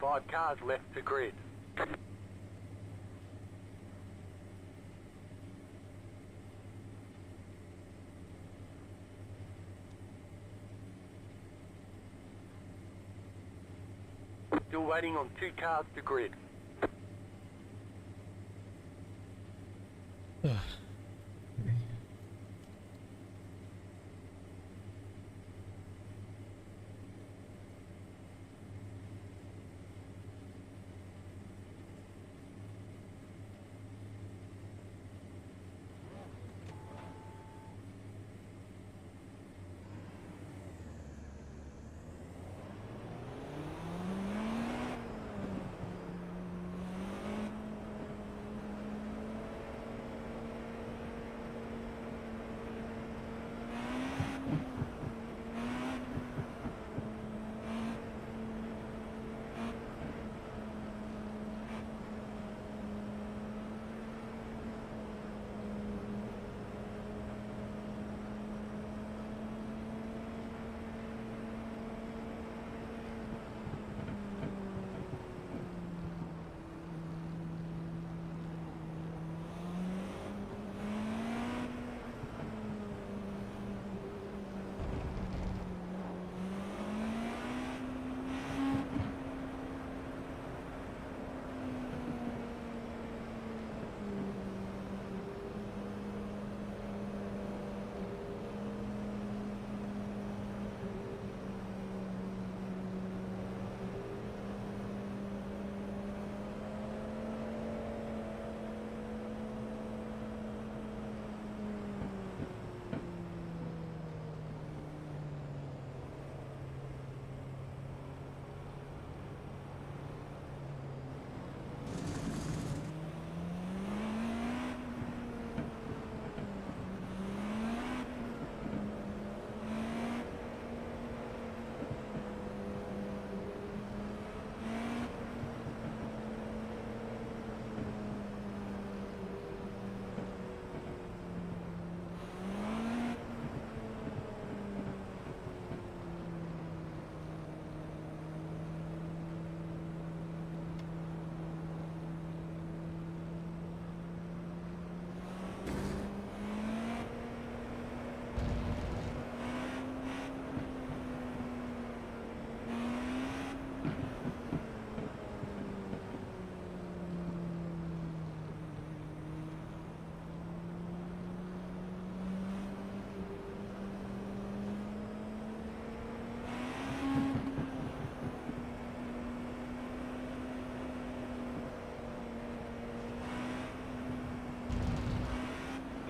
5 cars left to grid. Still waiting on 2 cars to grid.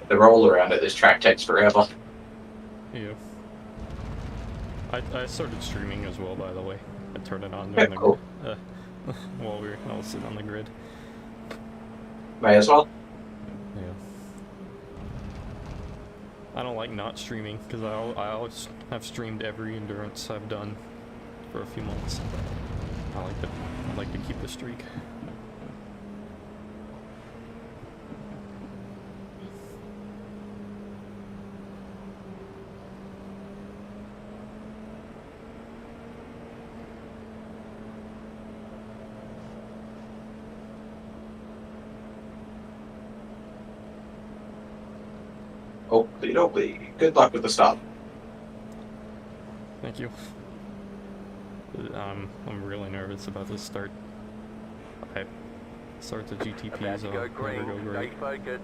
The roll around at this track takes forever. Yeah. I started streaming as well, by the way. I turned it on Yeah, during cool. the while I was sitting on the grid. May as well. Yeah. I don't like not streaming because I always have streamed every endurance I've done for a few months. I like to keep the streak. Oakley. Good luck with the stop. Thank you. I'm really nervous about this start. Starts at GTP, About so to go never green. go Stay great. focused.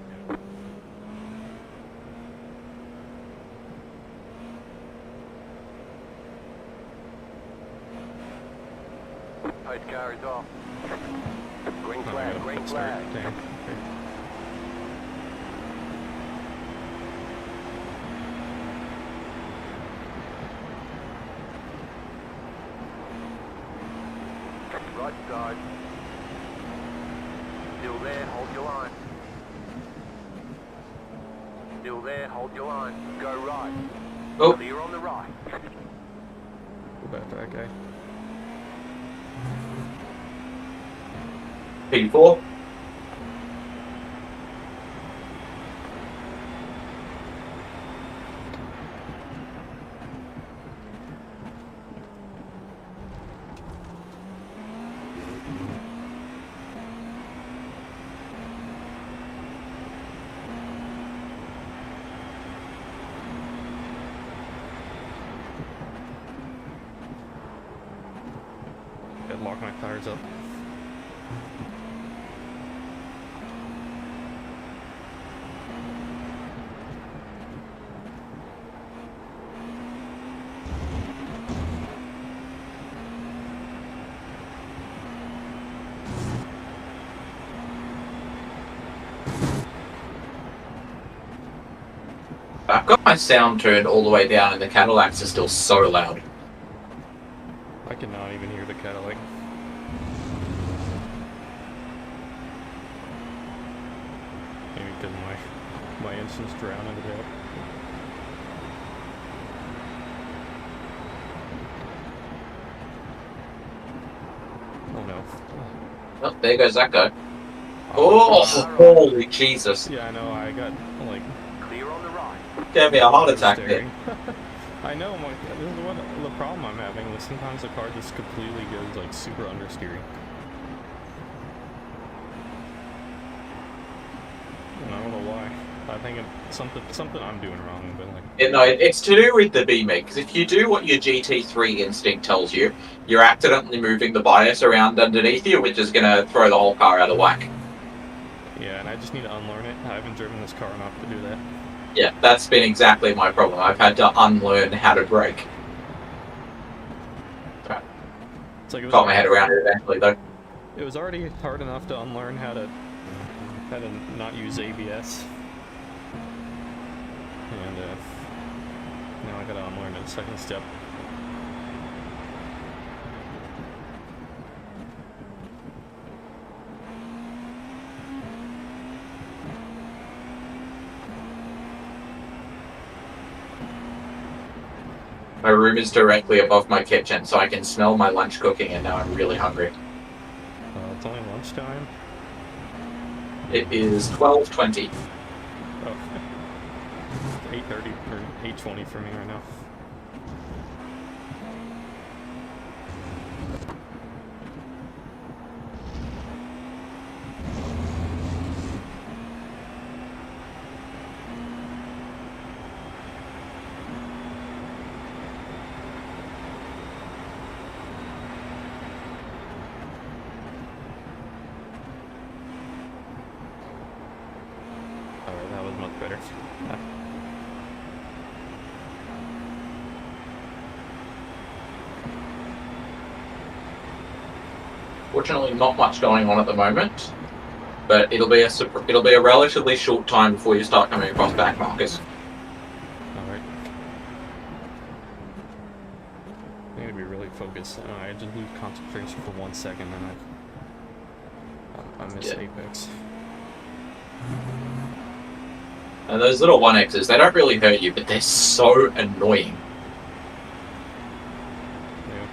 Post car is off. Green Oh, I flag, gotta green start. flag. Damn. Okay. Right side. Still there, hold your line. Still there, hold your line. Go right. Oh. Clear on the right. Go back to that guy. P4. tires up. I've got my sound turned all the way down and the Cadillacs are still so loud. I cannot even hear the Cadillac. Maybe because my engine's drowning it out. Oh no. Oh, there goes that guy. Oh, holy Jesus. Yeah, I know, I got, like... Clear on the right. Gave me a heart attack there. staring. I know, this is what the problem I'm having, is sometimes the car just completely goes, like, super understeering. And I don't know why. I think it's something I'm doing wrong, but like... Yeah, no, it's to do with the BMIG, because if you do what your GT3 instinct tells you, you're accidentally moving the bias around underneath you, which is going to throw the whole car out of whack. Yeah, and I just need to unlearn it. I haven't driven this car enough to do that. Yeah, that's been exactly my problem. I've had to unlearn how to brake. It's like Got my head around it eventually, though. It was already hard enough to unlearn how to not use ABS. And now I gotta unlearn the second step. My room is directly above my kitchen, so I can smell my lunch cooking, and now I'm really hungry. It's only lunchtime. It is 12:20. Oh, 8:30 or 8:20 for me right now. Alright, that was much better. Fortunately, not much going on at the moment, but it'll be a relatively short time before you start coming across back markers. Alright. I need to be really focused. I just lose concentration for 1 second and I miss Apex. And those little 1Xs, they don't really hurt you, but they're so annoying. Yeah.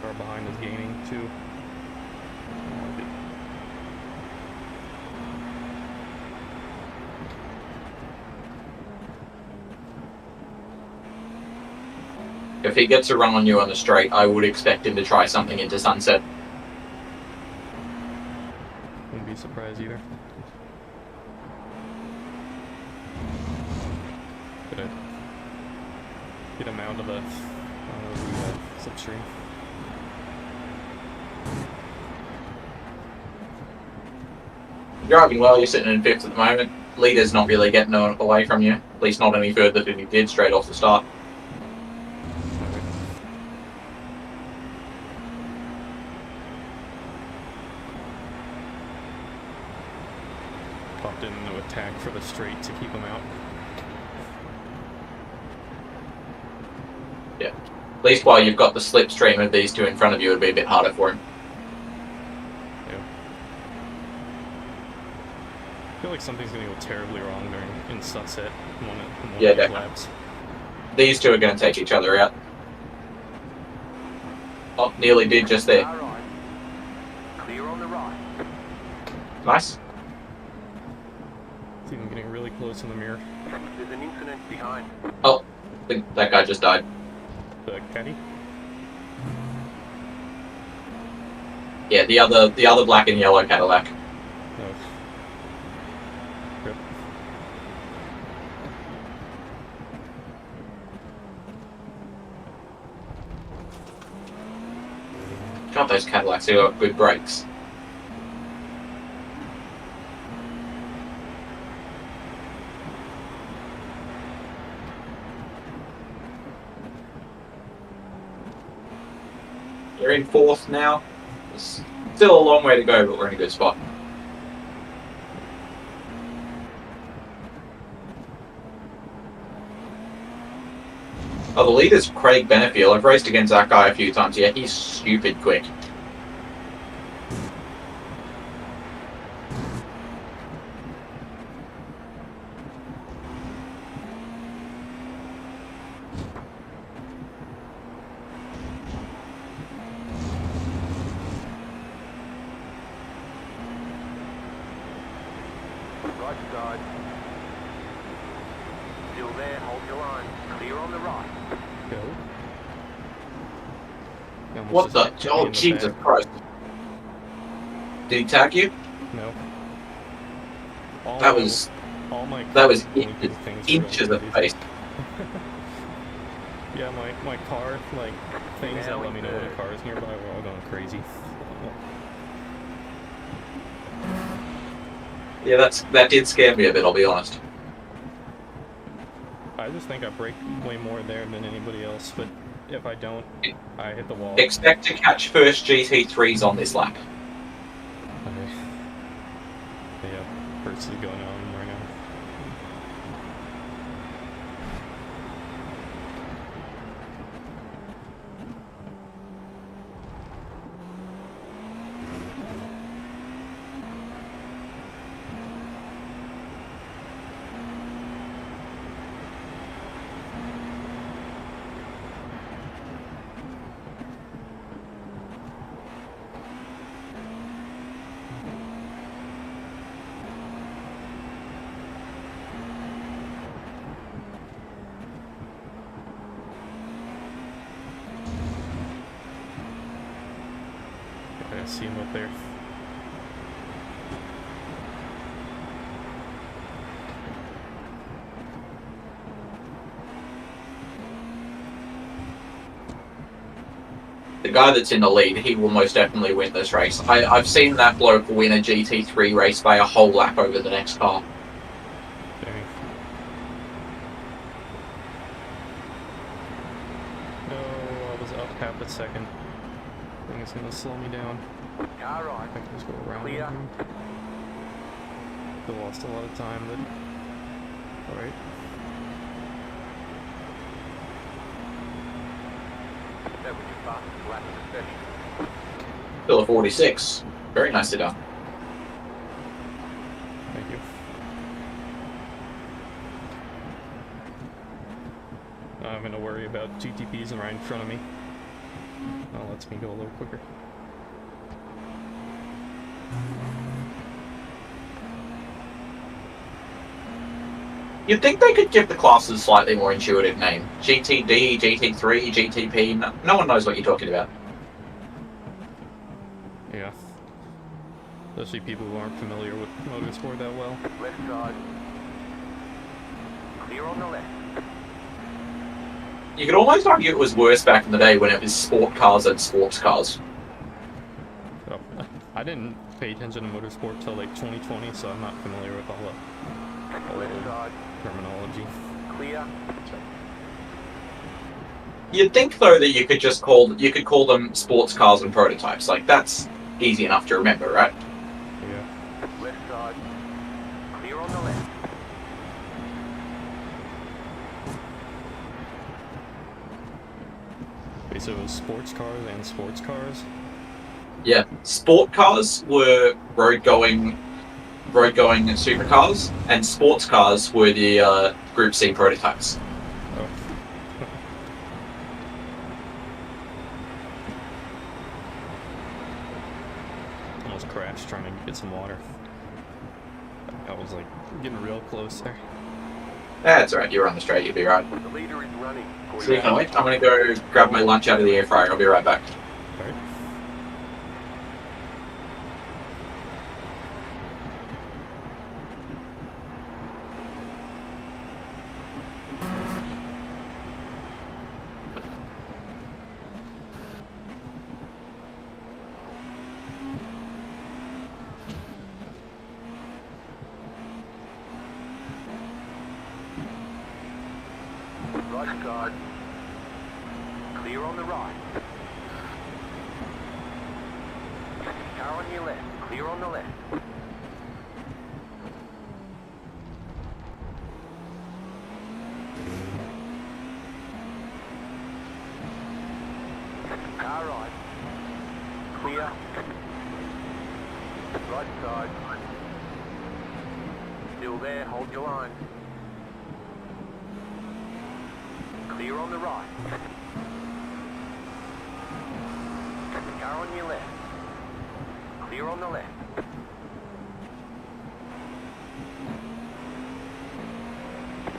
Car behind is gaining too. If he gets a run on you on the straight, I would expect him to try something into sunset. Wouldn't be surprised either. Gonna get him out of the slipstream. Driving well, you're sitting in 5th at the moment. Leader's not really getting away from you, at least not any further than he did straight off the start. Popped into attack for the straight to keep him out. Yeah. At least while you've got the slipstream of these two in front of you, it'd be a bit harder for him. Yeah. I feel like something's gonna go terribly wrong in sunset in one of these laps. These two are going to take each other out. Oh, nearly did just there. All right. Clear on the right. Nice. It's even getting really close in the mirror. There's an incident behind. Oh, I think that guy just died. The caddy? Yeah, the other black and yellow Cadillac. Oh. Rip. God, those Cadillacs, they got good brakes. We're in 4th now. It's still a long way to go, but we're in a good spot. Oh, the leader's Craig Benefield. I've raced against that guy a few times. Yeah, he's stupid quick. Right side. Still there, hold your line. Clear on the right. Go. He almost What just the? hit me Oh, in the Jesus back. Christ. Did he tag you? No. That was all my that was blinking inches, things were inches going of crazy. space. Yeah, my car, like, things that Now let me know when a into- car is nearby were all going crazy. Yeah, that did scare me a bit, I'll be honest. I just think I brake way more there than anybody else, but if I don't, I hit the wall. Expect to catch first GT3s on this lap. Okay. Yeah, Hertz is going on right now. Okay, I see him up there. The guy that's in the lead, he will most definitely win this race. I've seen that bloke win a GT3 race by a whole lap over the next car. Dang. No, I was up half a second. I think it's gonna slow me down. Car right. I can just go around Clear. him. Still lost a lot of time, but alright. That was your fastest lap of the session. Still a 46. Very nicely done. Thank you. I'm gonna worry about GTPs and right in front of me. That lets me go a little quicker. You'd think they could give the classes a slightly more intuitive name. GTD, GT3, GTP. No one knows what you're talking about. Yeah. Especially people who aren't familiar with motorsport that well. Left side. Clear on the left. You could almost argue it was worse back in the day when it was sport cars and sports cars. So, I didn't pay attention to motorsport till like 2020, so I'm not familiar with all the Left side. terminology. Clear. You'd think though that you could call them sports cars and prototypes. Like that's easy enough to remember, right? Yeah. Left side. Clear on the left. Wait, so it was sports cars and sports cars? Yeah. Sport cars were road going supercars, and sports cars were the Group C prototypes. Oh. Almost crashed trying to get some water. I was like getting real close there. That's alright, you're on the straight, you'll be right. The leader is running. So you can wait. I'm gonna go grab my lunch out of the air fryer, I'll be right back. Alright. on the right. Car on your left. Clear on the left. Car right. Clear. Right side. Still there, hold your line. Clear on the right. Car on your left. Clear on the left.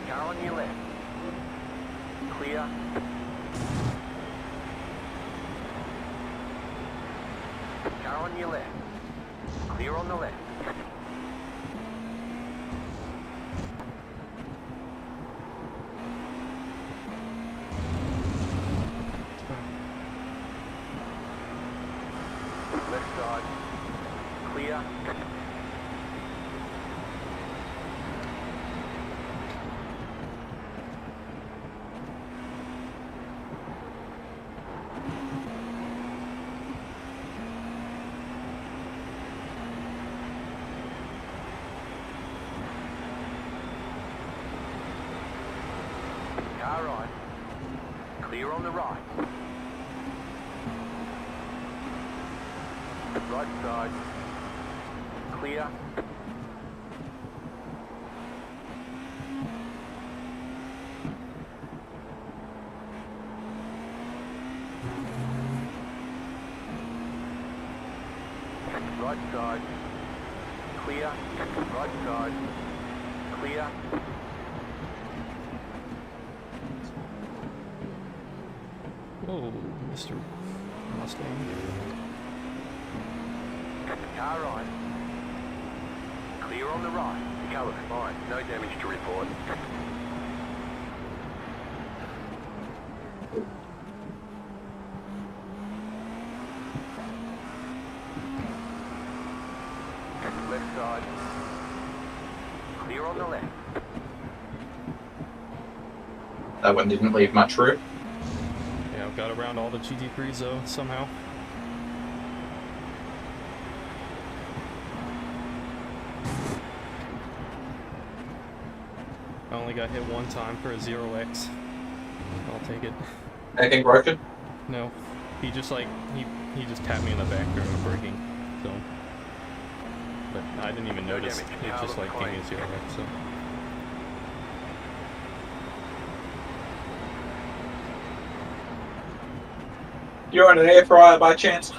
Car on your left. Clear. Car on your left. Clear on the left. Left side. Clear. Car right. Clear on the right. Right side. Clear. Right side. Clear. Right side. Clear. Whoa, Mr. Mustang. Car right. Clear on the right. Cover, fine. No damage to report. Left side. Clear on the left. That one didn't leave much room. Yeah, I've got around all the GT3s though, somehow. I only got hit one time for a 0x. I'll take it. Anything broken? No. He just like, he just tapped me in the back during the braking, so. But I didn't even No notice. damage. It just like gave me a 0x, so. You're on an air fryer by chance?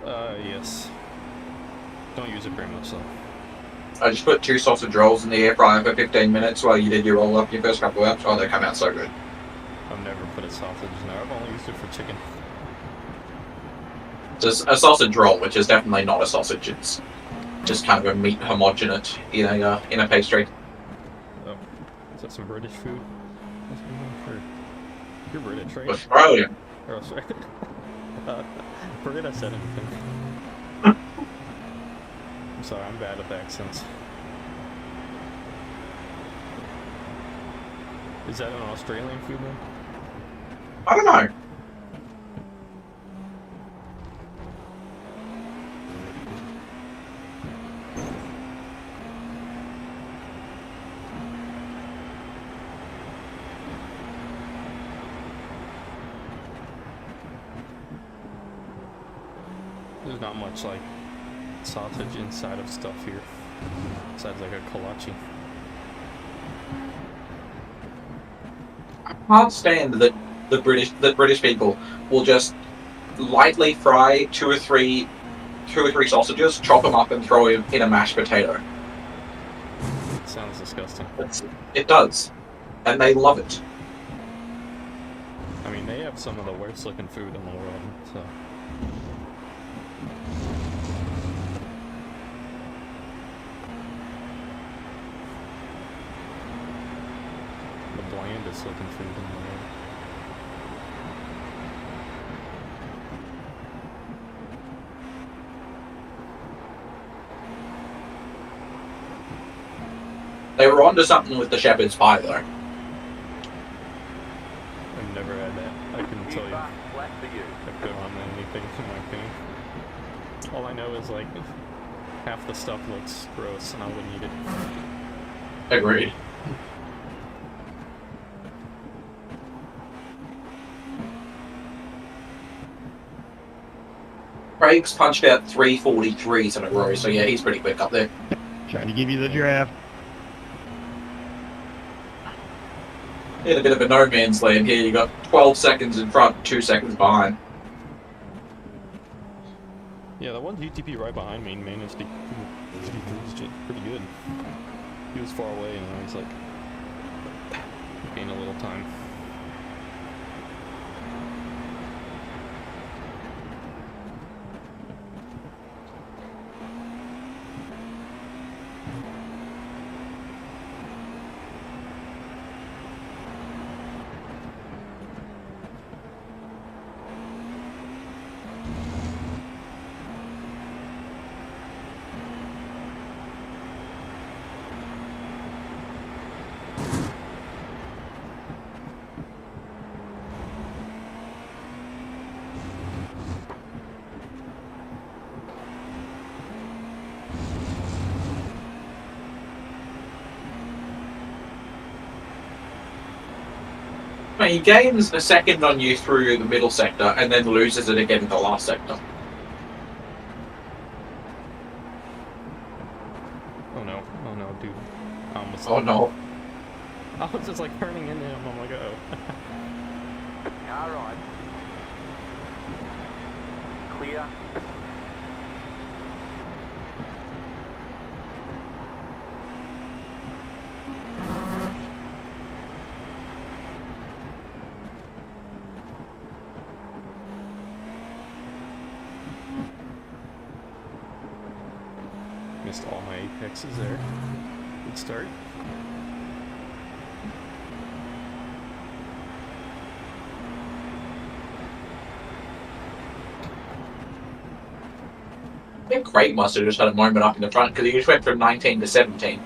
Yes. Don't use it very much though. I just put 2 sausage rolls in the air fryer for 15 minutes while you did your roll up your first couple of laps. Oh, they come out so good. I've never put a sausage in there. I've only used it for chicken. Just a sausage roll, which is definitely not a sausage. It's just kind of a meat homogenate in a pastry. Oh, is that some British food? That's sure. You're British, right? Australian. Or Australian? Forget I said anything. I'm sorry, I'm bad with accents. Is that an Australian food then? I don't know. There's not much like sausage inside of stuff here. Besides like a kolache. I can't stand that the British people will just lightly fry two or three sausages, chop them up, and throw them in a mashed potato. Sounds disgusting. It does, and they love it. I mean, they have some of the worst looking food in the world, so. The blandest looking food in the world. They were onto something with the shepherd's pie, though. I've never had that. I couldn't tell you Back, left for you. if they're on anything, in my opinion. All I know is, like, half the stuff looks gross, and I wouldn't eat it. Agreed. Craig's punched out 343s in a row, so yeah, he's pretty quick up there. Trying to give you the draft. In a bit of a no man's land here. You got 12 seconds in front, 2 seconds behind. Yeah, that one GTP right behind me managed to just pretty good. He was far away, and I was like, gained a little time. He gains a second on you through the middle sector and then loses it again in the last sector. Oh no, dude. I almost. Oh no. I was just like turning into him. I'm like, uh-oh. Alright. Clear. Missed all my apexes there. Good start. I think Craig must have just had a moment up in the front because he just went from 19 to 17.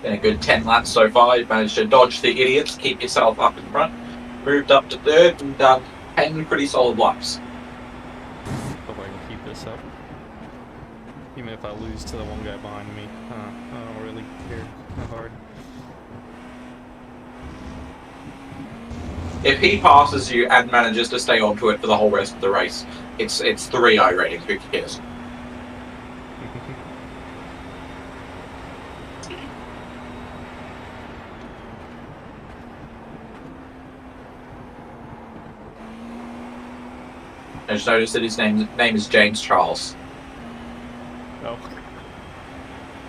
Been a good 10 laps so far. You've managed to dodge the idiots, keep yourself up in front. Moved up to third and done 10 pretty solid laps. Hope I can keep this up. Even if I lose to the one guy behind me, I don't really care that hard. If he passes you and manages to stay onto it for the whole rest of the race, it's 3 I ratings. Who cares? I just noticed that his name is James Charles. Oh.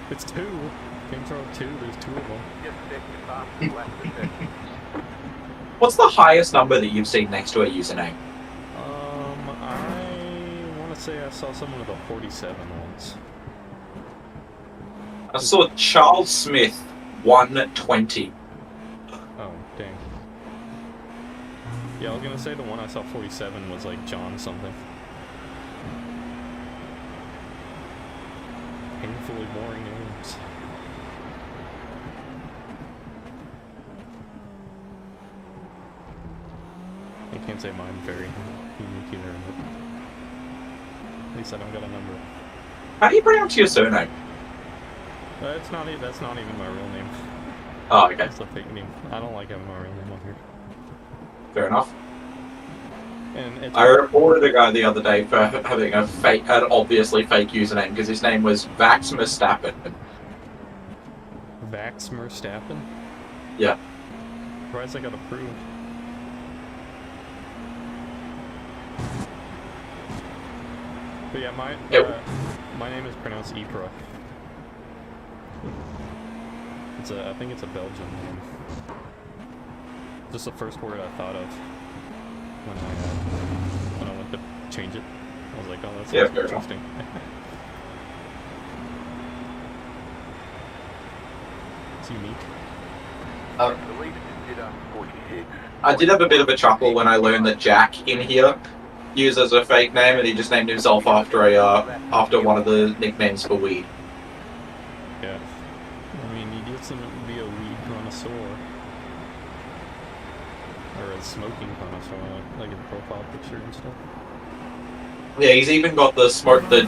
It's 2. James Charles 2, there's 2 of them. Just stick your fast left for 50. What's the highest number that you've seen next to a username? I want to say I saw someone with a 47 once. I saw Charles Smith 120. Oh, dang. Yeah, I was gonna say the one I saw 47 was like John something. Painfully boring names. I can't say mine very unique either, but at least I don't got a number. How do you pronounce your surname? That's not even my real name. Oh, okay. That's a fake name. I don't like having my real name on here. Fair enough. And it's I reported a guy the other day for having an obviously fake username because his name was Vax Verstappen. Vax Verstappen? Yeah. Surprised I got approved. But yeah, my name is pronounced Ypres. I think it's a Belgian name. Just the first word I thought of when I went to change it. I was like, oh, that's Yeah, fair interesting. unique. I believe it's considered 46. I did have a bit of a chuckle when I learned that Jack in here uses a fake name, and he just named himself after after one of the nicknames for weed. Yeah. I mean, he doesn't be a weed connoisseur. Or a smoking connoisseur, like in profile picture and stuff. Yeah, he's even got the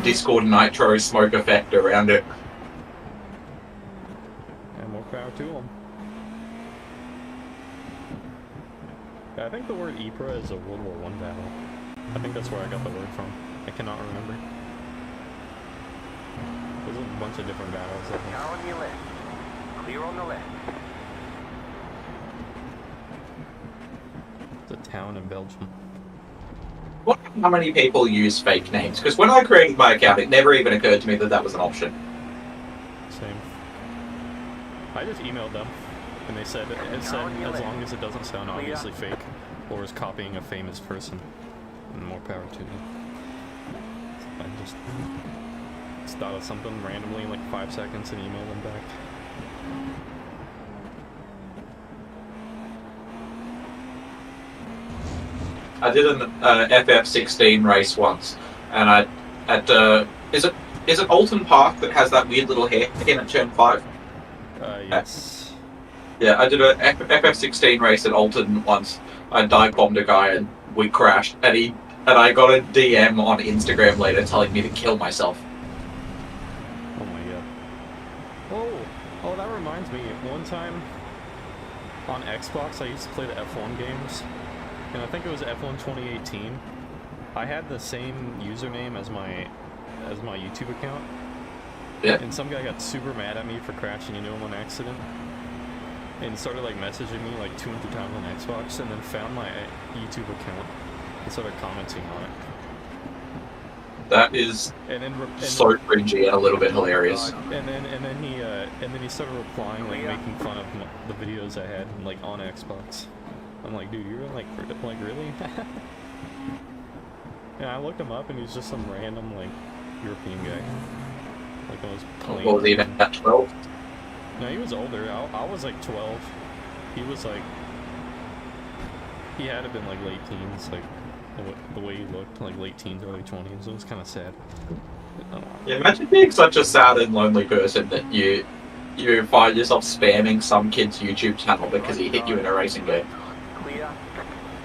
Discord Nitro smoke effect around it. And more power to him. Yeah, I think the word Ypres is a World War I battle. I think that's where I got the word from. I cannot remember. There's a bunch of different battles, I think. Car on your left. Clear on the left. It's a town in Belgium. What? How many people use fake names? Because when I created my account, it never even occurred to me that that was an option. Same. I just emailed them, and they said as long as it doesn't sound obviously fake, or is copying a famous person, and more power to them. I just thought of something randomly in like 5 seconds and emailed them back. I did an FF16 race once, and is it Alton Park that has that weird little hair in at turn 5? Yes. Yeah, I did a FF16 race at Alton once. I dive bombed a guy and we crashed, and I got a DM on Instagram later telling me to kill myself. Oh my god. Oh, that reminds me. One time on Xbox, I used to play the F1 games. And I think it was F1 2018. I had the same username as my YouTube account. Yeah. And some guy got super mad at me for crashing into him on accident. And started like messaging me like 200 times on Xbox, and then found my YouTube account and started commenting on it. That is so cringy and a little bit hilarious. And then he started replying, like making fun of the videos I had like on Xbox. I'm like, dude, you're like really? And I looked him up, and he's just some random like European guy. Like I was playing. What was he even at 12? No, he was older. I was like 12. He was like, he had to been like late teens, like the way he looked, like late teens, early 20s. It was kind of sad. Yeah, imagine being such a sad and lonely person that you find yourself spamming some kid's YouTube channel because he hit you in a racing game. Clear.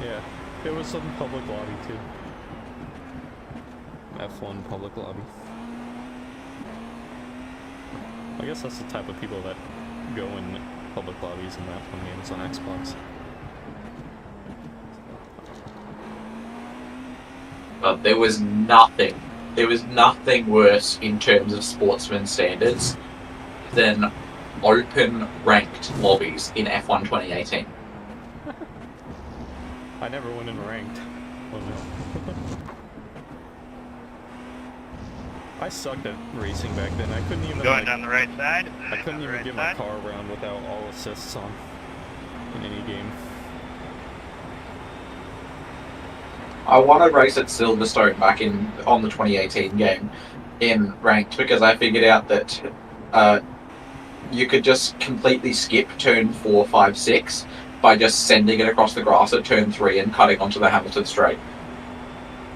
Yeah, it was some public lobby too. F1 public lobby. I guess that's the type of people that go in public lobbies and F1 games on Xbox. But there was nothing worse in terms of sportsman standards than open ranked lobbies in F1 2018. I never went in ranked. Oh no. I sucked at racing back then. I couldn't even Going down the right side. I couldn't even get my car around without all assists on in any game. I won a race at Silverstone back on the 2018 game in ranked because I figured out that you could just completely skip turn 4, 5, 6 by just sending it across the grass at turn 3 and cutting onto the Hamilton straight.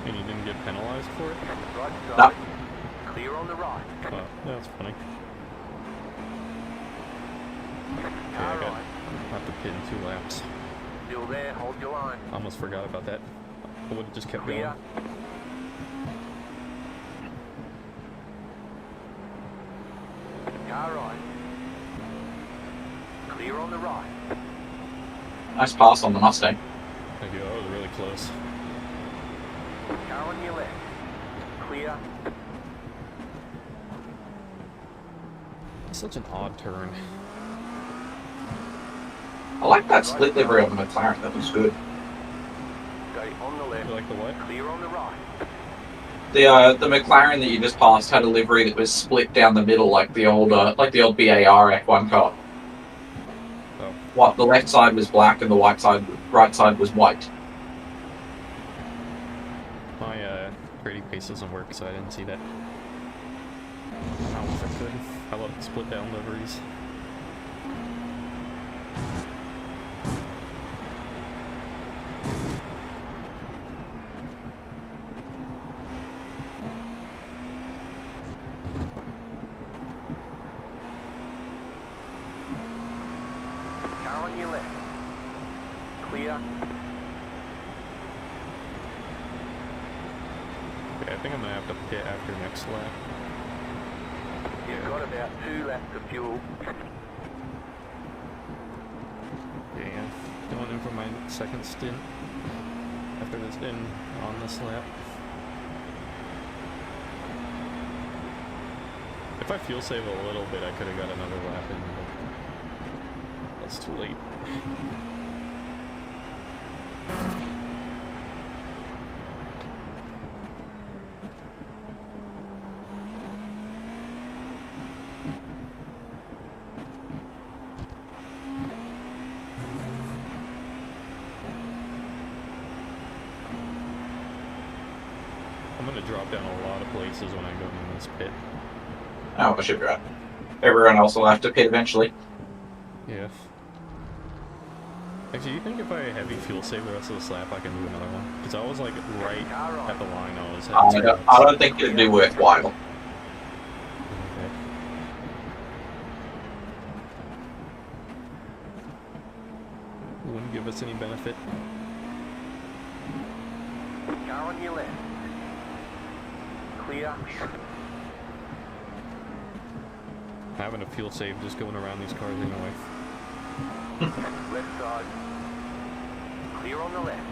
And you didn't get penalized for it? Right No. side. Clear on the right. Oh, that's funny. Okay, Car I right. have to pit in 2 laps. Still there. Hold your line. I almost forgot about that. I would have just kept going. Clear. Car right. Clear on the right. Nice pass on the Mustang. Thank you. That was really close. Car on your left. Clear. Such an odd turn. I like that split livery on the McLaren. That was good. Stay on the left. You like the what? Clear on the right. The McLaren that you just passed had a livery that was split down the middle like the old BAR F1 car. Oh. What the left side was black and the right side was white. My grading pace doesn't work, so I didn't see that. I wish I could. I love split down liveries. Clear. Okay, I think I'm gonna have to pit after next lap. You've got about 2 laps of fuel. Yeah, going in for my second stint after this in on this lap. If I fuel save a little bit, I could have got another lap in, but that's too late. I'm gonna drop down a lot of places when I go in this pit. Oh, I should be right. Everyone else will have to pit eventually. Yeah. Actually, do you think if I heavy fuel save the rest of this lap, I can do another one? Because I was like right at the line. I was at I don't think it'd be worthwhile. Okay. Wouldn't give us any benefit. Car on your left. Clear. Having a fuel save just going around these cars anyway. Left side. Clear on the left.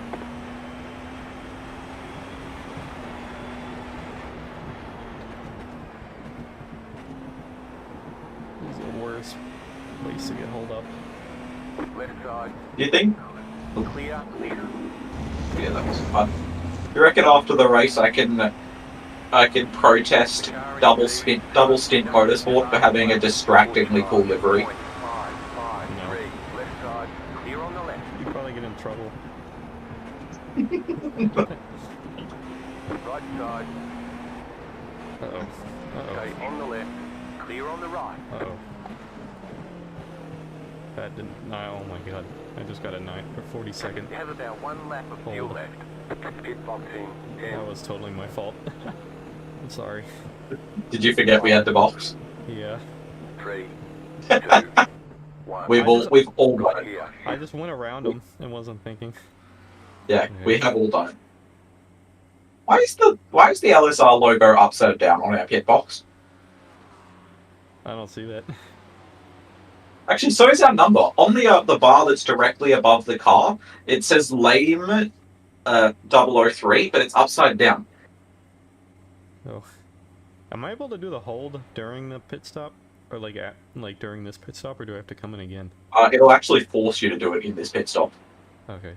This is the worst place to get hold up. Left side. Do you think? Clear. Yeah, that was fun. You reckon after the race I can protest double stint motorsport for having a distractingly cool livery? 553. Left side. Clear on the left. You'd probably get in trouble. Right side. Uh-oh. Uh-oh. Okay, on the left. Clear on the right. Uh-oh. That didn't... Oh my god. I just got a 40-second. You have about 1 lap of fuel Hold. left. Pit boxing. That was totally my fault. I'm sorry. Did you forget we had the box? Yeah. 3, 2, 1. We've all got Right it. here. I just went around him and wasn't thinking. Yeah, we have all done it. Why is the LSR logo upside down on our pit box? I don't see that. Actually, so is our number. On the bar that's directly above the car, it says lame 003, but it's upside down. Oh. Am I able to do the hold during the pit stop? Or like during this pit stop, or do I have to come in again? It'll actually force you to do it in this pit stop. Okay.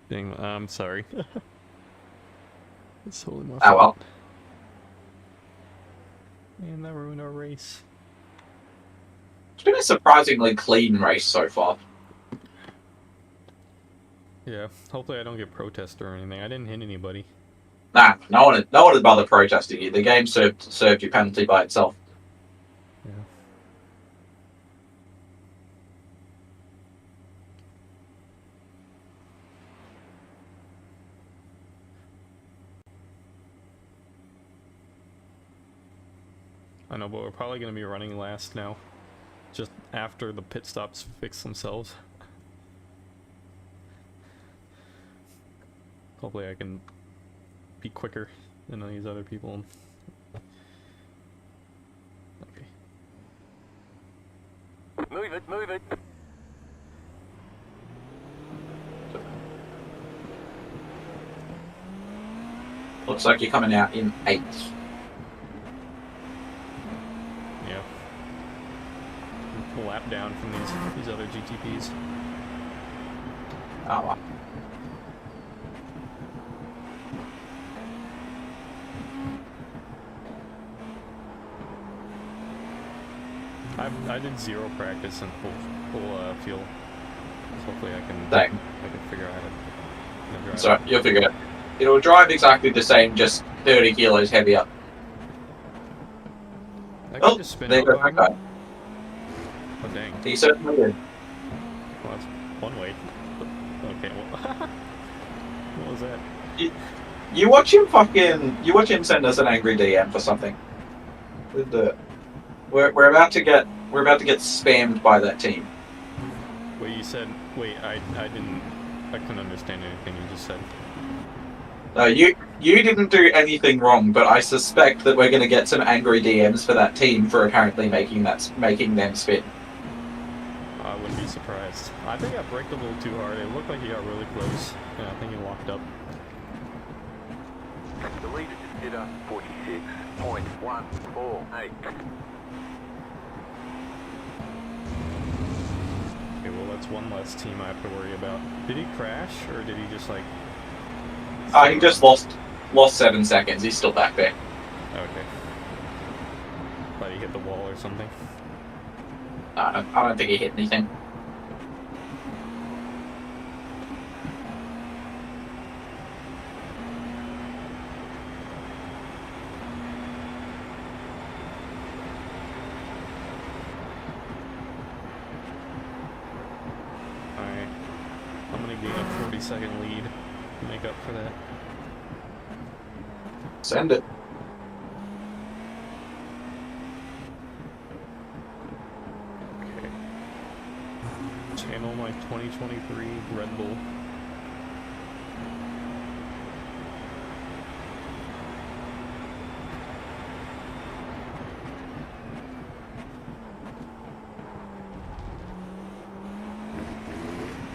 Dang, I'm sorry. It's totally my Oh fault. well. Man, that ruined our race. It's been a surprisingly clean race so far. Yeah, hopefully I don't get protested or anything. I didn't hit anybody. Nah, no one had bothered protesting you. The game served your penalty by itself. Yeah. I know, but we're probably going to be running last now. Just after the pit stops fix themselves. Hopefully I can be quicker than these other people. Okay. Move it, move it. Looks like you're coming out in 8th. Yeah. A lap down from these other GTPs. Oh well. I did 0 practice and full fuel. So hopefully I can Same. figure out how to drive. So you'll figure it out. It'll drive exactly the same, just 30 kilos heavier. I can Oh, just spin there out goes behind that me. guy. Oh dang. He certainly did. Well, that's one way. Okay, well what was that? You watch him send us an angry DM for something. With the we're about to get spammed by that team. Wait, you said. Wait, I couldn't understand anything you just said. No, you didn't do anything wrong, but I suspect that we're going to get some angry DMs for that team for apparently making them spin. I wouldn't be surprised. I think I braked a little too hard. It looked like he got really close. Yeah, I think he locked up. The leader just did a 46.148. Okay, well that's one less team I have to worry about. Did he crash, or did he just like... He just lost 7 seconds. He's still back there. Okay. Thought he hit the wall or something. I don't think he hit anything. Alright. I'm gonna gain a 40-second lead to make up for that. Send it. Okay. Channel my 2023 Red Bull.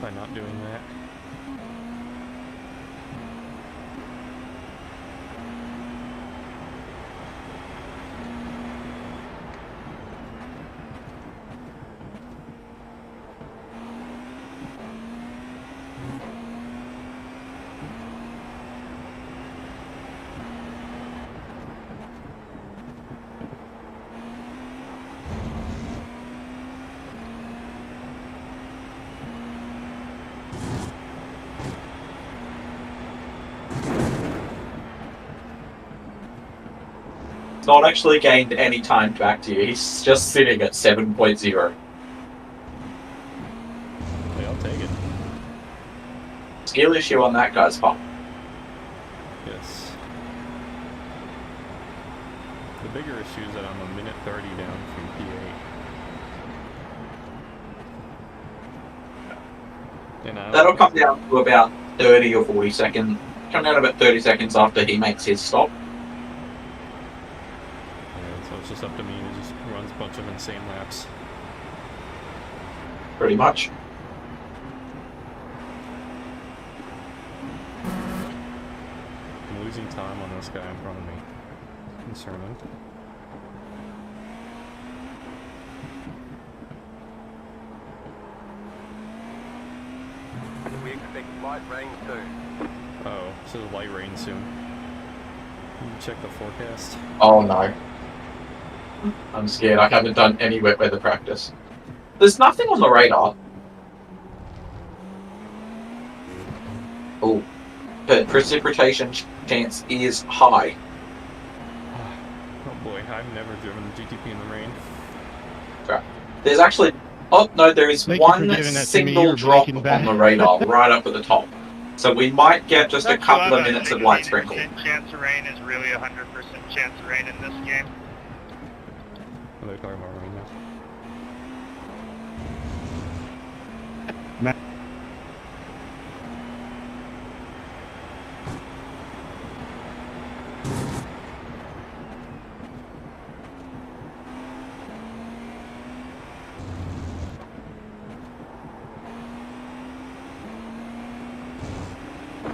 By not doing that. Not actually gained any time back to you. He's just sitting at 7.0. Okay, I'll take it. Skill issue on that guy's part. Yes. The bigger issue is that I'm a minute 30 down from P8. And That'll come down to about 30 or 40 seconds. Come down about 30 seconds after he makes his stop. So it's just up to me to just runs a bunch of insane laps. Pretty much. I'm losing time on this guy in front of me. Concerning. We expect light rain soon. Oh, so the light rain soon. Can you check the forecast? Oh no. I'm scared. I haven't done any wet weather practice. There's nothing on the radar. Oh. But precipitation chance is high. Oh boy, I've never driven a GTP in the rain. There's actually... Oh, no, there is Thank you for one giving that to me. single You're drop breaking on bad. the radar right up at the top. So we might get just a That's couple why of that minutes of light 60% sprinkle. chance of rain is really 100% chance of rain in this game. What are they talking about right now?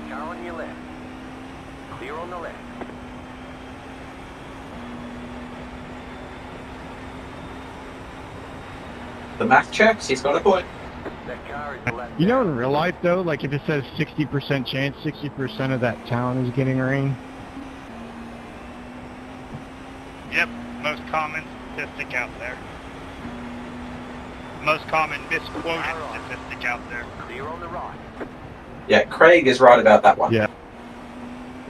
Car on your left. Clear on the left. The math checks, he's got a point. That car is the left. You know, in real life, though, like if it says 60% chance, 60% of that town is getting rain. Yep, most common statistic out there. Most common misquoted statistic out there. Clear on the right. Yeah, Craig is right about that one. Yeah.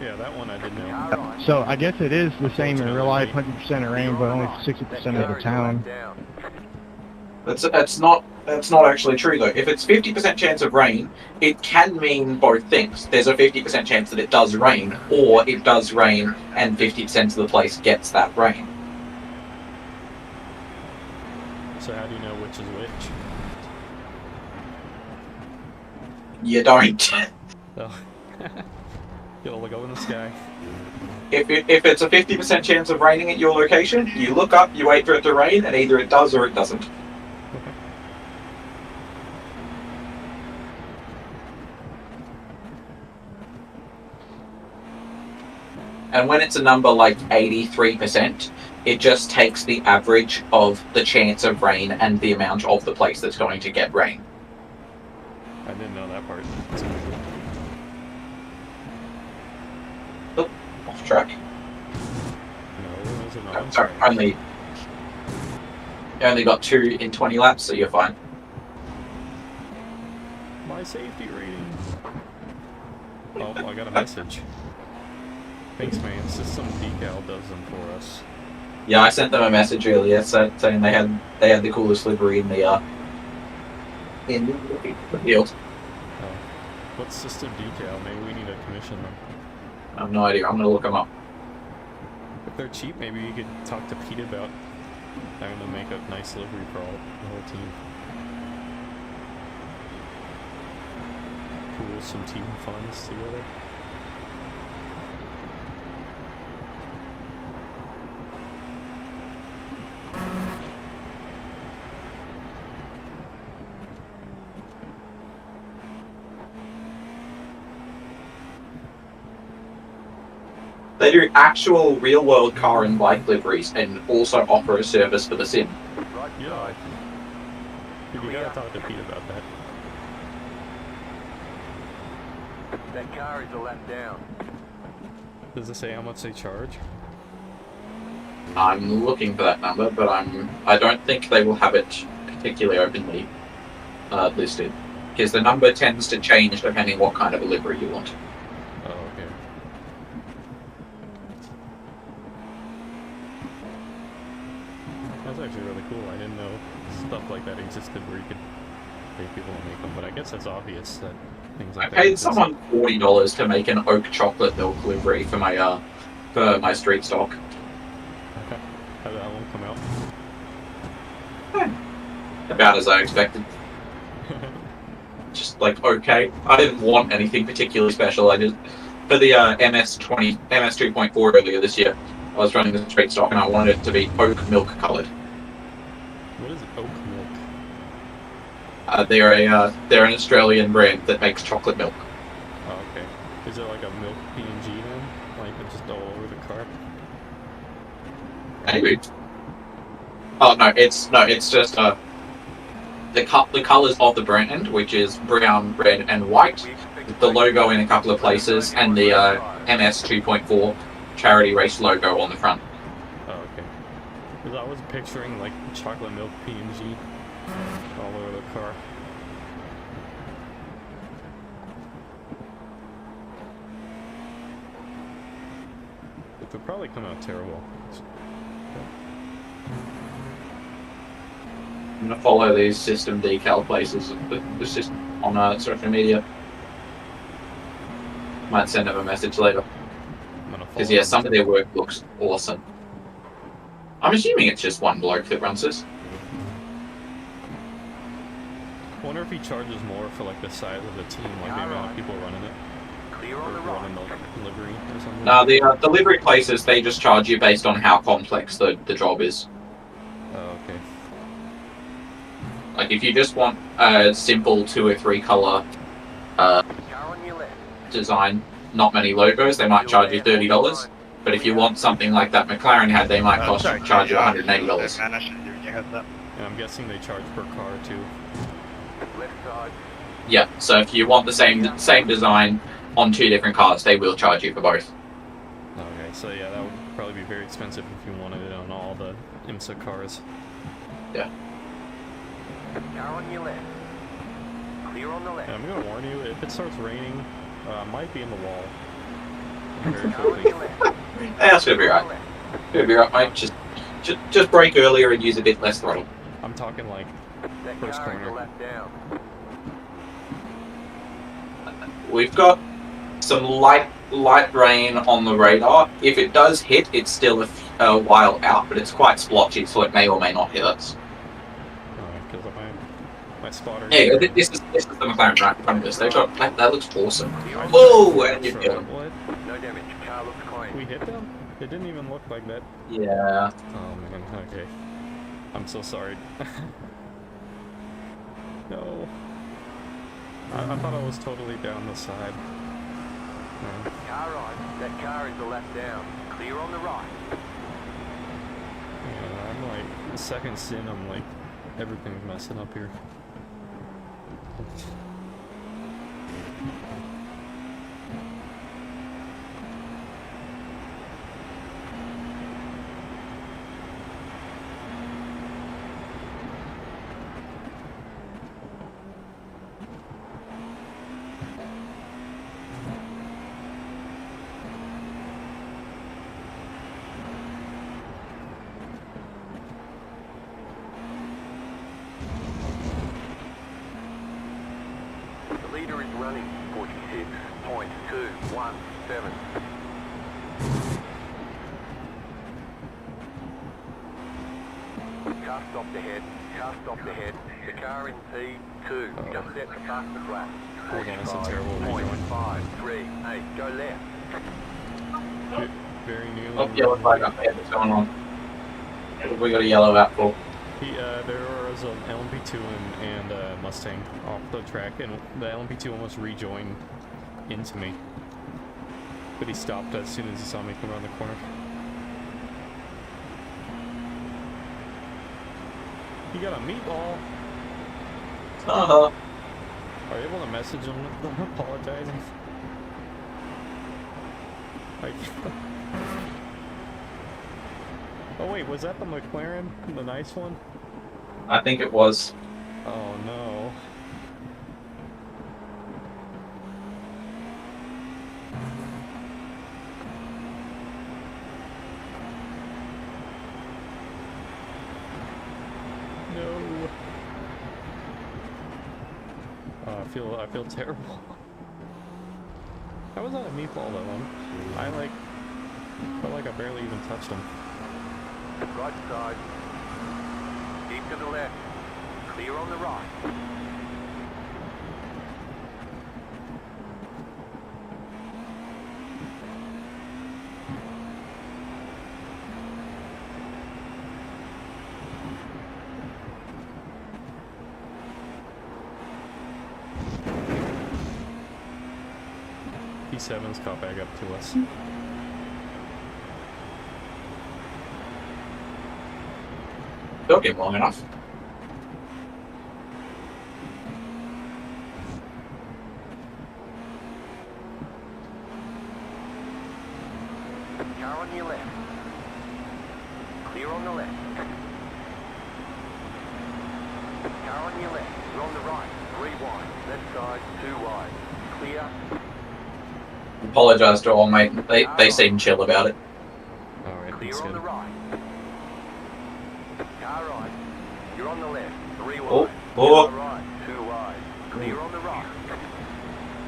Yeah, that one I didn't know. Car right. So I guess it is the same in real life, 100% of rain, but only 60% of the town. That's not actually true though. If it's 50% chance of rain, it can mean both things. There's a 50% chance that it does rain, or it does rain and 50% of the place gets that rain. So how do you know which is which? You don't. Oh. You'll look up in the sky. If it's a 50% chance of raining at your location, you look up, you wait for it to rain, and either it does or it doesn't. And when it's a number like 83%, it just takes the average of the chance of rain and the amount of the place that's going to get rain. I didn't know that part. Oh, off track. No, those are not. Oh, sorry, you only got 2 in 20 laps, so you're fine. My safety rating. Oh, I got a message. Thanks, man. System decal does them for us. Yeah, I sent them a message earlier saying they had the coolest livery in the field. Oh. What's system decal? Maybe we need to commission them. I have no idea. I'm gonna look them up. If they're cheap, maybe you could talk to Pete about having to make a nice livery for all the whole team. Pool some team funds together. They do actual real-world car and bike liveries and also offer a service for the sim. Right Yeah. side. You gotta talk to Pete about that. That car is a lap down. Does it say how much they charge? I'm looking for that number, but I don't think they will have it particularly openly listed, because the number tends to change depending what kind of a livery you want. Oh, okay. That's actually really cool. I didn't know stuff like that existed where you could pay people to make them, but I guess that's obvious that things I like that paid exist. someone $40 to make an oak chocolate milk livery for my street stock. Okay. How did that one come out? About as I expected. Just like okay. I didn't want anything particularly special. I just for the MS 2.4 earlier this year, I was running the street stock and I wanted it to be oak milk coloured. What is oak milk? They're an Australian brand that makes chocolate milk. Oh, okay. Is it like a milk PNG then? Like it's just all over the car? Maybe. Oh no, it's just the colours of the brand, which is brown, red, and white, with the logo in a couple of places, and the MS 2.4 charity race logo on the front. Oh, okay. Because I was picturing like chocolate milk PNG all over the car. It would probably come out terrible. I'm gonna follow these system decal places the system on social media. Might send them a message later. I'm gonna follow Because yeah, them some of too. their work looks awesome. I'm assuming it's just one bloke that runs this. I wonder if he charges more for like the size of the team, like the amount of people running it, Clear or on the running right. the livery or something. Now the delivery places, they just charge you based on how complex the job is. Oh, okay. Like if you just want a simple 2 or 3 colour Car on your left. design, not many logos, they might charge you $30. But if you want something like that McLaren had, they might charge you $180. Man, I should have given you a heads up. And I'm guessing they charge per car too. Left side. Yeah, so if you want the same design on 2 different cars, they will charge you for both. Okay, so yeah, that would probably be very expensive if you wanted it on all the IMSA cars. Yeah. Car on your left. Clear on the left. And I'm gonna warn you, if it starts raining, I might be in the wall. Very Car on quickly. your left. That's gonna be right. Gonna be right, mate. Just brake earlier and use a bit less throttle. I'm talking like That First car is corner. a lap down. We've got some light rain on the radar. If it does hit, it's still a while out, but it's quite splotchy, so it may or may not hit us. because My spotter. Hey, this is the McLaren right in front of us. They've got that looks awesome. I Whoa, and you kill him. What? No damage. Car looks clean. We hit them? It didn't even look like that. Yeah. Oh man, okay. I'm so sorry. No. I thought I was totally down the side. Man. Car right. That car is the left down. Clear on the right. Yeah, I'm like, the second sin, I'm like, everything's messing up here. The leader is running 46.217. Car stopped ahead. Car stopped ahead. The car in P2 just set the fastest lap. Hold on, it's a terrible rejoin. 45.338. Go left. Very nearly. Oh, yellow flag up there. What's going on? What have we got a yellow out for? There was an LMP2 and a Mustang off the track, and the LMP2 almost rejoined into me. But he stopped as soon as he saw me come around the corner. He got a meatball. Uh-huh. Are you able to message him apologizing? Like, oh wait, was that the McLaren? The nice one? I think it was. Oh no. No. Oh, I feel terrible. How was that a meatball though? I felt like I barely even touched him. Right side. Keep to the left. Clear on the right. P7's caught back up to us. Don't get long enough. Car on your left. Clear on the left. Car on your left. You're on the right. 3 wide. Left side. 2 wide. Clear. Apologise to all, mate. They seem chill about it. Alright, Clear that's on good. the right. Car right. You're on the left. 3 wide. Oh, oh. Car right. 2 wide. Clear on the right.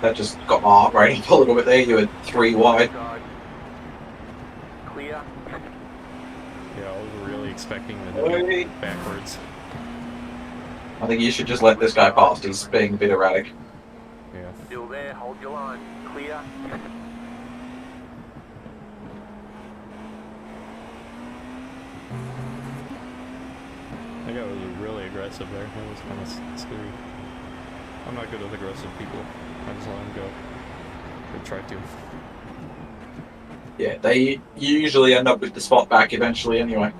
That just got my heart rate up a little bit there. You were 3 wide. Side. Clear. Yeah, I was really expecting to do Oi. it backwards. I think you should just let this guy pass. He's being a bit erratic. Yeah. Still there. Hold your line. Clear. That guy was really aggressive there. That was kind of scary. I'm not good with aggressive people. I just let him go. Or try to. Yeah, they usually end up with the spot back eventually anyway.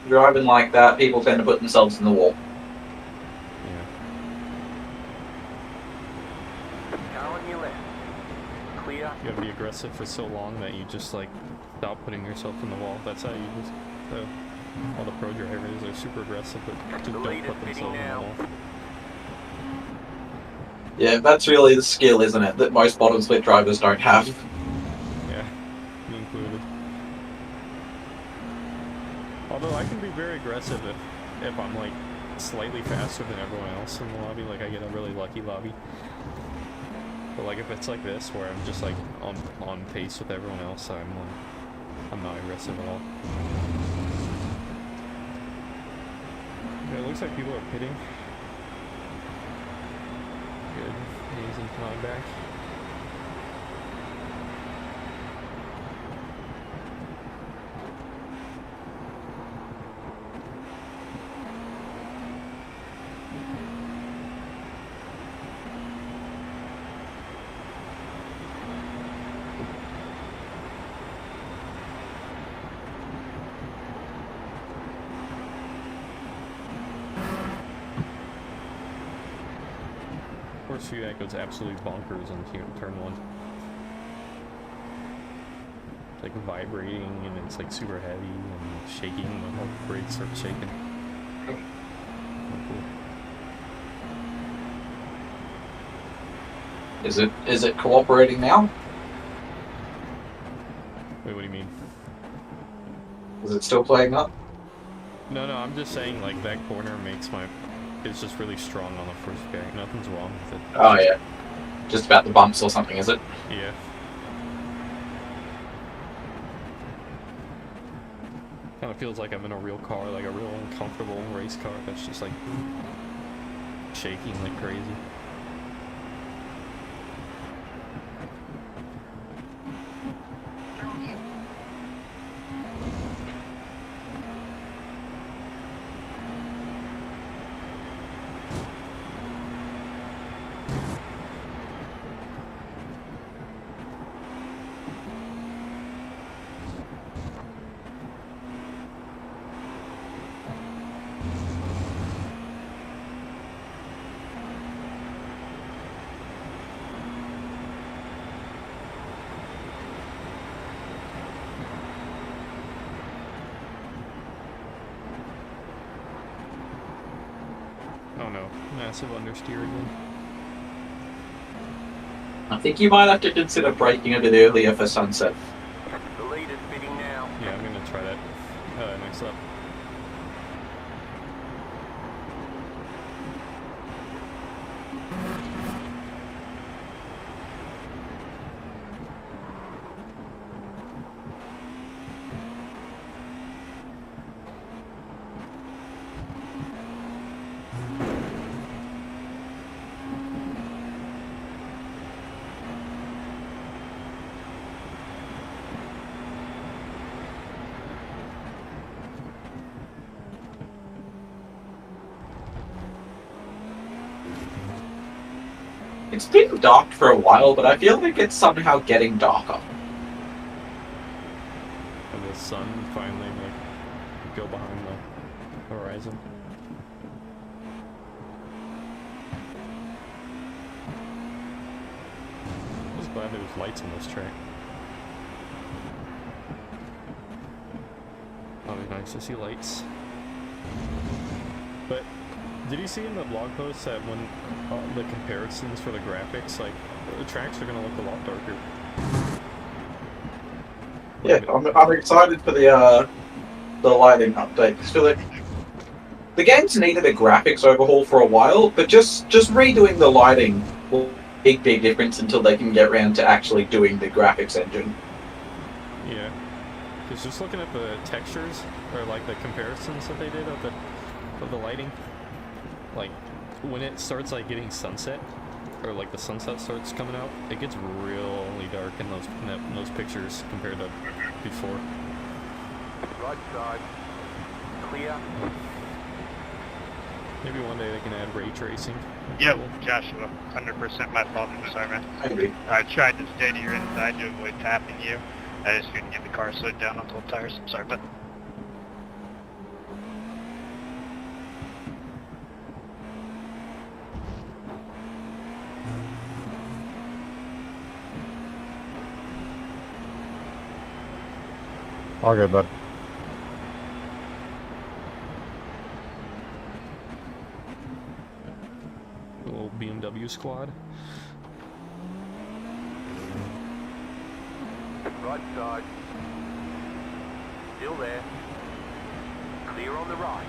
Driving like that, people tend to put themselves in the wall. Yeah. Car on your left. Clear. You gotta be aggressive for so long that you just like stop putting yourself in the wall. That's how you just all the pro drivers are super aggressive, but just don't put themselves in the wall. Yeah, that's really the skill, isn't it? That most bottom split drivers don't have. Yeah, me included. Although I can be very aggressive if I'm like slightly faster than everyone else in the lobby, like I get a really lucky lobby. But like if it's like this where I'm just like on pace with everyone else, I'm not aggressive at all. It looks like people are pitting. Good. He's in coming back. Horseshoe that goes absolutely bonkers in turn 1. It's like vibrating and it's like super heavy and shaking. The whole bridge starts shaking. Oh, cool. Is it cooperating now? Wait, what do you mean? Is it still playing up? No, I'm just saying like that corner makes my... It's just really strong on the first guy. Nothing's wrong with it. Oh yeah. Just about the bumps or something, is it? Yeah. Kind of feels like I'm in a real car, like a real uncomfortable race car that's just like shaking like crazy. Oh no, massive understeer again. I think you might have to consider braking a bit earlier for sunset. The leader's bidding now. Yeah, I'm gonna try that next up. It's been dark for a while, but I feel like it's somehow getting darker. And the sun finally like go behind the horizon. I was glad there was lights on this track. Probably nice to see lights. But did you see in the blog post that when the comparisons for the graphics, like the tracks are gonna look a lot darker? Yeah, I'm excited for the lighting update. I feel like the game's needed a graphics overhaul for a while, but just redoing the lighting will make a big difference until they can get around to actually doing the graphics engine. Yeah, because just looking at the textures or like the comparisons that they did of the lighting, like when it starts like getting sunset or like the sunset starts coming out, it gets really dark in those pictures compared to before. Right side. Clear. Maybe one day they can add ray tracing. Yep, Joshua, 100% my fault. I'm sorry, man. Maybe. I tried to stay to your inside to avoid tapping you. I just couldn't get the car slowed down on cold tires. Sorry, but All good, bud. A little BMW squad. Right side. Still there. Clear on the right.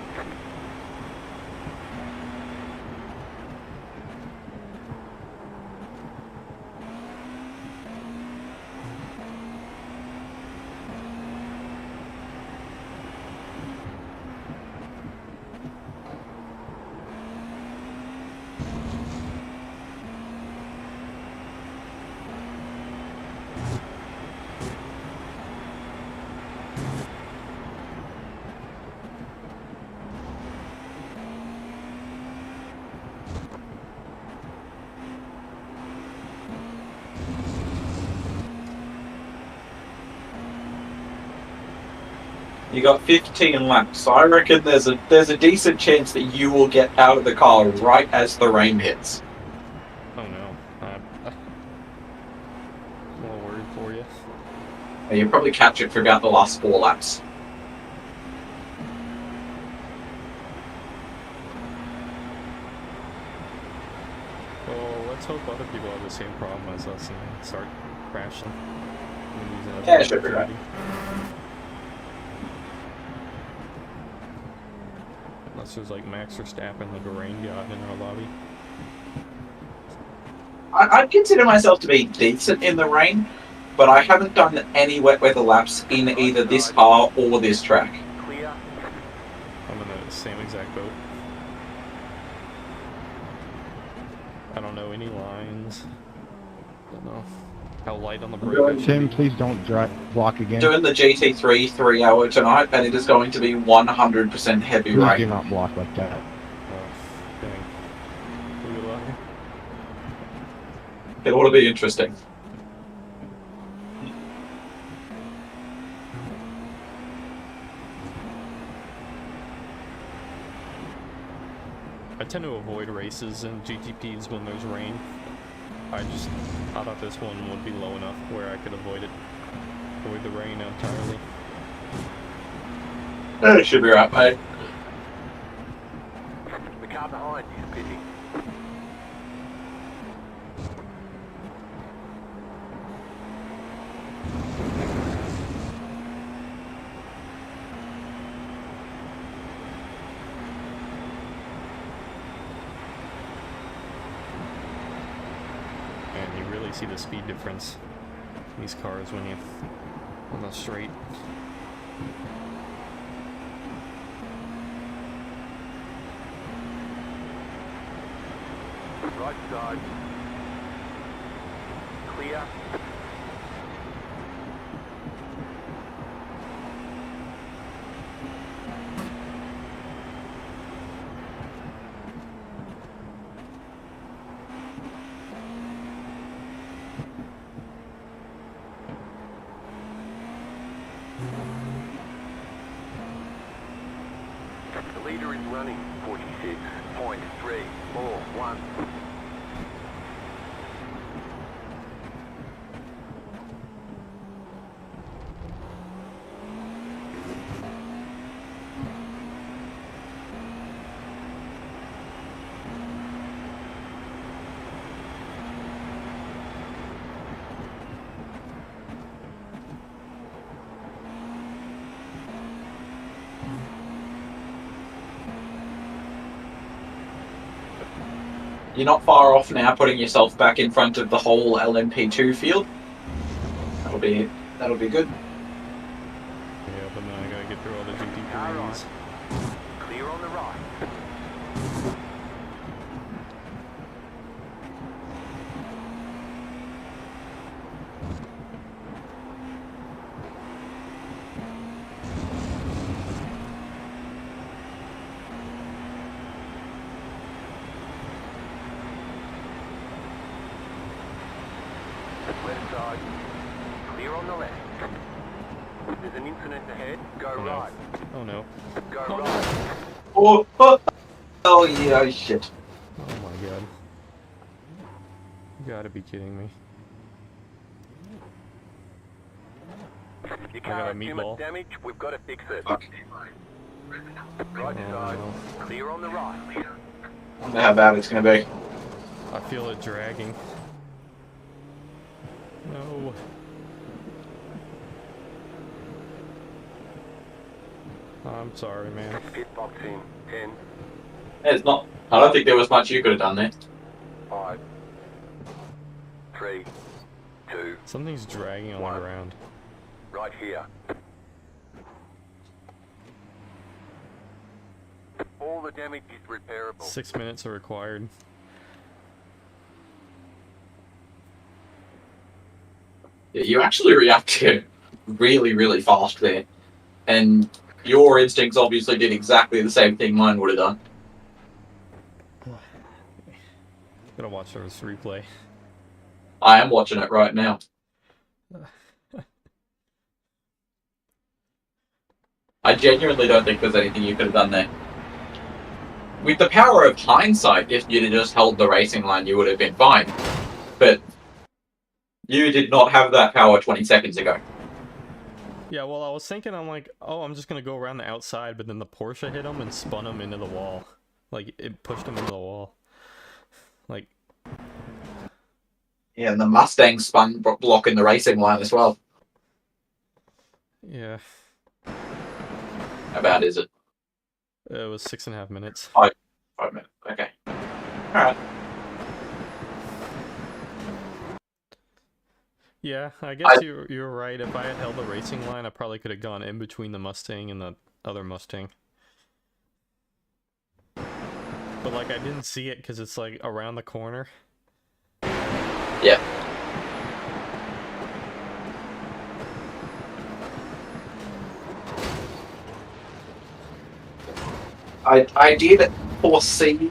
You got 15 laps, so I reckon there's a decent chance that you will get out of the car right as the rain hits. Oh no. I'm a little worried for you. And you'll probably catch it for about the last 4 laps. Well, let's hope other people have the same problem as us and start crashing. And use it as Yeah, an should be right. opportunity. Unless there's like Max Verstappen, like a rain god in our lobby. I'd consider myself to be decent in the rain, but I haven't done any wet weather laps in either this car or this track. Clear. I'm in the same exact boat. I don't know any lines. Don't know how light on the brake I should Tim, be. please don't block again. Doing the GT3 3-hour tonight, and it is going to be 100% heavy Please do rain. not block like that. Oh, dang. Look at that. It ought to be interesting. I tend to avoid races and GTPs when there's rain. I thought this one would be low enough where I could avoid the rain entirely. It should be right, mate. The car behind is pitting. And you really see the speed difference in these cars when you're on the straight. Right side. Clear. The leader is running 46.341. You're not far off now putting yourself back in front of the whole LMP2 field. That'll be good. Yeah, but then I gotta get through all the GT3s. Clear on the right. Left side. Clear on the left. There's an incident ahead. Go Oh no. right. Oh no. Go Oh, right. Oh yeah, shit. Oh my god. You gotta be kidding me. Your got car a has too meatball. much damage. We've got to fix it. Fuck. Right Oh, side. no. Clear on the right. I wonder how bad it's gonna be. I feel it dragging. No. I'm sorry, man. Pit box in. 10, It's not. I don't think there was much you could have done there. 5, 3, 2, Something's dragging on What? the ground. right here. All the damage is repairable. 6 minutes are required. You actually reacted really, really fast there. And your instincts obviously did exactly the same thing mine would have done. Gotta watch this replay. I am watching it right now. I genuinely don't think there's anything you could have done there. With the power of hindsight, if you'd have just held the racing line, you would have been fine. But you did not have that power 20 seconds ago. Yeah, well, I was thinking, I'm like, oh, I'm just gonna go around the outside, but then the Porsche hit him and spun him into the wall. Like, it pushed him into the wall. Like... Yeah, and the Mustang spun blocking the racing line as well. Yeah. How bad is it? It was 6.5 minutes. 5 minutes, okay. Alright. Yeah, I guess you're right. If I had held the racing line, I probably could have gone in between the Mustang and the other Mustang. But, like, I didn't see it because it's, like, around the corner. Yeah. I did foresee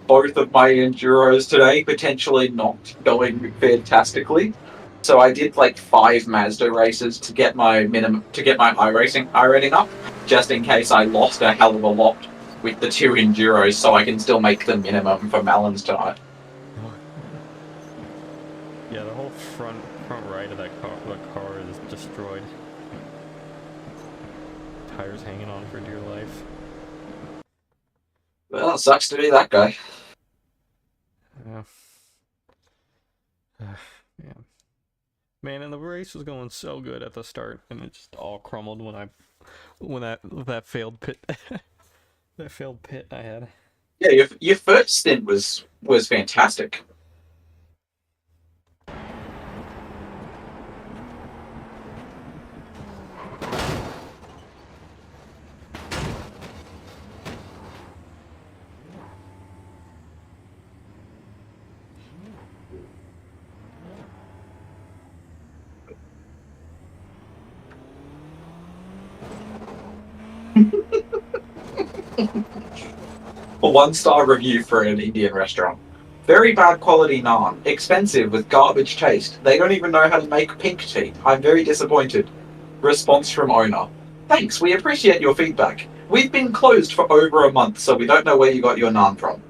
both of my Enduros today potentially not going fantastically. So I did like 5 Mazda races to get my iRating up, just in case I lost a hell of a lot with the 2 Enduros, so I can still make the minimum for Mellons tonight. Yeah, the whole front right of the car is destroyed. Tires hanging on for dear life. Well, it sucks to be that guy. Yeah. Yeah. Man, and the race was going so good at the start, and it just all crumbled when that failed pit that failed pit I had. Yeah, your first stint was fantastic. A 1-star review for an Indian restaurant. Very bad quality naan. Expensive with garbage taste. They don't even know how to make pink tea. I'm very disappointed. Response from owner. Thanks, we appreciate your feedback. We've been closed for over a month, so we don't know where you got your naan from.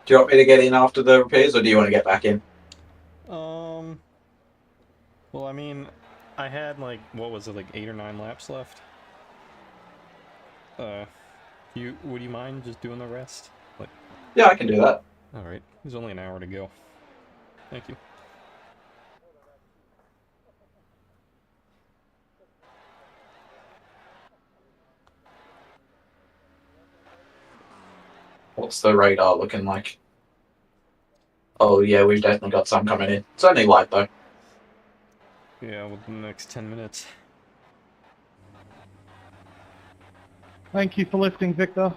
Do you want me to get in after the repairs, or do you want to get back in? Well, I mean, I had, like, what was it, like 8 or 9 laps left? Would you mind just doing the rest? Like, Yeah, I can do that. alright, there's only an hour to go. Thank you. What's the radar looking like? Oh yeah, we've definitely got some coming in. It's only light though. Yeah, within the next 10 minutes. Thank you for listening, Victor.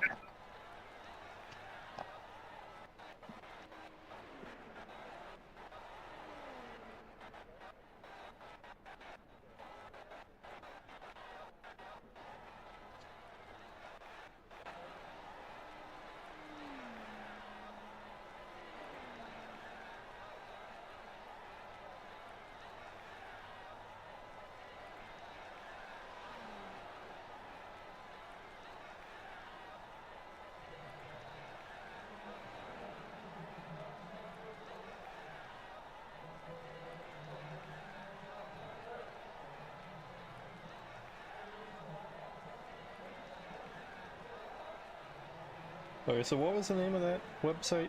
Okay, so what was the name of that website?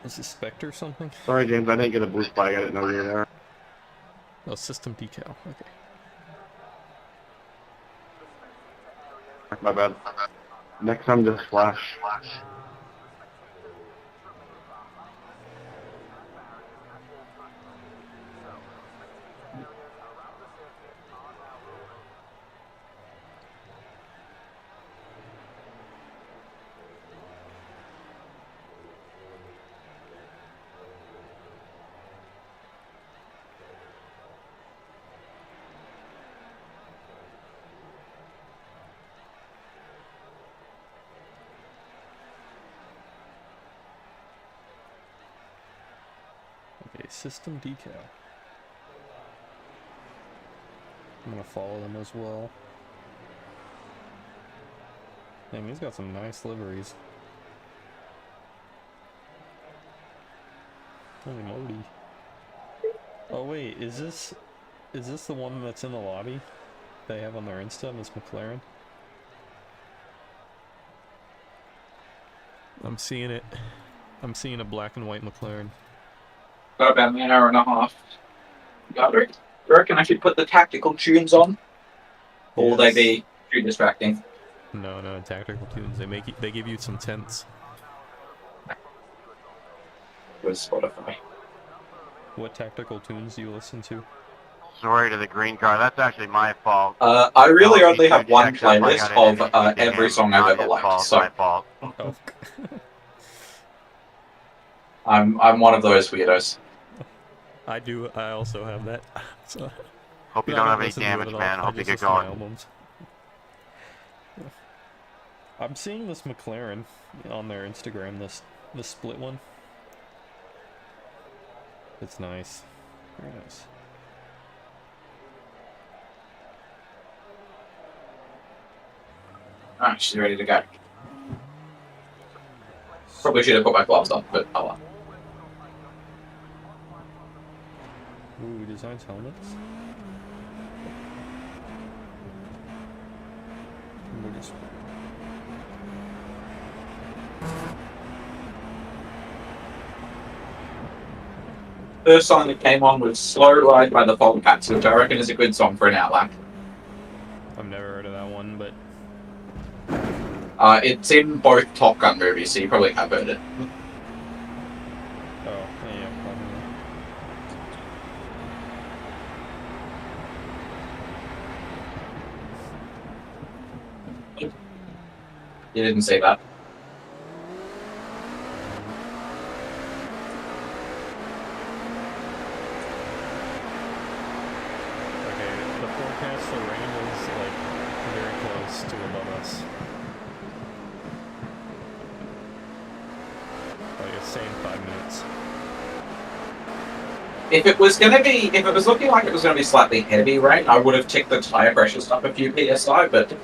Is it Spectre something? Sorry, James, I didn't get a blue flag. I didn't know you were there. Oh, System Decal, okay. My bad. Next time, just flash. Okay, system decal. I'm gonna follow them as well. Dang, he's got some nice liveries. Holy moly. Oh wait, is this the one that's in the lobby? They have on their Insta, Miss McLaren? I'm seeing it. I'm seeing a black and white McLaren. Got about an hour and a half. You reckon I should put the tactical tunes on? Or will they Yes. be too distracting? No, tactical tunes. They give you some tents. With Spotify. What tactical tunes do you listen to? Sorry to the green car. That's actually my fault. I really I'll only be have two one checks up. I playlist got of introduced to every him. song I've Not ever his liked, fault, so my fault. Oh. I'm one of those weirdos. I also have that. So, Hope you I don't don't have any listen to it damage, at all. man. I Hope you just get listen to my going. albums. I'm seeing this McLaren on their Instagram, this split one. It's nice. Very nice. Alright, she's ready to go. Probably should have put my gloves on, but oh well. Ooh, he designs helmets. First song that came on was Slow Ride by the Fogcats, which I reckon is a good song for an outlap. I've never heard of that one, but It's in both Top Gun movies, so you probably have heard it. oh, yeah, probably. You didn't say that. Okay, the forecast for rain is like very close to above us. Like it's saying 5 minutes. If it was looking like it was gonna be slightly heavy rain, I would have ticked the tire pressure stuff a few PSI, but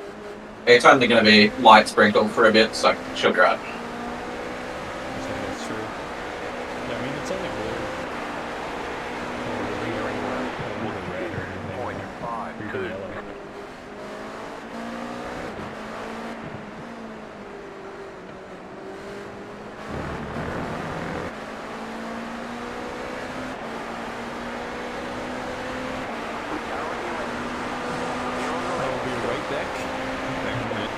it's only gonna be light sprinkle for a bit, so she'll be right. So that's true. Yeah, I mean it's only blue. It wasn't red or anything. Point five, Or even two. yellow. I'll be right back. Back in a minute.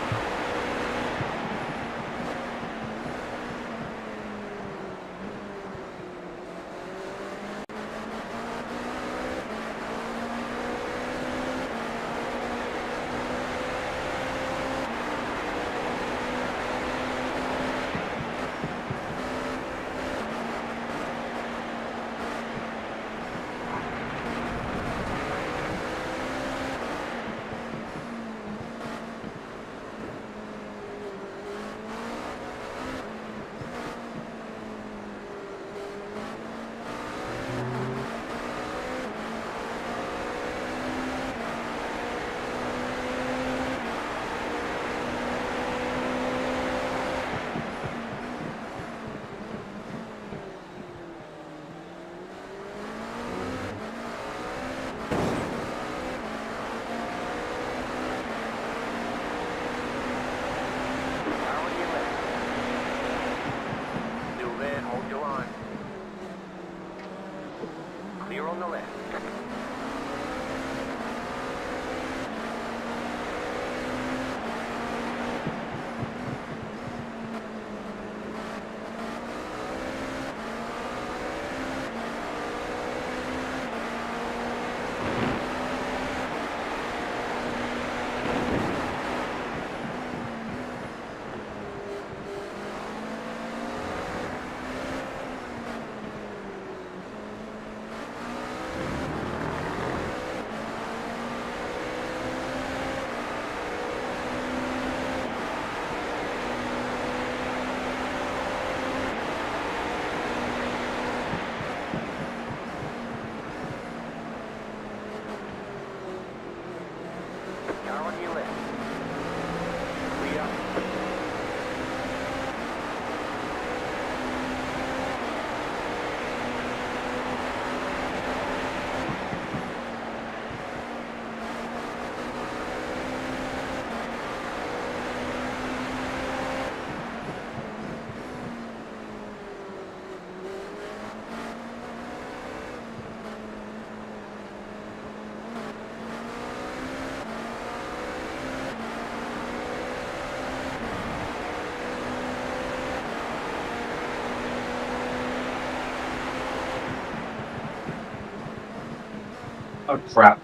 Oh crap.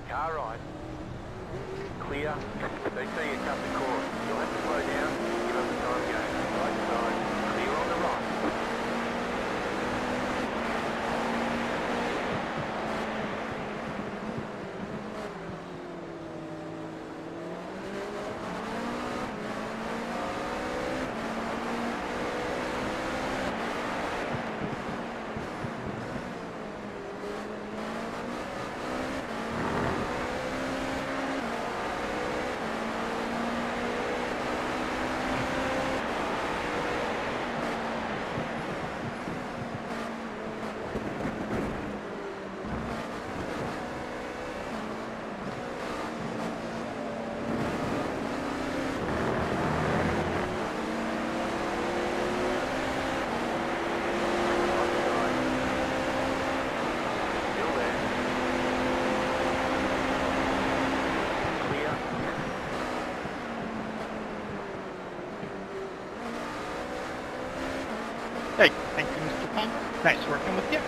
Car right. Clear. They say you cut the course. You'll have to slow down. Give us the time again. Right side. Clear on the right. Hey, thank you, Mr. Palmer. Nice working with you.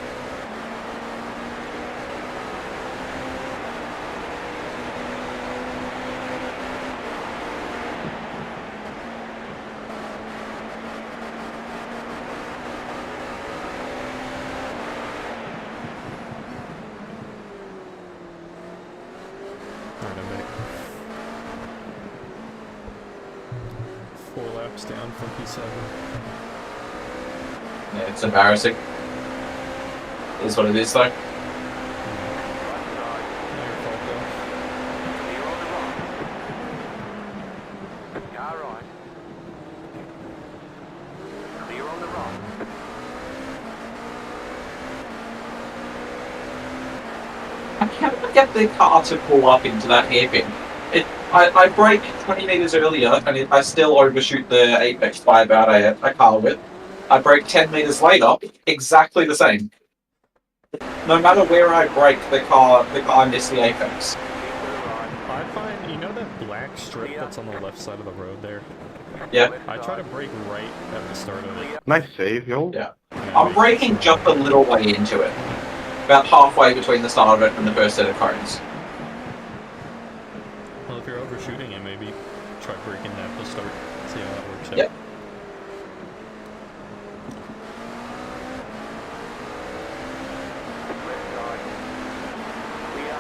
Alright, I'm back. 4 laps down from P7. Yeah, it's embarrassing. It is what it is, though. Right side. Not your fault though. Clear on the right. Car right. Clear on the right. I cannot get the car to pull up into that hairpin. I brake 20 meters earlier, and I still overshoot the apex by about a car width. I brake 10 meters later, exactly the same. No matter where I brake, the car missed the apex. Keep to the right. I find, you know that black strip that's on the left side of the road there? Yeah, I try to brake right at the start of it. Nice save, yo. yeah. and I'm make braking sure- just a little way into it. About halfway between the start of it and the first set of cones. Well, if you're overshooting it, maybe try braking at the start. See how that works out. Yep. Left side. Clear.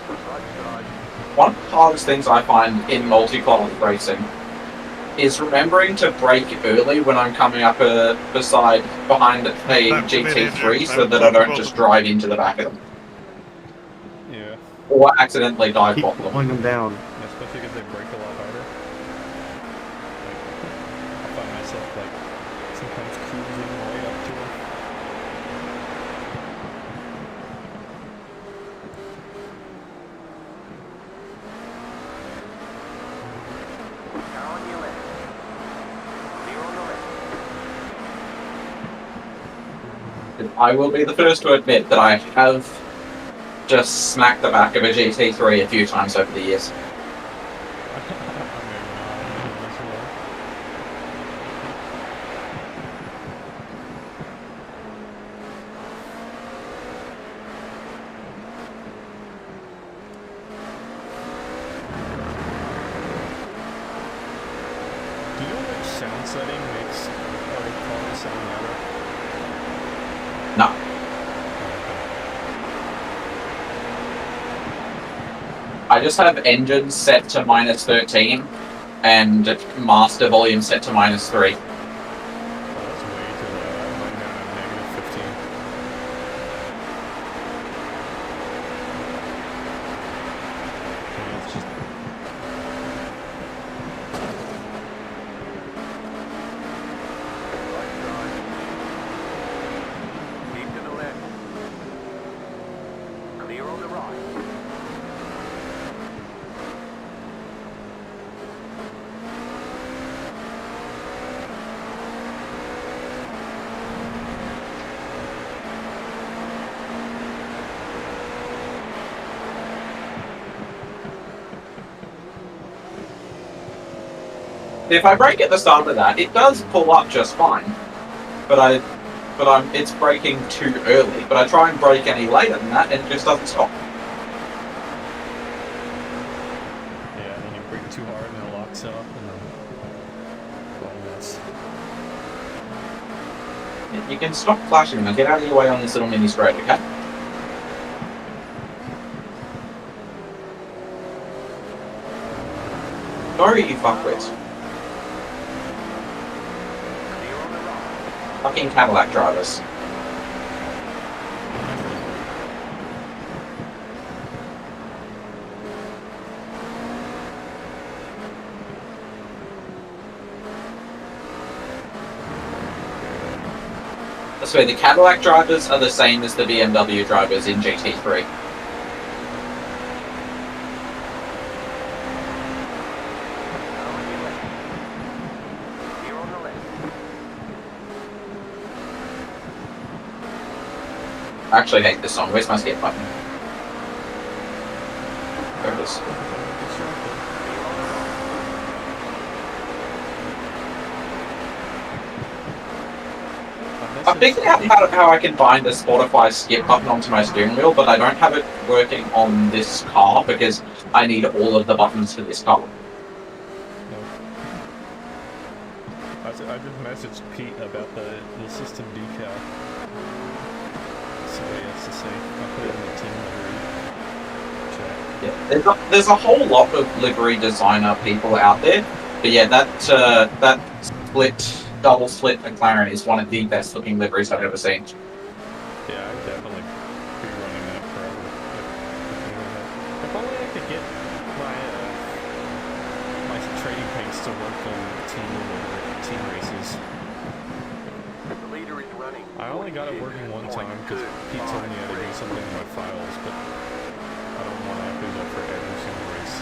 Right side. One of the hardest things I find in multi-quality racing is remembering to brake early when I'm coming up behind a GT3 so that I don't just drive into the back of them. Yeah, Or accidentally dive Keep bomb them. pulling them down. especially because they brake a lot harder. Like, I find myself, like, sometimes cruising right up to them. Car on your left. Clear on the left. I will be the first to admit that I have just smacked the back of a GT3 a few times over the years. Maybe not, as well. Do you know which sound setting makes our car sound louder? No. I just have engine set to -13 and master volume set to -3. Oh, that's way too loud. I have mine down at -15. if I brake at the start of that, it does pull up just fine. But it's braking too early. But I try and brake any later than that, and it just doesn't stop. Yeah, and then you brake too hard and it locks up, and then that's You can stop flashing and get out of your way on this little mini straight, okay? Sorry, you fuckwits. Clear on the right. Fucking Cadillac drivers. I swear, the Cadillac drivers are the same as the BMW drivers in GT3. Clear on the left. I actually hate this song. Where's my skip button? There it is. I figured out how I can bind the Spotify skip button onto my steering wheel, but I don't have it working on this car because I need all of the buttons for this car. I just messaged Pete about the system decal. So he has to say. I put it in the team livery chat. Yeah, there's a whole lot of livery designer people out there, but yeah, that double split McLaren is one of the best looking liveries I've ever seen. Yeah, I'd definitely be running that forever. If only I could get my trading paints to work on team races. The leader is running. I only got it working one time because Pete told me I had to do something in my files, but I don't want to have to do that for every single race.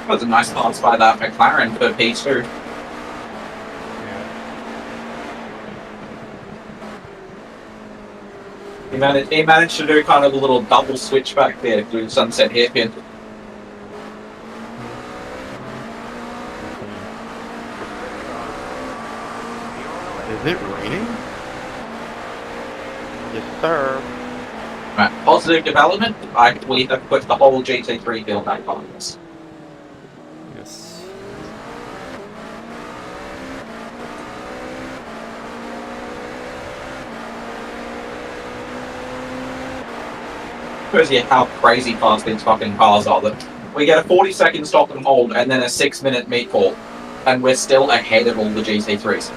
That was a nice pass by that McLaren for P2. He managed to do kind of a little double switch back there through sunset hairpin. Is it raining? Yes, sir. Right, positive development. We have put the whole GT3 field back on this. Yes. Shows you how crazy fast these fucking cars are. That we get a 40-second stop and hold, and then a 6-minute meet call, and we're still ahead of all the GT3s.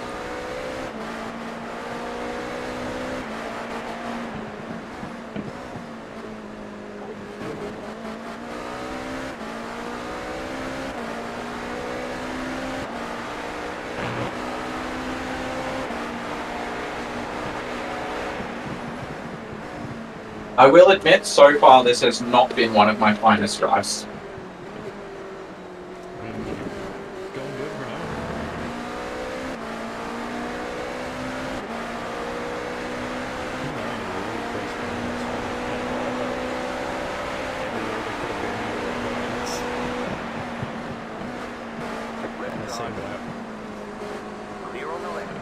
I will admit, so far this has not been one of my finest drives. Going good for now. Left Same driver. lap. Clear on the left.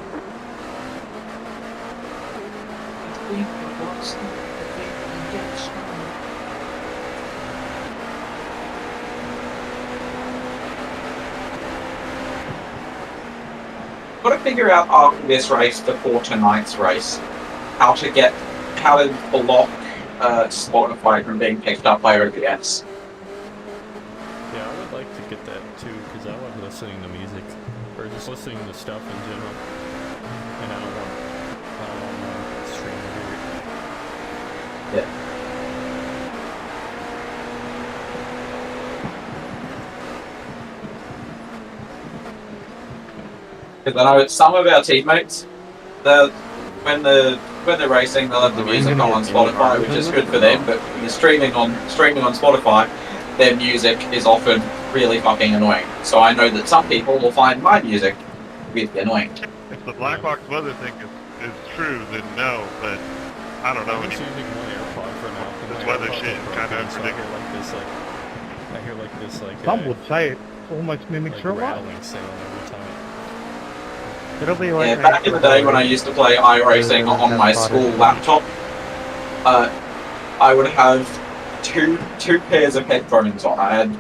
got to figure out after this race, before tonight's race, how to block Spotify from being picked up by OBS. Yeah, I would like to get that too, because I love listening to music, or just listening to stuff in general. And I don't want stream to hear it. Yeah. Because I know some of our teammates, when they're racing, they'll have the music on Spotify, which is good for them. But when you're streaming on Spotify, their music is often really fucking annoying. So I know that some people will find my music really annoying. If the black box weather thing is true, then no. But I don't know. I'm just using one AirPod for now. This My weather AirPods shit are broken, kinda so unpredictable. I hear like this Some would say it almost mimics your life. rattling sound every time. It'll be like Yeah, back in the day when I used to play iRacing on my school laptop, I would have two pairs of headphones on. I had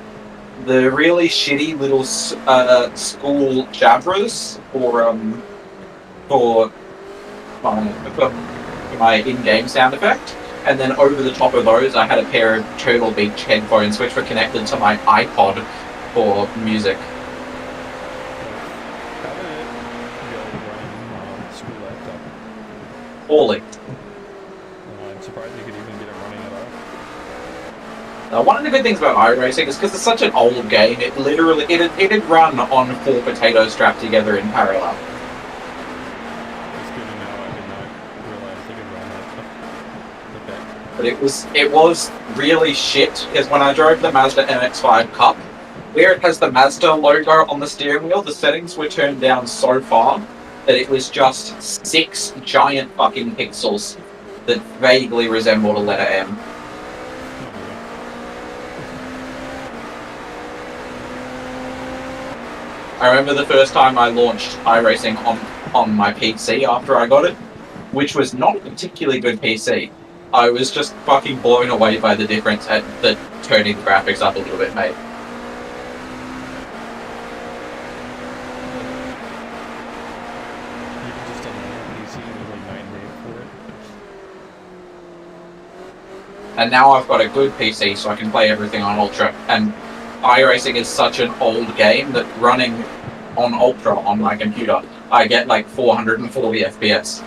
the really shitty little school Jabras for my in-game sound effect, and then over the top of those I had a pair of Turtle Beach headphones which were connected to my iPod for music. How did it go running school laptop? Poorly. I'm surprised you could even get it running at all. One of the good things about iRacing is because it's such an old game, it did run on 4 potatoes strapped together in parallel. It's good to know. I did not realize they could run that. But it was really shit, because when I drove the Mazda MX-5 Cup, where it has the Mazda logo on the steering wheel, the settings were turned down so far that it was just 6 giant fucking pixels that vaguely resembled a letter M. I remember the first time I launched iRacing on my PC after I got it, which was not a particularly good PC. I was just fucking blown away by the difference that turning the graphics up a little bit made. You can just unlock PC with like 9 days for it. And now I've got a good PC, so I can play everything on Ultra. And iRacing is such an old game that running on Ultra on my computer, I get like 440 FPS.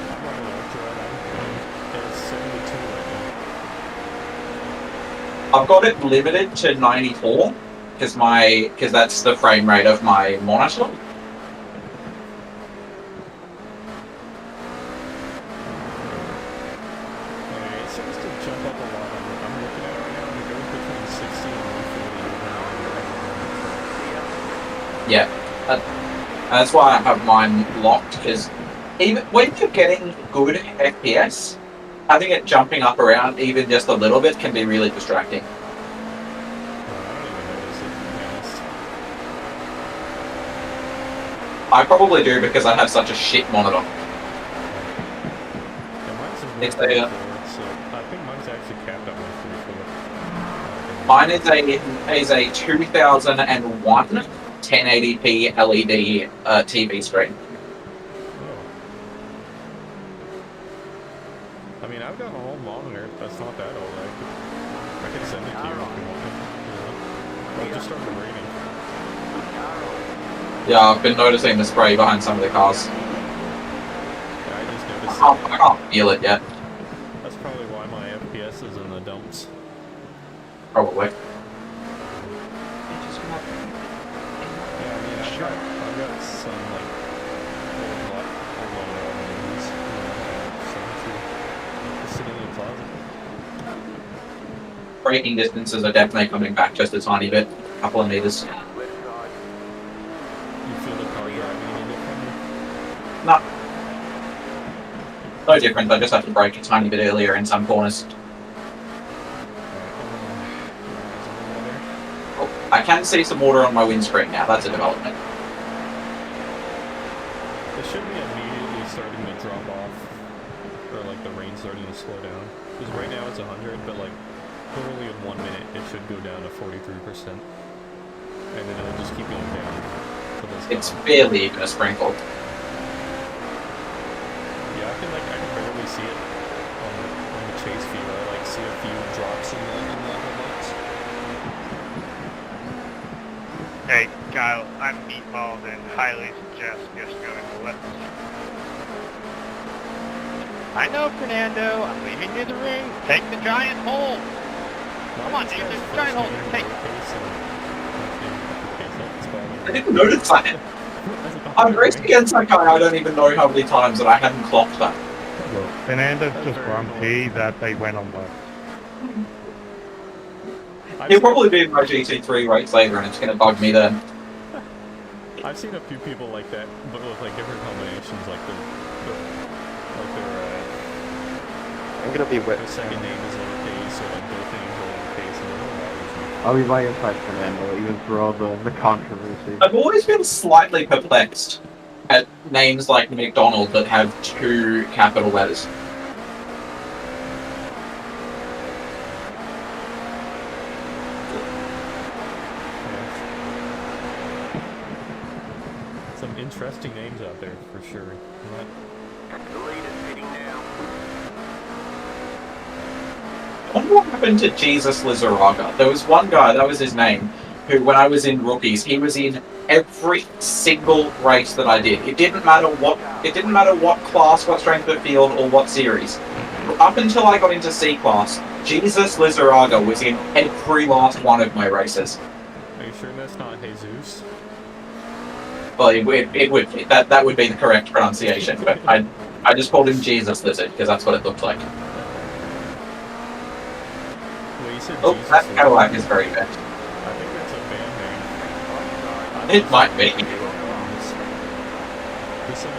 I'm running Ultra and it's 72 right now. I've got it limited to 94 because that's the frame rate of my monitor. It seems to jump up a lot. I'm looking at it right now and it goes between 60 and 140. Yeah, that's why I have mine locked, because even when you're getting good FPS, having it jumping up around even just a little bit can be really distracting. I don't even notice it, to be honest. I probably do because I have such a shit monitor. Yeah, mine's a It's a- 144, so I think mine's actually capped at 144. Mine is a 2001 1080p LED TV screen. Oh. I mean, I've got a whole monitor. That's not that old. I could send it to you if you want it. Oh, it just started raining. Yeah, I've been noticing the spray behind some of the cars. Yeah, I just noticed I it. can't feel it yet, That's probably why my FPS is in the dumps. probably. Yeah, I mean, I've got some, like, old movies, just sitting in the closet. Braking distances are definitely coming back just a tiny bit, a couple of meters. You feel the car driving any differently? No difference, I just have to brake a tiny bit earlier in some corners. Oh, I can see some water on my windscreen now, that's a development. It should be immediately starting to drop off, or like the rain starting to slow down. Because right now it's 100, but like literally in 1 minute it should go down to 43%. and then it'll just keep going down. Till It's gone. barely even a sprinkle. Yeah, I can barely see it on the chase view. I like see a few drops in the headlights. Hey, Kyle, I'm meatballed and highly suggest just going left. I know, Fernando. I'm leaving you the ring. Take the giant hole. Come on, dude. There's a giant hole. Hey. I didn't notice that. I've raced against that guy I don't even know how many times and I hadn't clocked that. Well, Fernando's just grumpy that they went on left. He'll probably be in my GT3 race later and it's going to bug me then. I've seen a few people like that, but with like different combinations, like their I'm gonna be their with. second name is lowercase, or like both names are lowercase, and they're I'll be by your side, Fernando, even through all the controversy. I've always been slightly perplexed at names like McDonald that have 2 capital letters. some interesting names out there for sure. The lead is pitting now. I wonder what happened to Jesus Lizarraga. There was one guy, that was his name, who when I was in rookies, he was in every single race that I did. It didn't matter what class, what strength of field, or what series. Up until I got into C class, Jesus Lizarraga was in every last one of my races. Are you sure that's not Jesus? Well, it would be. That would be the correct pronunciation, but I just called him Jesus Lizard because that's what it looked like. Well, you said Oh, Jesus that was- Cadillac is very bad. I think that's a band name. It might be. There's some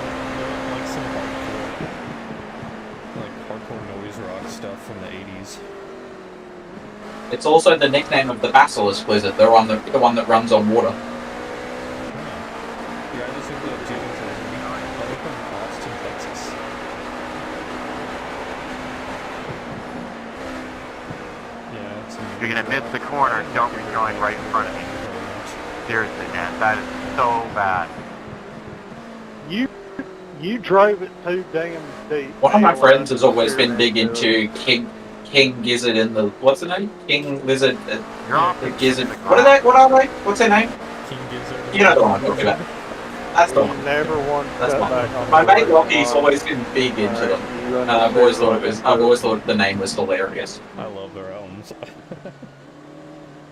hardcore noise rock stuff from the 80s. It's also the nickname of the Basilisk Lizard, the one that runs on water. Yeah, I just think that James is from Austin, Texas. Yeah, it's If you're gonna miss the corner, don't be going right in front of me. Seriously, man, that is so bad. You drove it too damn deep. One of my friends has always been big into King Gizzard and the what's the name? King Lizard, You're off the the Gizzard. the What are they? What are they? What's their name? King Gizzard. You know the one I'm talking about. That's the You one. never want to That's cut one. back on My the mate road. Rocky's always been big into them. And I've always thought the name was hilarious. I love their albums.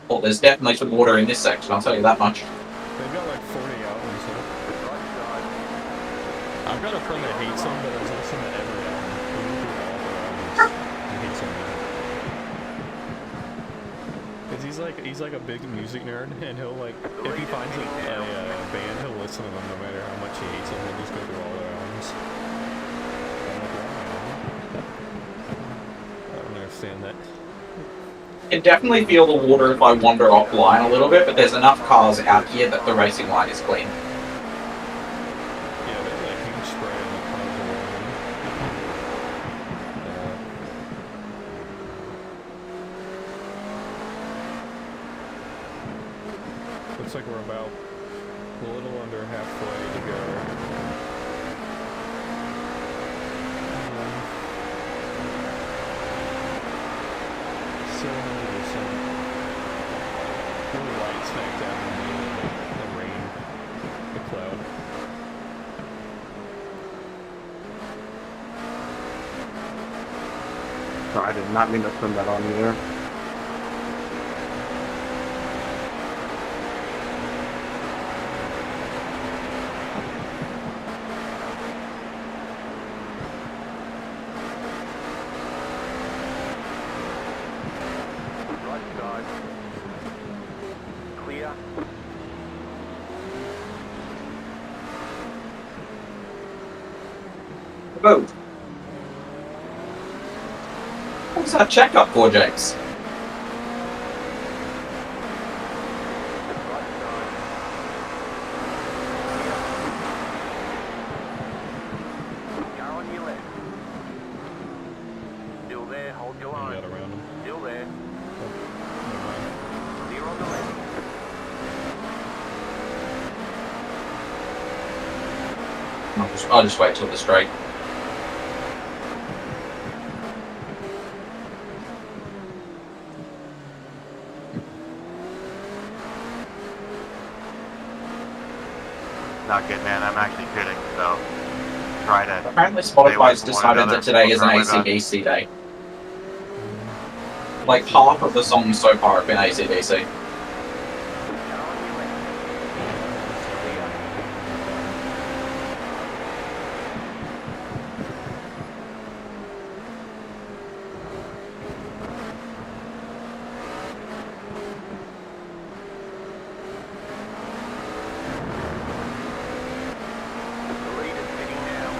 Well, there's definitely some water in this section. I'll tell you that much. They've got like 40 albums. So. I've got a friend that hates them, but has listened to every album. He went through all their albums. He hates them. Cause he's like a big music nerd, and he'll like if he finds a band, he'll listen to them no matter how much he hates them. He'll just go through all their albums. I'm like, wow. I don't understand that. I can definitely feel the water if I wander offline a little bit, but there's enough cars out here that the racing line is clean. Yeah, there's a huge spray on the front of the looks like we're about a little under halfway to go. Really light smack down in the rain, the cloud. Sorry, I did not mean to send that on you there. Right side. Clear. Whoa. What was that checkup for, James? Right side. Clear. Car on your left. Still there, hold your You got line. around them. Still there. Never mind. Clear on the left. I'll just wait till the straight. Not good, man. I'm actually pitting, so try to. Apparently stay away Spotify's from one decided another. that today is an I'll try my best. AC/DC day. Like half of the songs so far have been AC/DC. The lead is heading now.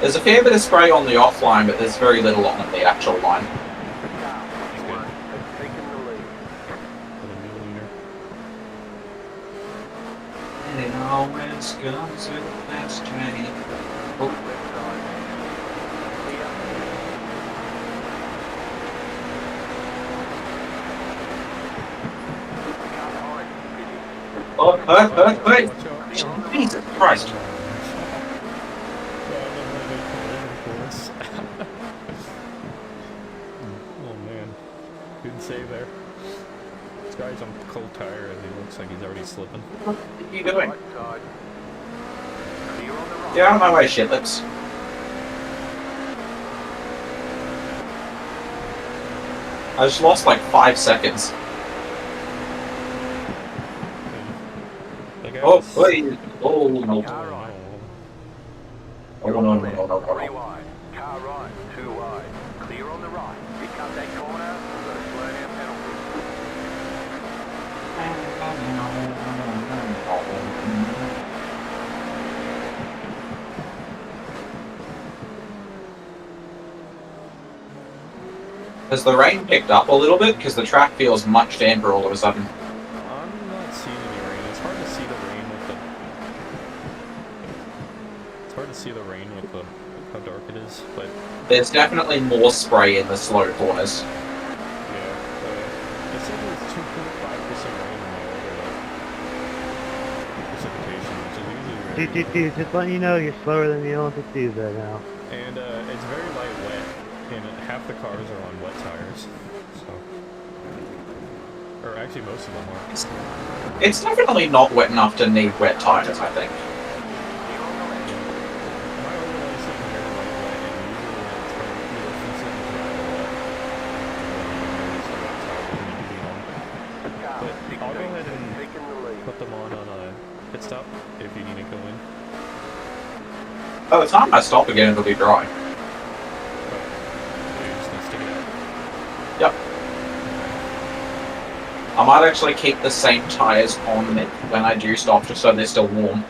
There's a fair bit of spray on the offline, but there's very little on the actual line. Car 21 has taken the lead. And it always comes with that strain. Left side. Clear. Car behind. Pitting. Oh, wait. Watch out. Clear on the Jesus right. Christ. Oh man, good save there. This guy's on cold tire and he looks like he's already slipping. What are you doing? Right side. Clear on the right. Get out of my way, shitlets. I just lost like 5 seconds. The guy Oh, was- wait. Oh, no. Car right. Oh, no. Three wide. Car right. Two wide. Clear on the right. Pick up that corner. We've got a slow down penalty. Has the rain picked up a little bit? Because the track feels much damper all of a sudden. I'm not seeing any rain. It's hard to see the rain with the. It's hard to see the rain with the how dark it is, but There's definitely more spray in the slow corners. yeah. It said there's 2.5% rain in my order, precipitation, which is usually very. GTP, just letting you know you're slower than the Olympic Seas right now. And it's very light wet, and half the cars are on wet tires, so. Or actually, most of them are. It's definitely not wet enough to need wet tires, I think. Clear on the left. My overlay is sitting very light wet, and usually when it's very clear, it's sitting dry wet. Car But 16 I'll go ahead has and taken the lead. put them on a pit stop if you need to go in. By the time I stop again, it'll be dry. But you're just gonna stick it out. Yep. I might actually keep the same tires on me when I do stop, just so they're still warm.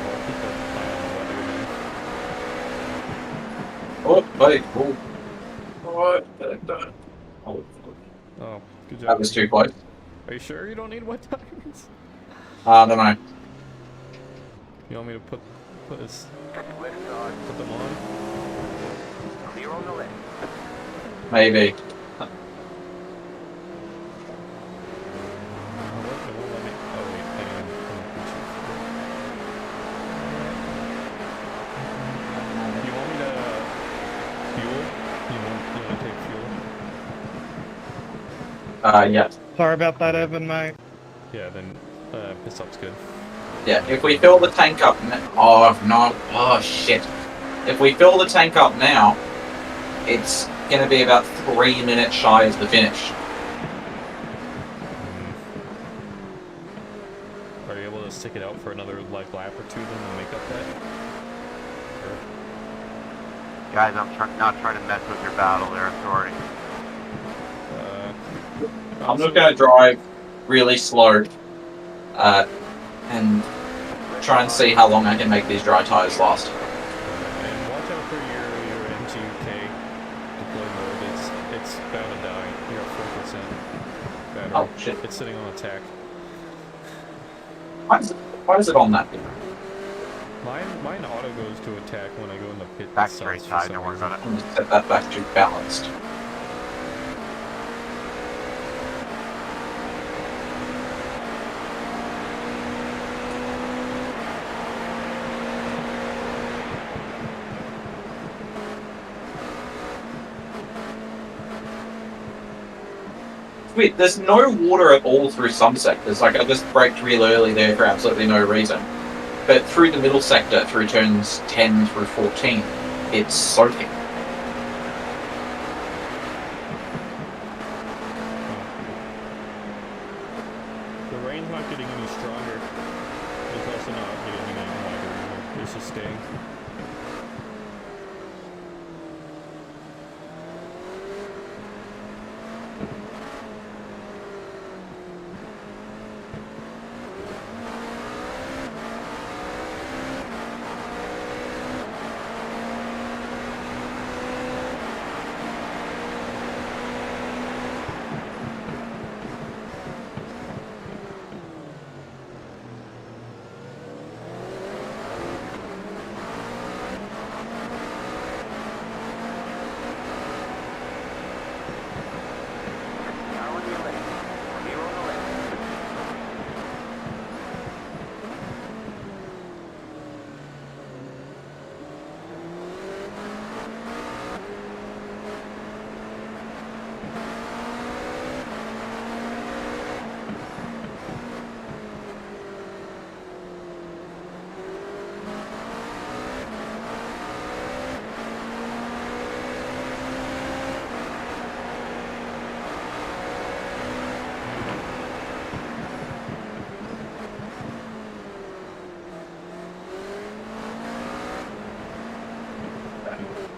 I'll keep an eye on the weather then. Oh, wait. Oh. What? Oh, Oh, good job. that was too close. Are you sure you don't need wet tires? I don't know. You want me to put this Left side. put them on? Clear on the left. Maybe. Oh, it won't let me. Oh wait, hang on. You want me to fuel? You want to take fuel? Yeah. Sorry about that, Evan, mate. Yeah, then pit stop's good. Yeah, if we fill the tank up oh, no. Oh, shit. If we fill the tank up now, it's going to be about 3 minutes shy of the finish. Are you able to stick it out for another like lap or two then to make up that? Guys, I'm not trying to mess with your battle there, sorry. I'm just going to drive really slow and try and see how long I can make these dry tires last. And watch out for your MGK deploy mode. It's bound to die. You're at 4% battery. Oh, shit. It's sitting on attack. Why is it on that? Mine auto goes to attack when I go in the pit. Back It straight stops for side, some don't worry reason. about it. I'm going to set that back to balanced. weird. There's no water at all through some sectors. Like, I just braked real early there for absolutely no reason. But through the middle sector, through turns 10 through 14, it's soaking. The rain's not getting any stronger. It's also not getting any wider either. It's just staying.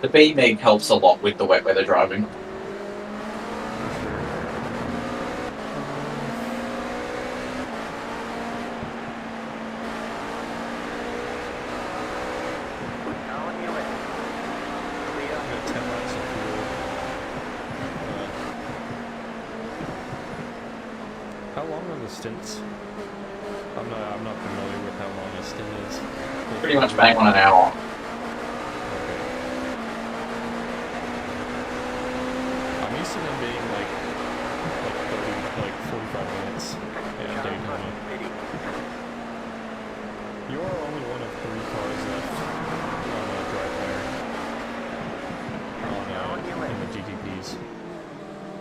The B-MiG helps a lot with the wet weather driving. How long are the stints? I'm not familiar with how long a stint is. Pretty much bang on an hour. I'm used to them being like 45 minutes at Daytona. You are only one of 3 cars left on dry fire in the GTPs.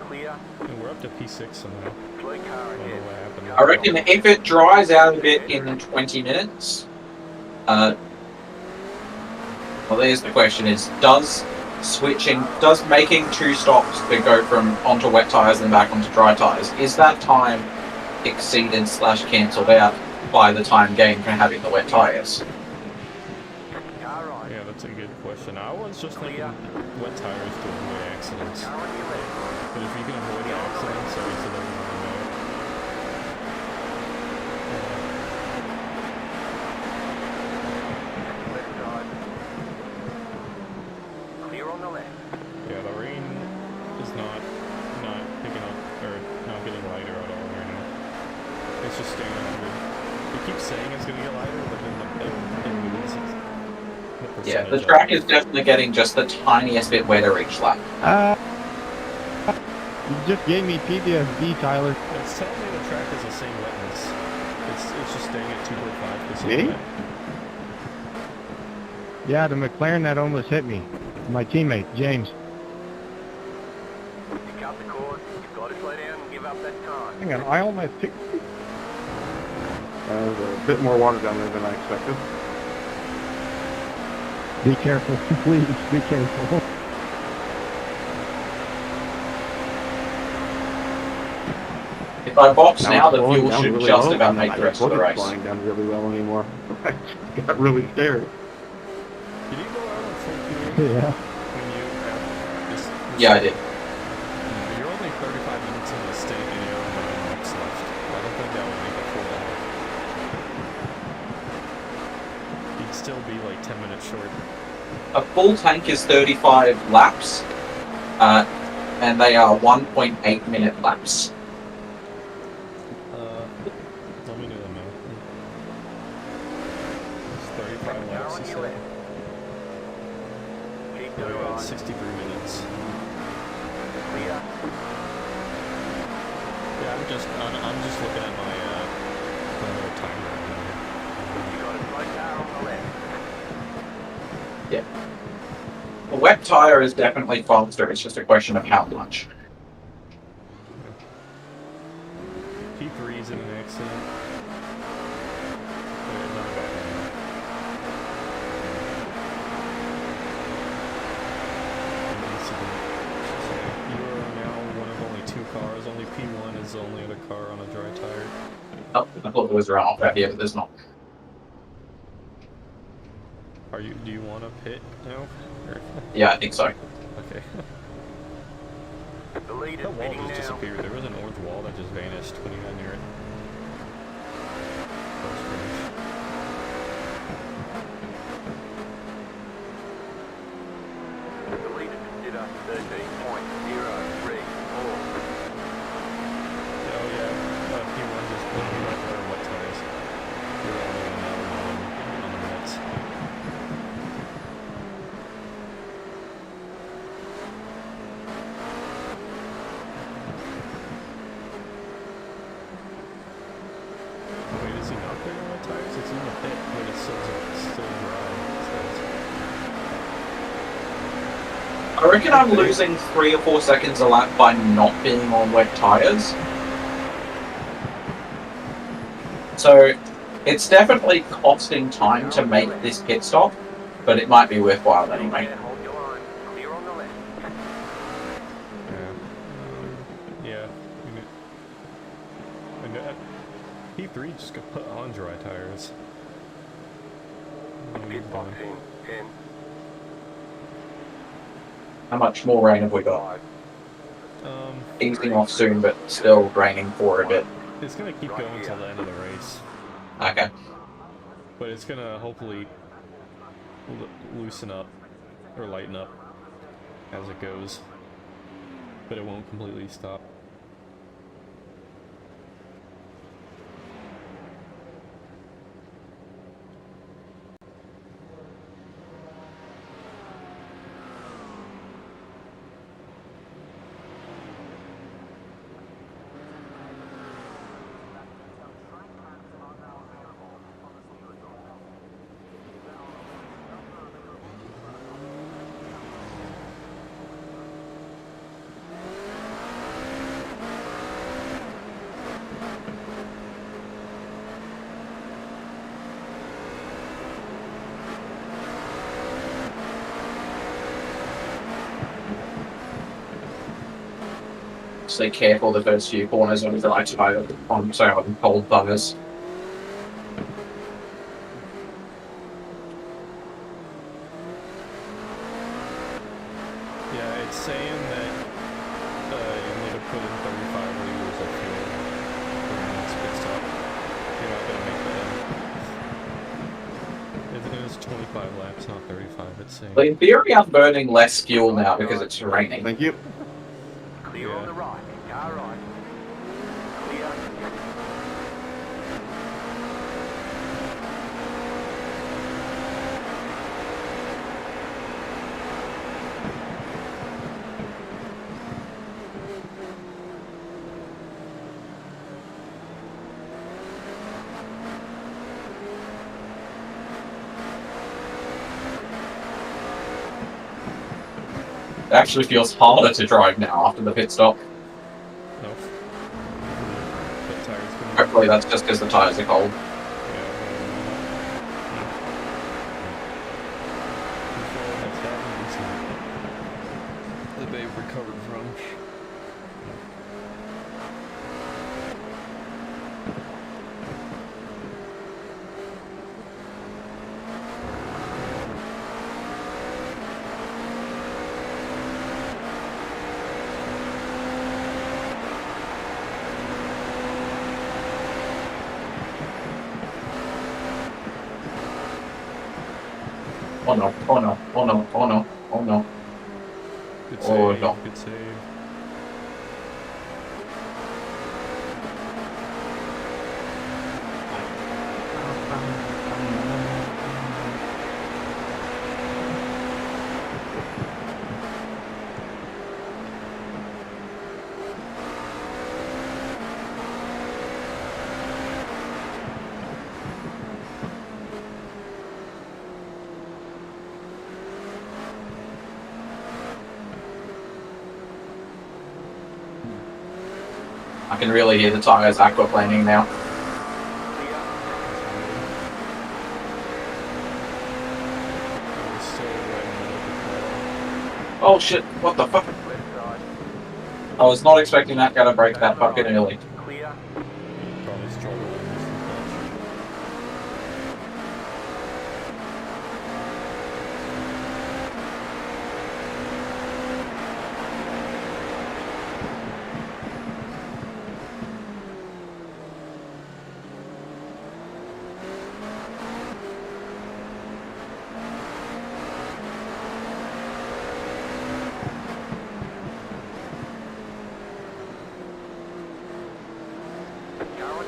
Clear. And we're up to P6 somehow. Slow car I don't know ahead. what happened. I reckon if it dries out a bit in 20 minutes, well, there's the question is, does making 2 stops to go from onto wet tyres and back onto dry tyres, is that time exceeded / cancelled out by the time gained from having the wet tyres? Car right. Yeah, that's a good question. I was just thinking wet tires to avoid accidents. Car on your left. But if you can avoid accidents, at least it doesn't really matter. Left side. Clear on the left. Yeah, the rain is not picking up, or not getting lighter at all right now. It's just staying under. It keeps saying it's gonna get lighter, but then it moves. Yeah, the track is definitely getting just the tiniest bit wetter each lap. You just gave me PTSD, Tyler. It's telling me the track is the same wetness. It's just staying at 2.5%. See? wet. Yeah, the McLaren that almost hit me. My teammate, James. You cut the cord. You've got to slow down and give up that time. Hang on, I almost picked. There's a bit more water down there than I expected. Be careful, please, be careful. If I box now, the slowing fuel down should really just low, about and make I the rest of the wasn't race. flying down really well anymore. I got really scared. Did you go out on full fuel Yeah. when you have this? Yeah, I did. You're only 35 minutes in the stint and you're only 9 laps left. I don't think that would make a full hour. You'd still be like 10 minutes short. A full tank is 35 laps, and they are 1.8 minute laps. Let me do the math. It's 35 laps, you said? Keep Yeah, going right. 63 minutes. Clear. Yeah, I'm just looking at my timer right now. You got a slow car on the left. Yeah. A wet tyre is definitely faster, it's just a question of how much. Oh, I thought there was a runoff out here, but there's not. Do you want to pit now? Or... Yeah, I think so. Okay. The lead is That wall pitting just now. disappeared. There was an orange wall that just vanished when you got near it. That was strange. The lead is considered 13.034. Oh yeah, P1 just put me right there on wet tires. You're the only one now on the nets. Wait, is he not putting on wet tires? It's in the pit, but it's still dry. I reckon I'm losing 3 or 4 seconds a lap by not being on wet tires. So, it's definitely costing time to make this pit stop, but it might be worthwhile anyway. Yeah, hold your line. Clear on the left. Yeah. P3 just got put on dry tires. Pit box in 10, How much more rain have we got? 5. Easing off soon, but still raining for a bit. It's gonna keep going till the end of the race, Okay. but it's gonna hopefully loosen up or lighten up as it goes, but it won't completely stop. Stay careful the first few corners on dry tire. On cold tires. Yeah, it's saying that you need to put in 35 liters of fuel for your next pit stop. You're not gonna make that. It is 25 laps, not 35. It's saying. But in theory, I'm burning less fuel now because it's raining. Thank you. Clear on the right. Car right. Clear. It actually feels harder to drive now after the pit stop. No. But tires can Hopefully that's just because the tires are cold. That they've recovered from. Oh no, oh no, oh no, oh no, oh no. Good Oh, save, no. good save. I can really hear the tires aquaplaning now. Oh shit, what the fuck? Left side. I was not expecting that guy to break that fucking early. Clear. Probably struggling.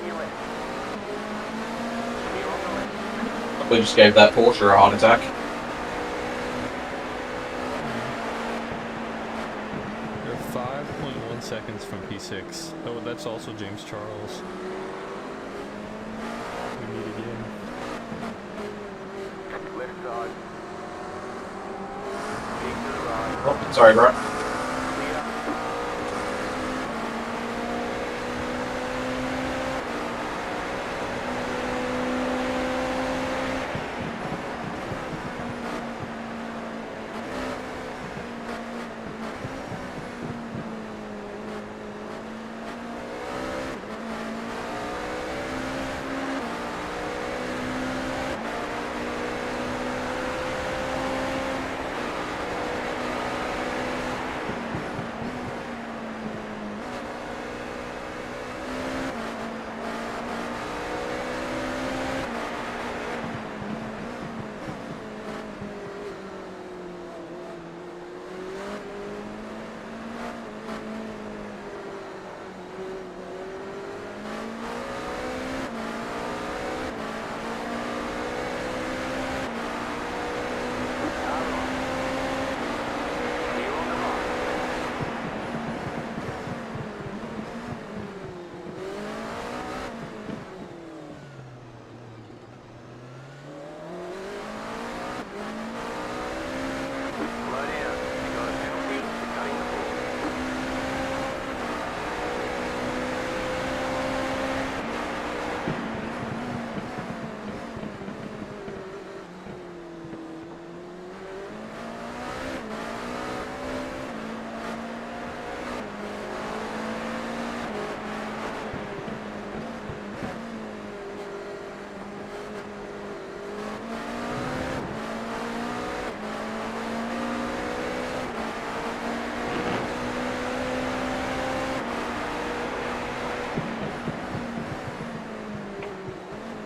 on your left. Clear on the left. We just gave that Porsche a heart attack. They're 5.1 seconds from P6. Oh, that's also James Charles. We meet again. Left side. Keep to the right. Oh, sorry, bro. Clear.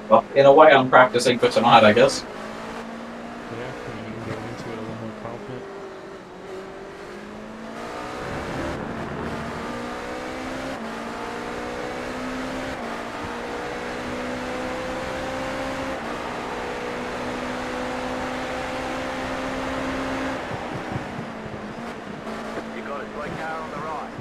Well, in a way, I'm practicing for tonight, I guess. Yeah, you can go into it a little more confident. You got it. Slow car on the right.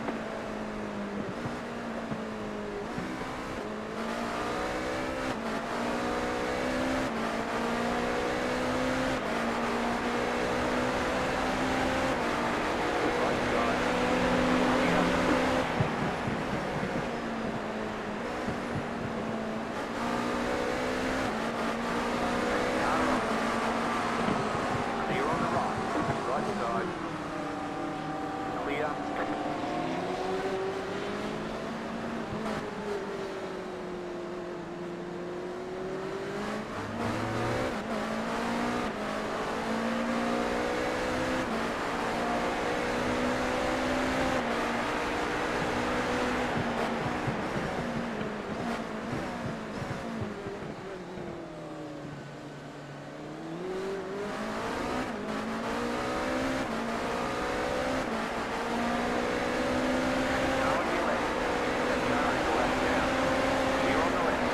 Right side. Clear on the right. Right side. Clear. Car on your left. Left car on your left now. Clear on the left.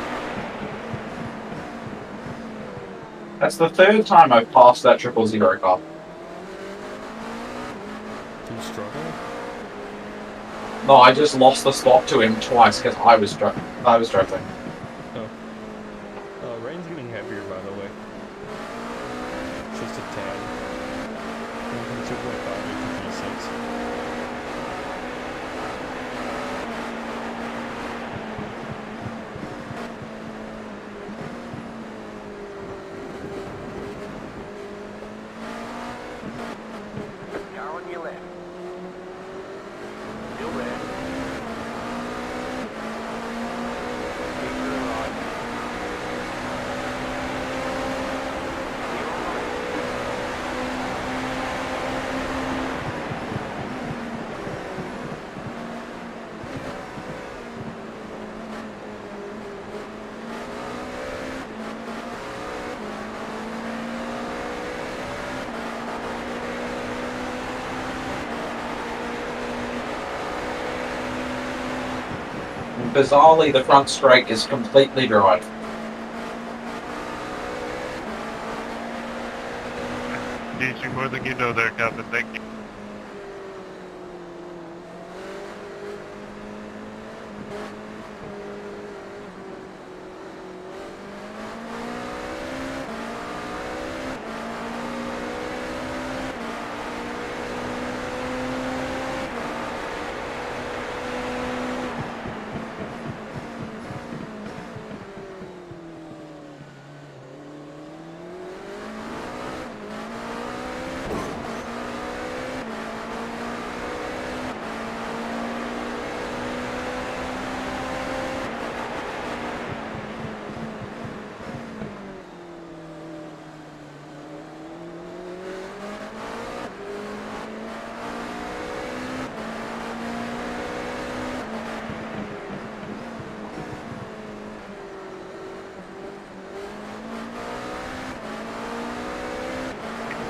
That's the third time I've passed that 000 car. Do you struggle? No, I just lost the spot to him twice because I was driving. Rain's getting heavier, by the way. Just a tad. Went from 2.5 to 2.6. Car on your left. Still there. Keep to the right. Clear on the left. Bizarrely, the front straight is completely dry. Teach you more than you know there, Captain. Thank you.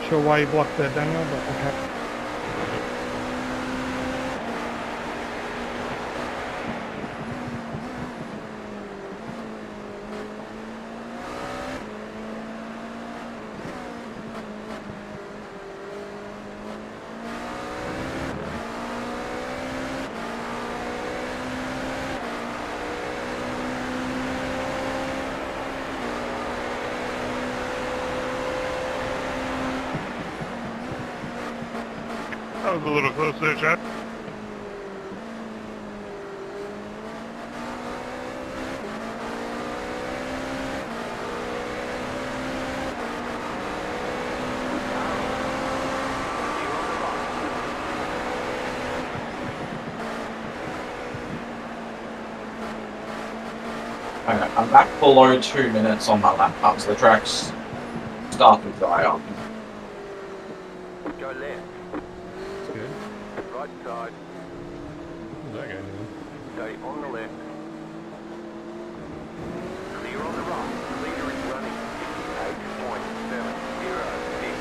Sure why you blocked that Daniel, but okay. That was a little close there, Chad. Okay, I'm back below 2 minutes on my lap time, so the track's starting to dry up. Go left. It's good. Right side. What's that guy doing? Stay on the left. Clear on the right. Leader is running. 58.706.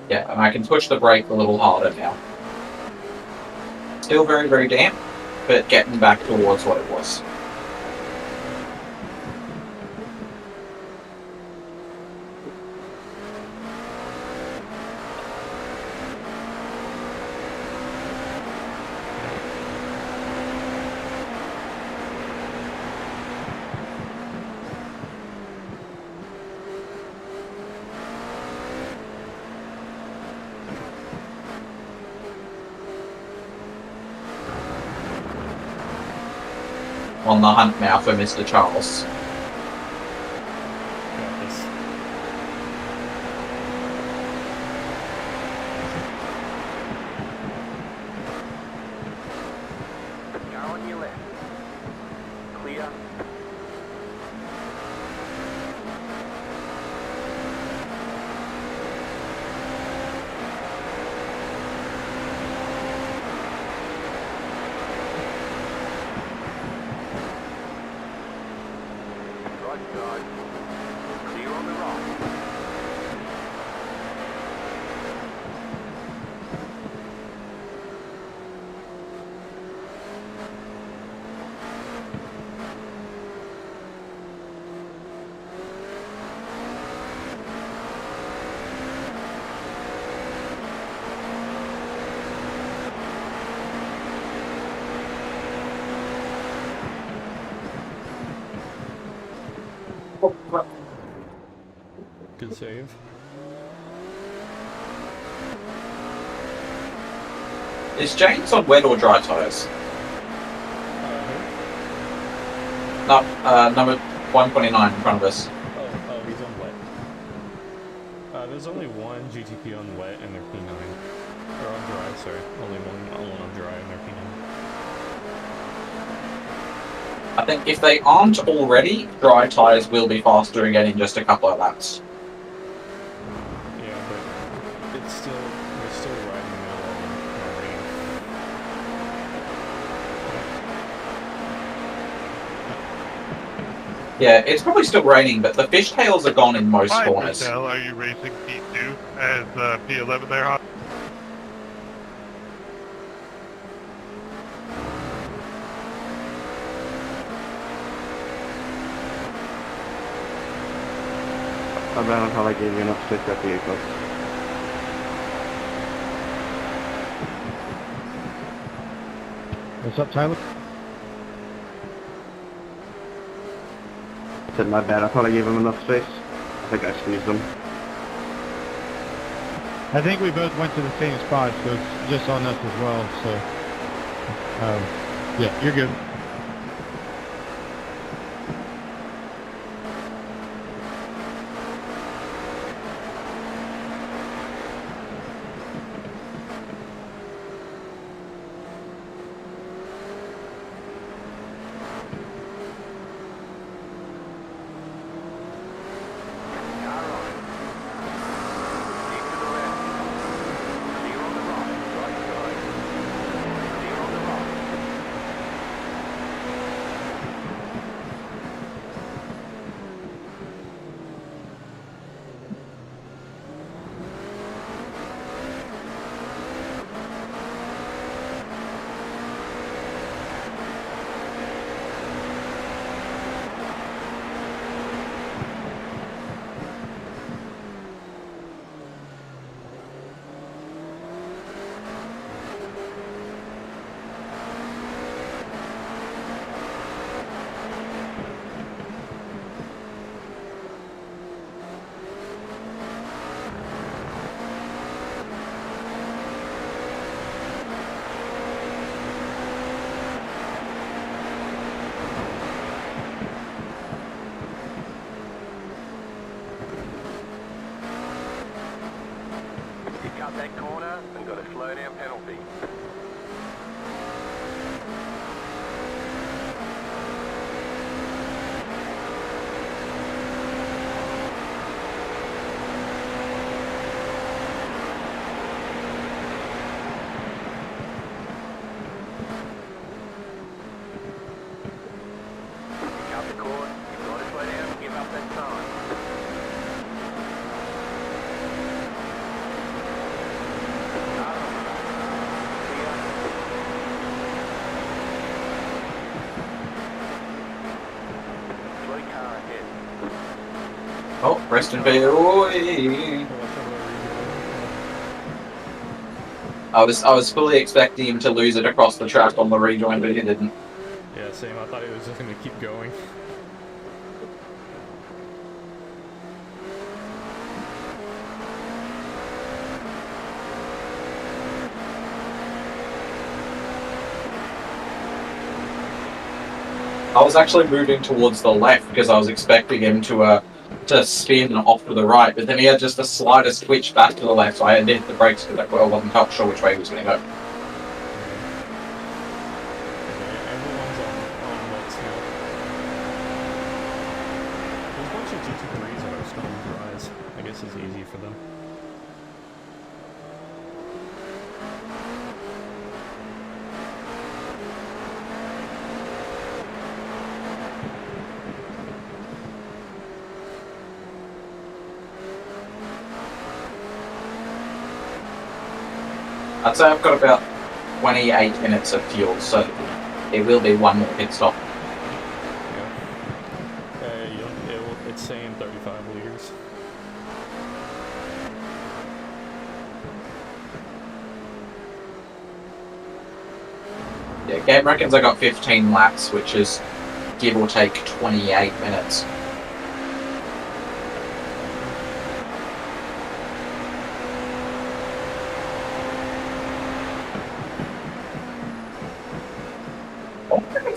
Yeah, and I can push the brake a little harder now. Still very, very damp, but getting back towards what it was. On the hunt now for Mr. Charles. Got this. Car on your left. Clear. Right side. Clear on the right. Good save. Is James on wet or dry tires? No, number 129 in front of us. Oh, he's on wet. There's only one GTP on wet and their P9. Or on dry, sorry. Only one on dry and their P9. I think if they aren't already, dry tyres will be faster again in just a couple of laps. Yeah, but it's still, we're still right in the middle of the rain. Yeah, it's probably still raining, but the fishtails are gone in most Hi, corners. Michelle. Are you racing P2 as P11 there, huh? I ran until I gave you enough space at the exhaust. What's up, Tyler? I said my bad, I thought I gave him enough space. I think I squeezed him. I think we both went to the same spot, so it's just on us as well, so... yeah, you're good. Cut that corner and got a slow down penalty. You cut the cord, you've got to slow down and give up that time. Oh, Preston Oi! I was fully expecting him to lose it across the track on the rejoin, but he didn't. Yeah, same. I thought he was just gonna keep going. I was actually moving towards the left because I was expecting him to spin off to the right, but then he had just the slightest twitch back to the left, so I had to hit the brakes because I wasn't quite sure which way he was going to go. Everyone's on wets now. There's a bunch of GT3s that are still on dries. I guess it's easy for them. I'd say I've got about 28 minutes of fuel, so it will be one more pit stop. Yeah. It's saying 35 liters. Yeah, Gabe reckons I got 15 laps, which is give or take 28 minutes.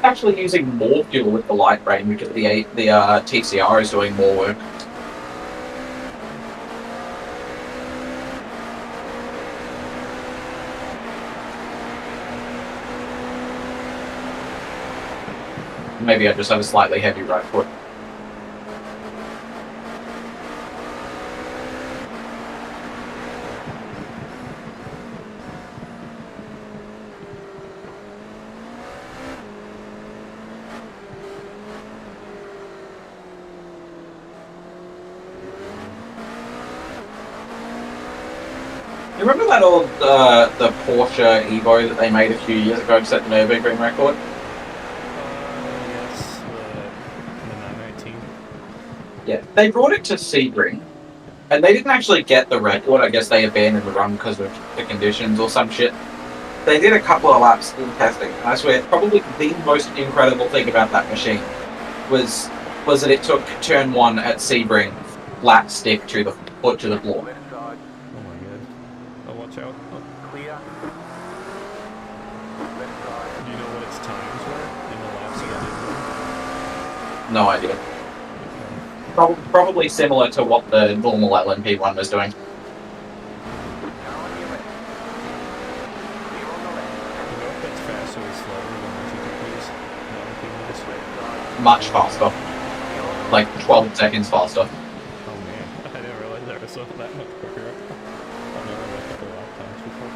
Actually using more fuel with the light rain because the TCR is doing more work. Maybe I just have a slightly heavy right foot. You remember that old the Porsche Evo that they made a few years ago to set the Nürburgring record? Yes, the 919. Yeah, they brought it to Sebring, and they didn't actually get the record. I guess they abandoned the run because of the conditions or some shit. They did a couple of laps in testing, and I swear, probably the most incredible thing about that machine was that it took turn 1 at Sebring, flat stick to the foot to the floor. Left side, Oh my god. Oh, watch out. Oh, clear. Left side, do you know what its times were in the laps that it No idea. did? Probably similar to what the normal LMP1 was doing. car on your left. Clear on the left. Do you know if it's faster or slower than the GTPs? No, Left side, Much faster. clear on the Like 12 seconds faster. Oh man, I didn't realize there was so that much quicker. I've never looked at the lap times before.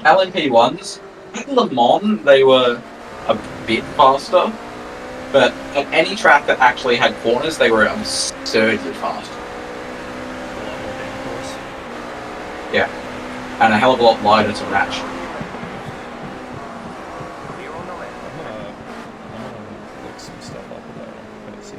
LMP1s, at Le Mans, they were a bit faster, but at any track that actually had corners, they were absurdly fast. A lot more downforce. And a hell of a lot lighter to match. clear on the left. I'm gonna look some stuff up about it. Let's see.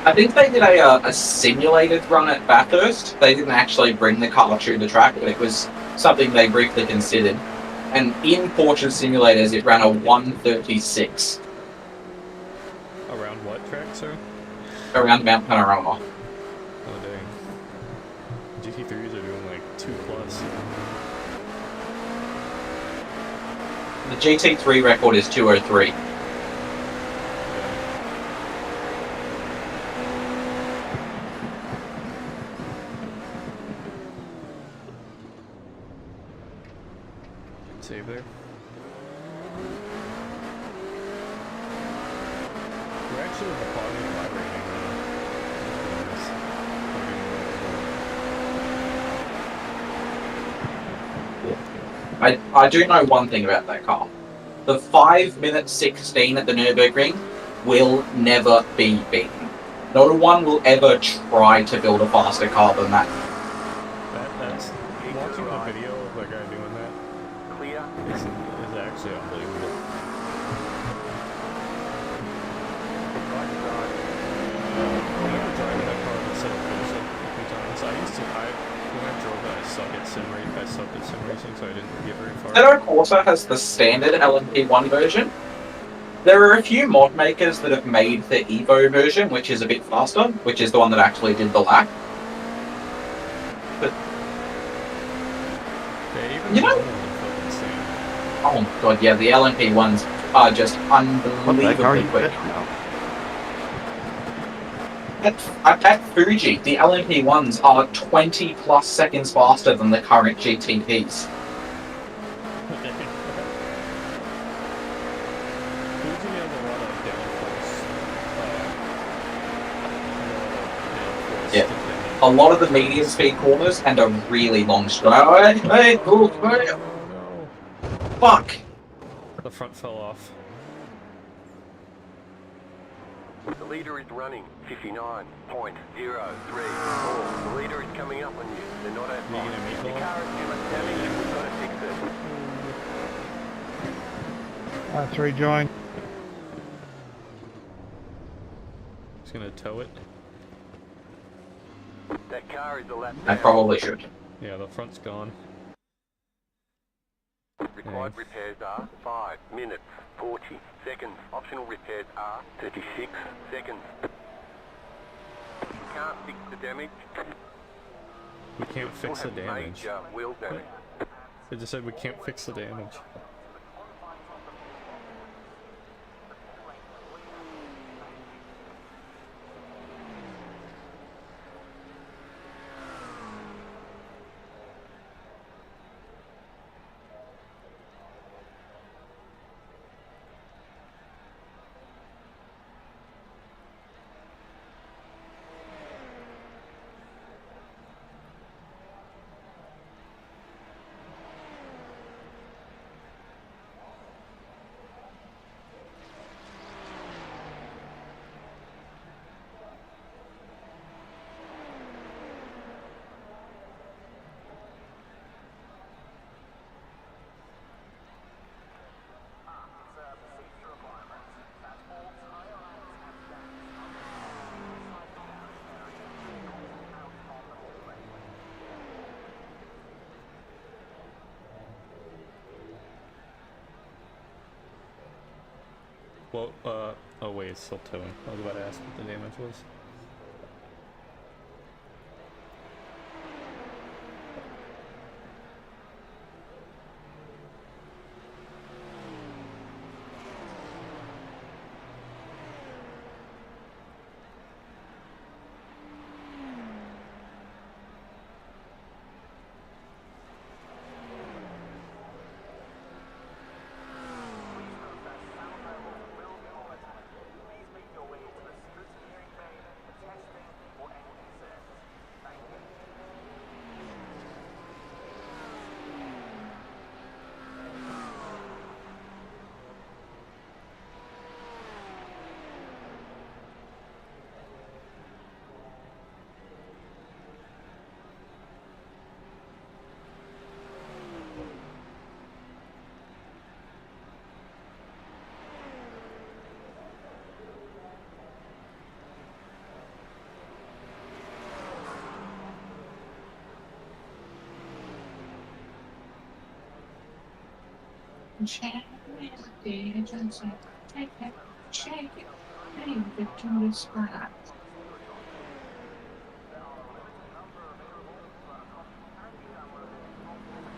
I think they did a simulated run at Bathurst. They didn't actually bring the car to the track, but it was something they briefly considered. And in Porsche simulators, it ran a 136 Around what track, sir? around Mount Panorama. Oh dang. GT3s are doing like 2+. The GT3 record is 203. Yeah. Save there. We're actually at the bottom of my rating now. I do know one thing about that car. The 5-minute 16 at the Nürburgring will never be beaten. No one will ever try to build a faster car than that. That's watching the video of the guy doing that Clear. is actually unbelievable. Right side, I remember driving that car instead of Corsa a few times. When I drove that, I sucked at sim racing, so I didn't get very far. Seto Corsa has the standard LMP1 version. There are a few mod makers that have made the Evo version, which is a bit faster, which is the one that actually did the lap. But Yeah, even You know- the ones are fucking insane. oh my god, yeah, the LMP1s are just What the heck are unbelievably you quick. this now? At Fuji, the LMP1s are 20 plus seconds faster than the current GTPs. Fuji has a lot of downforce. Yeah. depending. A lot of the medium speed corners and a really long straight. Hey, oh, hey, Oh no. fuck! The front fell off. the leader is running 59.034. The leader is coming up on you. They're not at You gonna line. meet Your them? car is too much damage. We've got to fix it. That's rejoin. Just gonna tow it. That car is a lap I down. probably should. Yeah, the front's gone. Required repairs are 5 minutes 40 seconds. Optional repairs are 36 seconds. You can't fix the damage. We can't fix the You'll have damage. major wheel damage. They just said we can't fix the damage. Well, oh wait, it's still towing. I was about to ask what the damage was.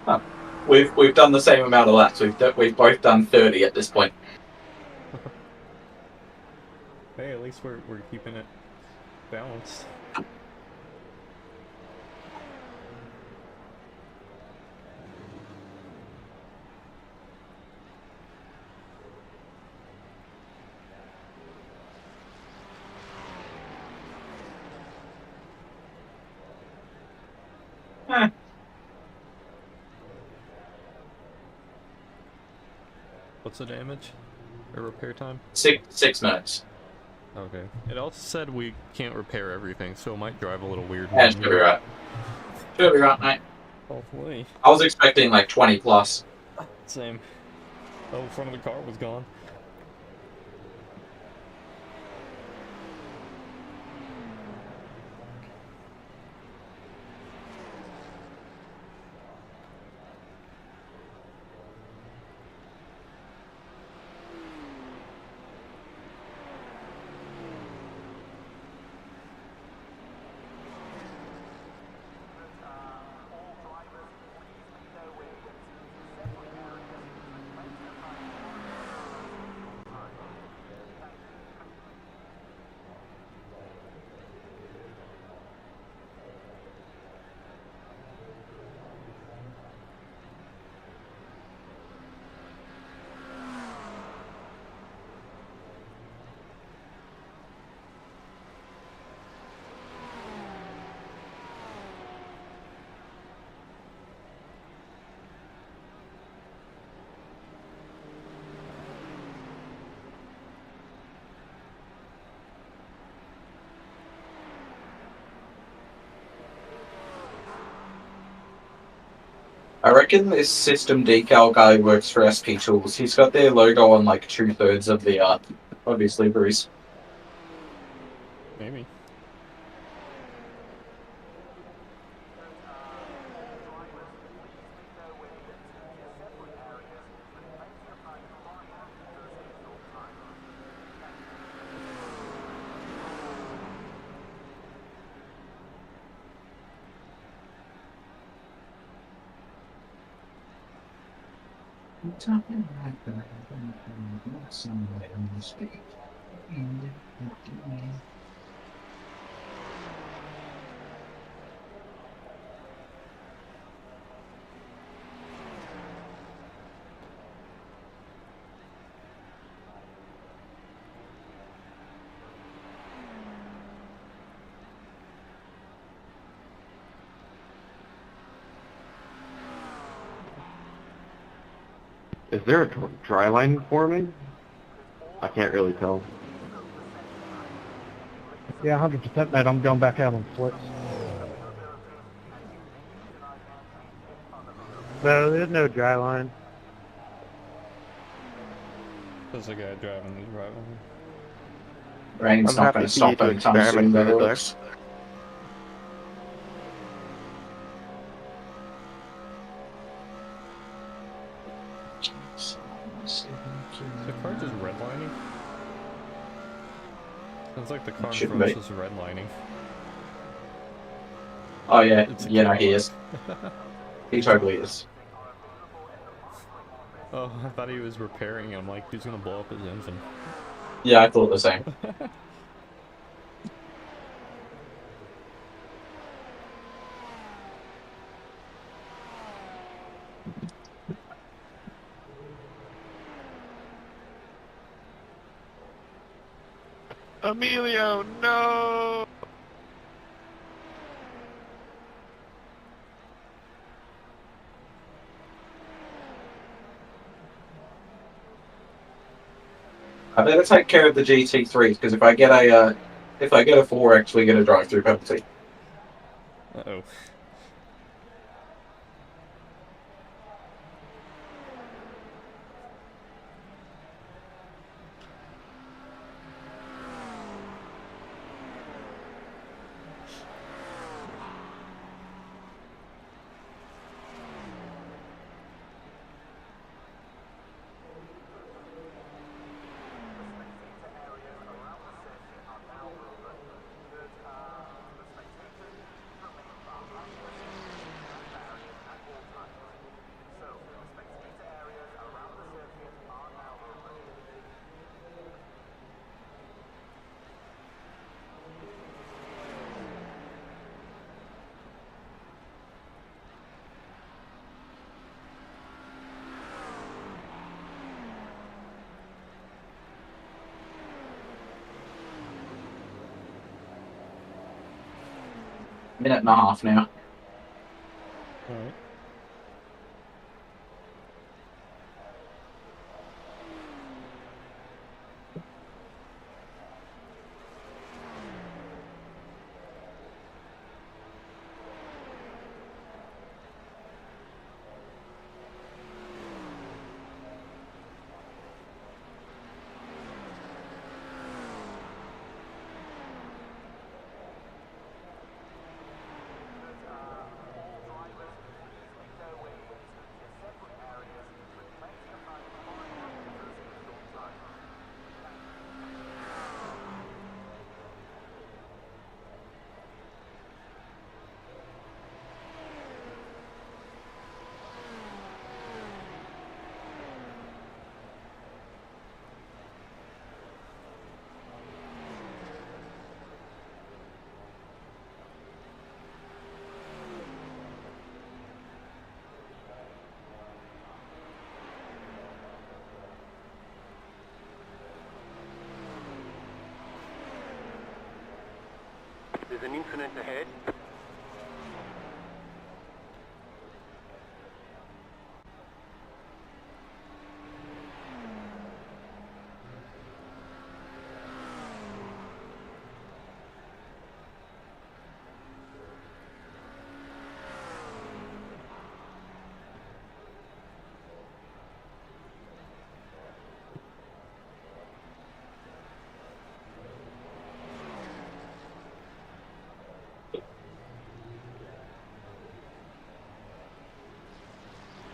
Huh. We've done the same amount of laps. We've both done 30 at this point. Hey, at least we're keeping it balanced. Eh, What's the damage? Or repair time? 6 minutes. Okay. It also said we can't repair everything, so it might drive a little weird. Yeah, should be right. Should be right, mate. Hopefully. I was expecting like 20 plus. Same. Oh, the front of the car was gone. I reckon this system decal guy works for SP Tools. He's got their logo on like 2/3 of the obviously Bruce. Maybe. Is there a dry line forming? I can't really tell. Yeah, 100% mate. I'm going back out on flicks. No, there's no dry line. There's a guy driving the right one. Rain's I'm not happy going to to see you stop to anytime experiment soon, by with the it, though. looks. The car just redlining? Sounds like the car in Shouldn't front be. is redlining. Oh yeah, It's a yeah, no, he Cadillac. is. He totally is. Oh, I thought he was repairing it. I'm like, he's gonna blow up his engine. Yeah, I thought the same. Emilio, no! I better take care of the GT3 because if I get a 4X, we get a drive-through penalty. Uh-oh. Minute and a half now. Alright. There's an incident ahead.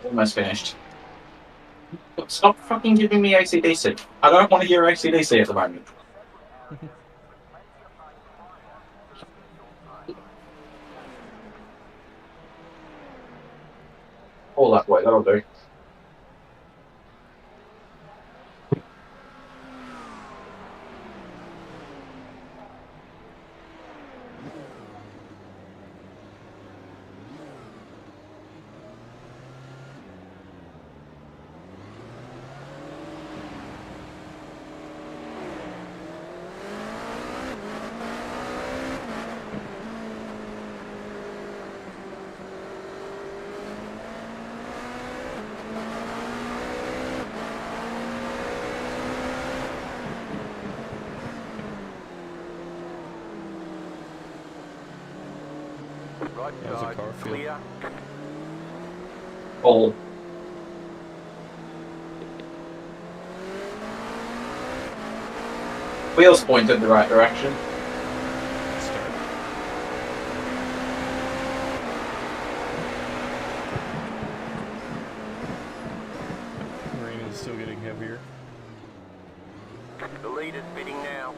Almost finished. Stop fucking giving me AC/DC. I don't want to hear AC/DC at the moment. All that way, that'll do. Right How's the side, car feel? clear. All. Wheels pointed the right direction. Start. Rain is still getting heavier. The leader's bidding now.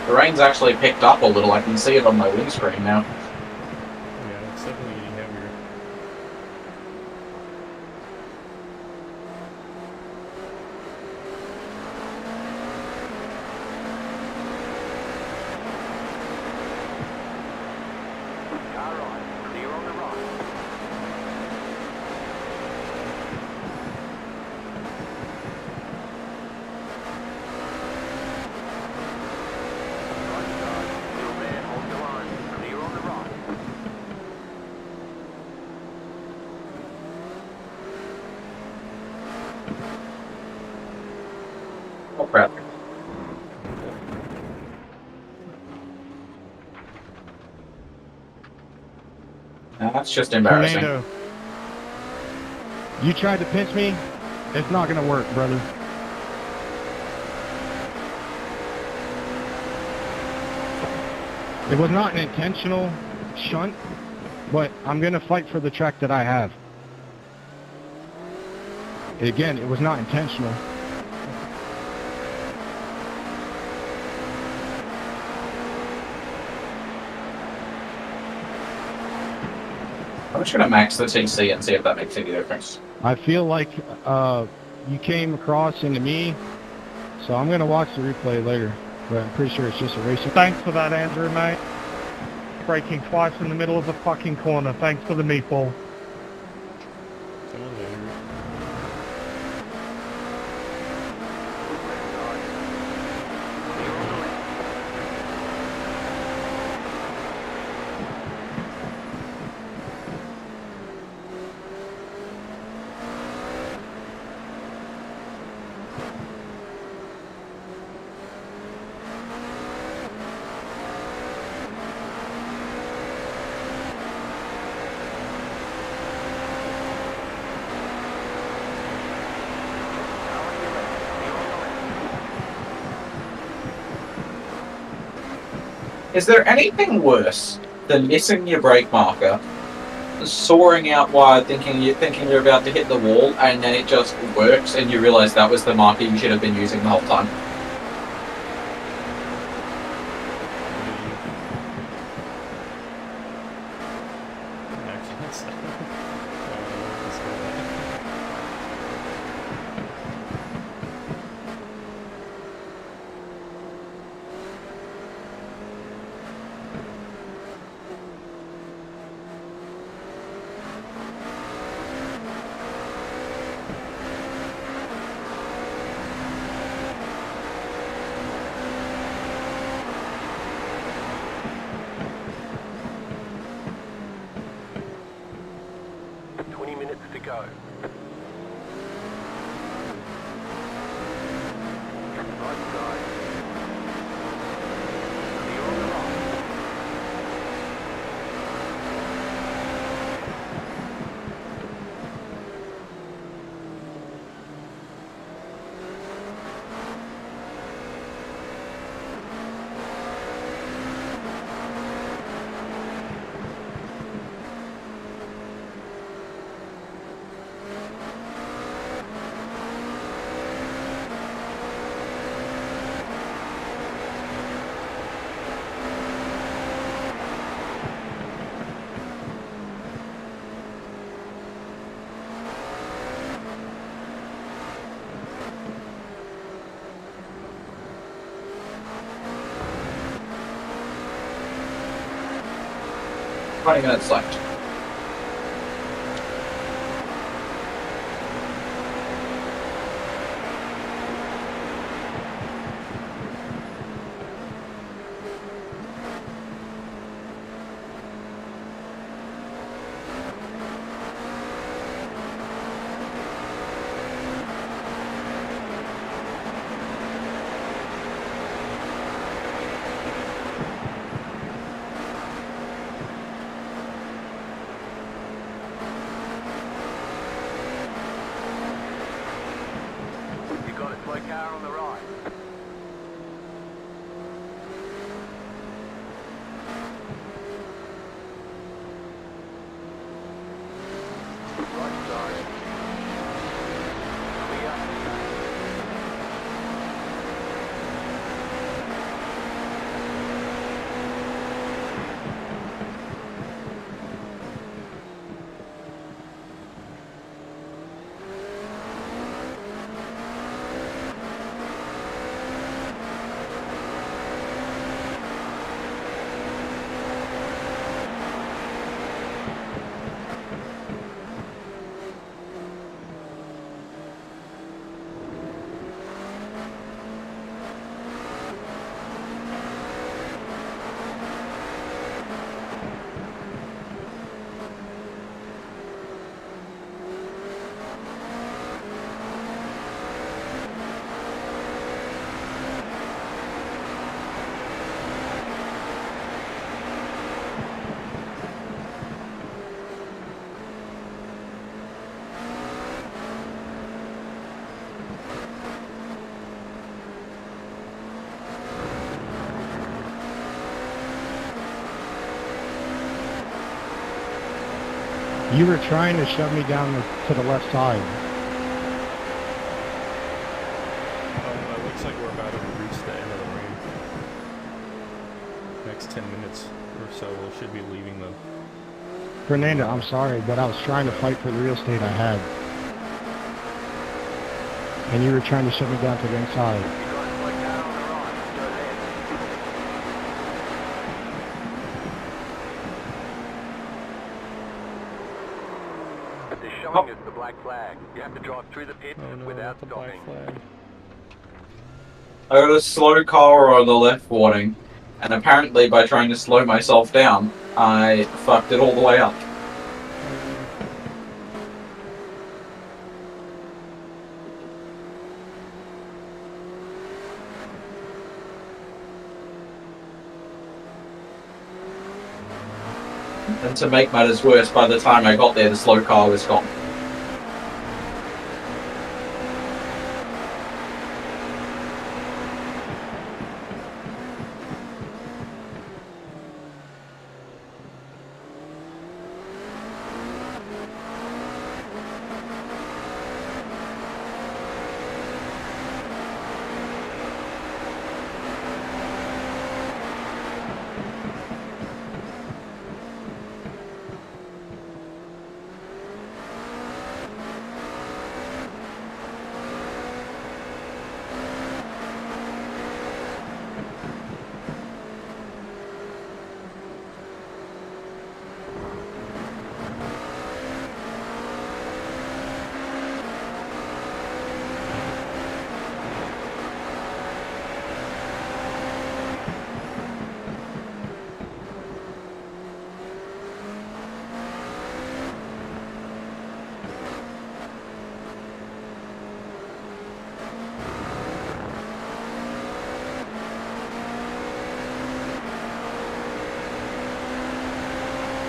The rain's actually picked up a little. I can see it on my windscreen now. Yeah, it's definitely getting heavier. Car right, clear on the right. Right side, still there, hold the line. Clear on the right. Oh crap. That's just embarrassing. Fernando, you tried to pinch me. It's not gonna work, brother. It was not an intentional shunt, but I'm gonna fight for the track that I have. Again, it was not intentional. I'm just gonna max the TC and see if that makes any difference. I feel like you came across into me, so I'm gonna watch the replay later. But I'm pretty sure it's just a racing. Thanks for that, Andrew, mate. Braking twice in the middle of the fucking corner. Thanks for the meatball. Someone's angry. Left side. Clear on the left. Car on your left, clear on the left. Is there anything worse than missing your brake marker, soaring out wide, thinking you're about to hit the wall, and then it just works, and you realise that was the marker you should have been using the whole time? Accidents. I don't know what this is. To go. Right side. Clear on the right. Twenty minutes left. You got a slow car on the right. Right side. Clear. You were trying to shove me down to the left side. It looks like we're about to reach the end of the rain. Next 10 minutes or so, we should be leaving the... Fernando, I'm sorry, but I was trying to fight for the real estate I had. And you were trying to shove me down to the inside. You guys slow down on the right. Go ahead. They're showing us the black flag. You have to drive through the pits Oh no, without not the black stopping. flag. I got a slow car on the left warning, and apparently by trying to slow myself down, I fucked it all the way up. And to make matters worse, by the time I got there, the slow car was gone.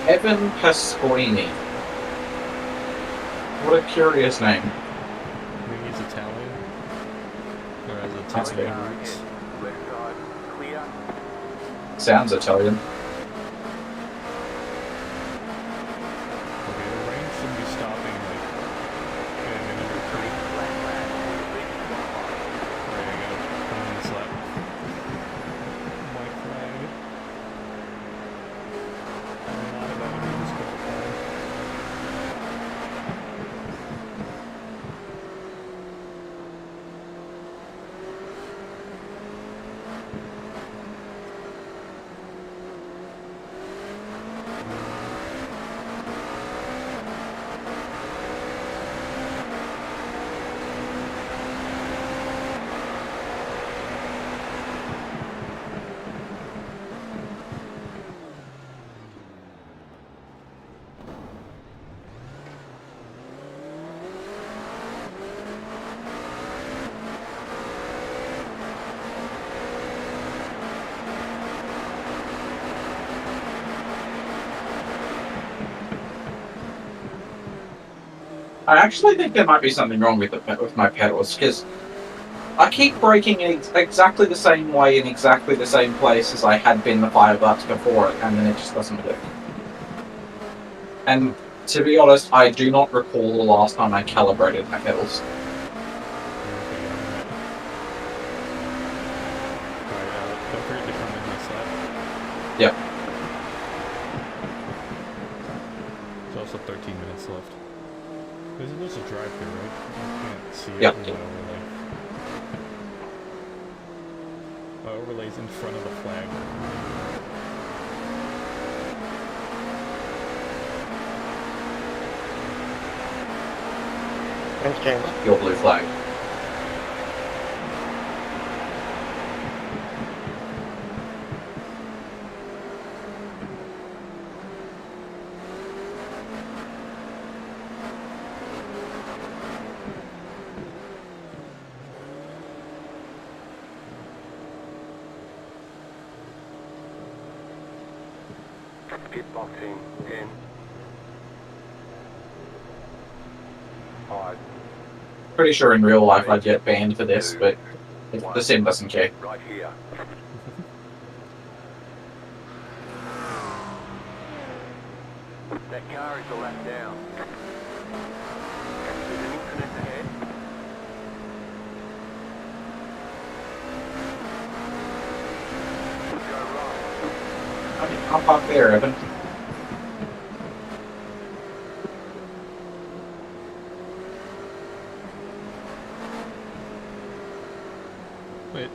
Evan Pasquini. What a curious name. I think he's Italian. Or has That's Italian good. roots. Left side, clear. Sounds Italian. Okay, the rain should be stopping like in a minute or two. Black flag. Alright, I gotta come in this lap. White flag. I'm not about to do this couple times. I actually think there might be something wrong with my pedals, because I keep braking in exactly the same way in exactly the same place as I had been the 5 laps before it, and then it just doesn't work. And to be honest, I do not recall the last time I calibrated my pedals. Alright, don't forget to come in this lap. Yep. There's also 13 minutes left. There's a drive-through, right? I can't see it Yep. in the overlay. Overlay's in front of the flag. Thanks, James. Your blue flag. Pit boxing in. 5, Pretty sure in real life I'd get banned for this, but the sim doesn't care. right here. That car is the lap down. There's an incident ahead. Go right. I mean, hop up there, Evan. Wait.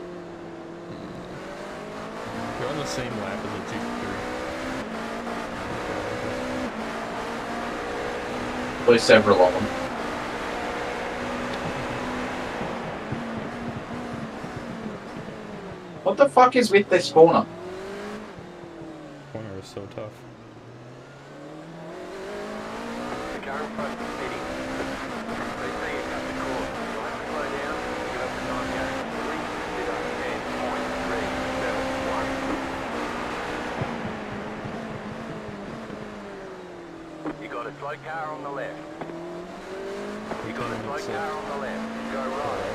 You're on the same lap as the GTP. There's several of them. What the fuck is with this corner? Corner is so tough. The car in front is speeding. They say you cut the course. You'll have to slow down and give up the time gap. 3:10.371. You got a slow car on the left. You got a slow car on the left. Go right.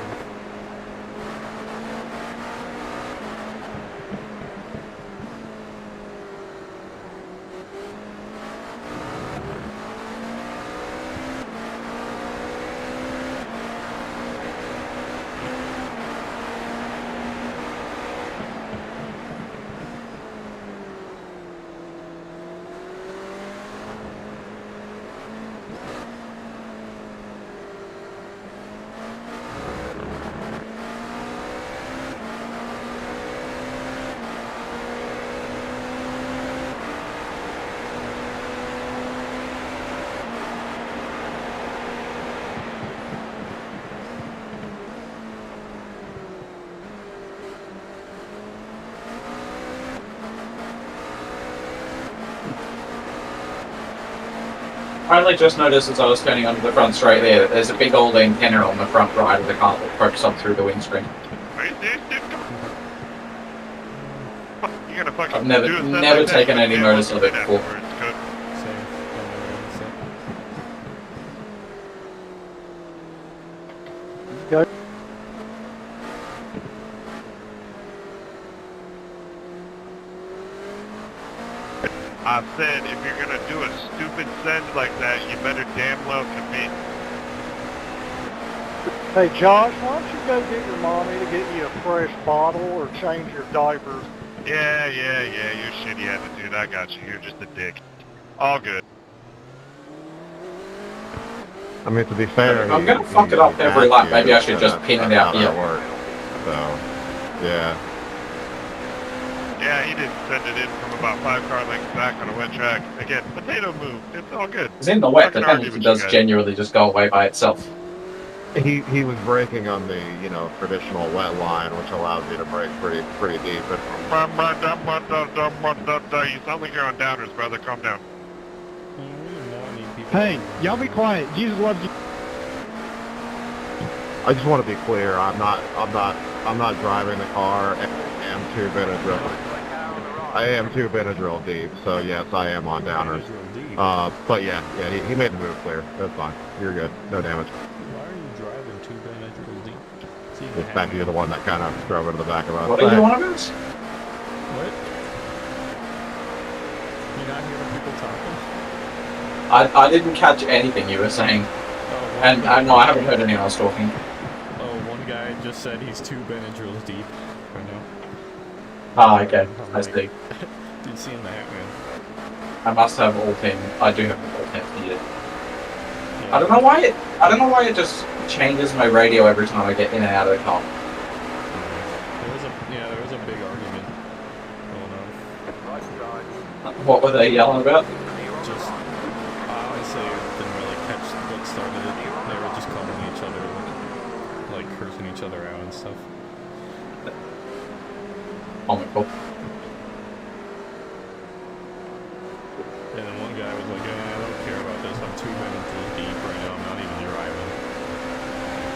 I only just noticed as I was turning onto the front straight there that there's a big old antenna on the front right of the car that pokes up through the windscreen. You're gonna fucking I've never do a set never like that, taken you any can't notice look of it at before. afterwards, good. Same. I said, if you're gonna do a stupid send like that, you better damn well commit. Hey Josh, why don't you go get your mommy to get you a fresh bottle or change your diapers? Yeah, you're shitty attitude, I got you, you're just a dick. All good. I mean, to be fair, I'm gonna he fuck it up every lap. backed Maybe you, I should so just pin it that's out how here. that worked. So, yeah. Yeah, he didn't send it in from about 5 car lengths back on a wet track. Again, potato move, it's all good. Because in the wet, I the can argue penalty with you does guys. genuinely just go away by itself. He was braking on the, you know, traditional wet line, which allows you to brake pretty deep. But You sound like you're on downers, brother, calm down. Hey, y'all be quiet. Jesus loves you. I just want to be clear. I'm not driving the car. I am 2 Benadryl. I am 2 Benadryl deep. So yes, I am on downers. But yeah, he made the move clear. That's fine. You're good. No damage. Why are you driving 2 Benadryl deep? In fact, you're the one that kind of drove into the back of us. What are you on about? What? You're not hearing people talking? I didn't catch anything you were saying. Oh, And no, I haven't heard anyone else talking. Oh, one guy just said he's 2 Benadryls deep right now. Ah, okay. I'm I like, see. Didn't see him that, man. I must have all 10. I do have all 10 needed. Yeah. I don't know why it just changes my radio every time I get in and out of the car. There was a big argument going on. Right side. What were they yelling about? Just, I honestly didn't really catch what started it. They were just calling each other, like cursing each other out and stuff. Oh my god. And then one guy was like, I don't care about this. I'm 2 minutes deep right now. I'm not even driving.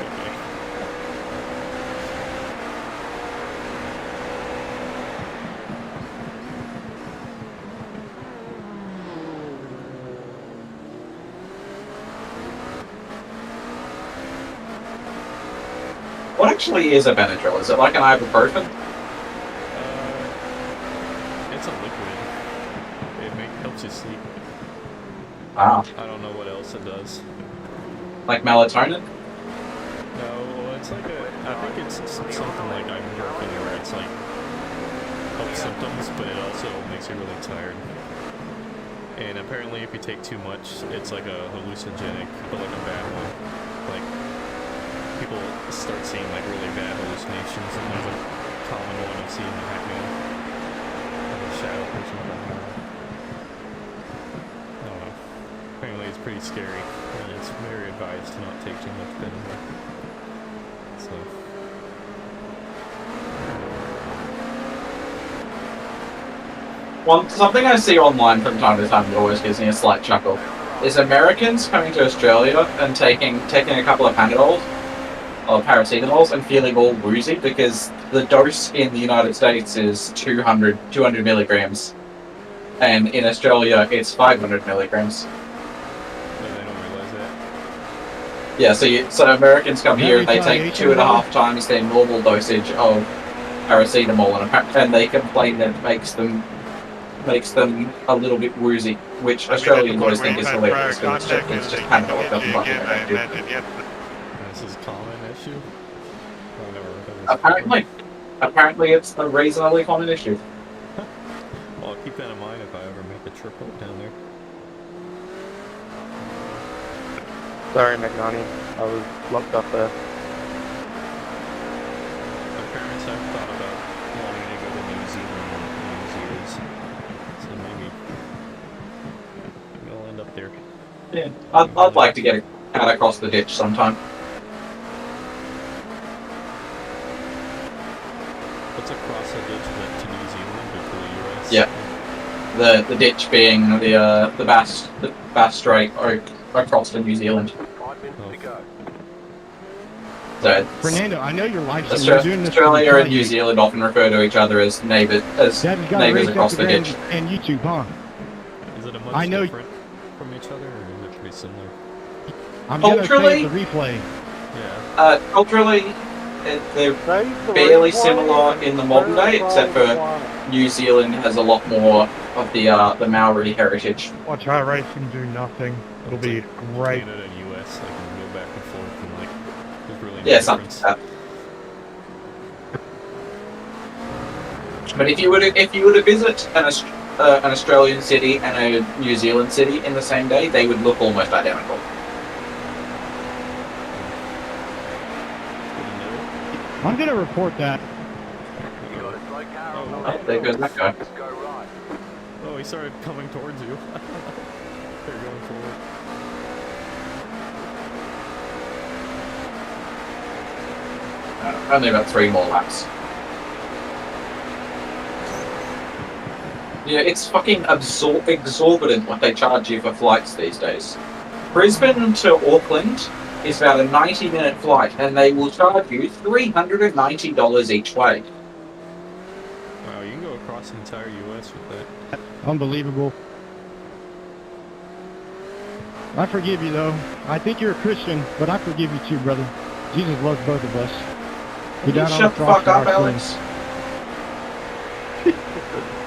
Okay. What actually is a Benadryl? Is it like an ibuprofen? It's a liquid. It helps you sleep. Wow. I don't know what else it does. Like melatonin? No, well, it's like I think it's something like ibuprofen where it's like helps symptoms, but it also makes you really tired. And apparently if you take too much, it's like a hallucinogenic, but like a bad one. Like, people start seeing like really bad hallucinations, and there's a common one I've seen in Hackman. Like a shadow person running around. I don't know. Apparently it's pretty scary, and it's very advised to not take too much Benadryl. So... Something I see online from time to time that always gives me a slight chuckle is Americans coming to Australia and taking a couple of Panadols or paracetamols and feeling all woozy because the dose in the United States is 200 milligrams, and in Australia it's 500 milligrams. No, they don't realize that. Yeah, so Americans come here and they take 2.5 times their normal dosage of paracetamol, and they complain that it makes them a little bit woozy, which Australians always think is hilarious because it's just Panadol, it doesn't fucking effective. This is a common issue? I've never heard of this. Apparently it's a reasonably common issue. Well, I'll keep that in mind if I ever make a trip up down there. Sorry, McNonnie. I was locked up there. My parents have thought about wanting to go to New Zealand one of these years. So maybe I'll end up there. Yeah, I'd like to get a cat across the ditch sometime. What's across the ditch to New Zealand or to the US? Yeah. The ditch being the Bass Strait across to New Zealand. 5 minutes to go. So Fernando, I know your life's you're doing this Australia and New Zealand often refer to each other as neighbours across the ditch. And YouTube, huh? Is it a much different from each other, or is it pretty similar? I'm gonna say the replay. Yeah. Culturally, they're fairly similar in the modern day, except for New Zealand has a lot more of the Maori heritage. Watch iRacing do nothing. It'll be great. Canada and US, I can go back and forth and like, there's really no Yeah, something difference. like that. But if you were to visit an Australian city and a New Zealand city in the same day, they would look almost identical. I'm gonna report that. You got a slow car on the Oh, left. there goes that guy. Just go right. Oh, he started coming towards you. They're going forward. Only about 3 more laps. Yeah, it's fucking exorbitant what they charge you for flights these days. Brisbane to Auckland is about a 90-minute flight, and they will charge you $390 each way. Wow, you can go across the entire US with that. Unbelievable. I forgive you though. I think you're a Christian, but I forgive you too, brother. Jesus loves both of us. He died on Shut the the cross fuck for up, our Alex. sins.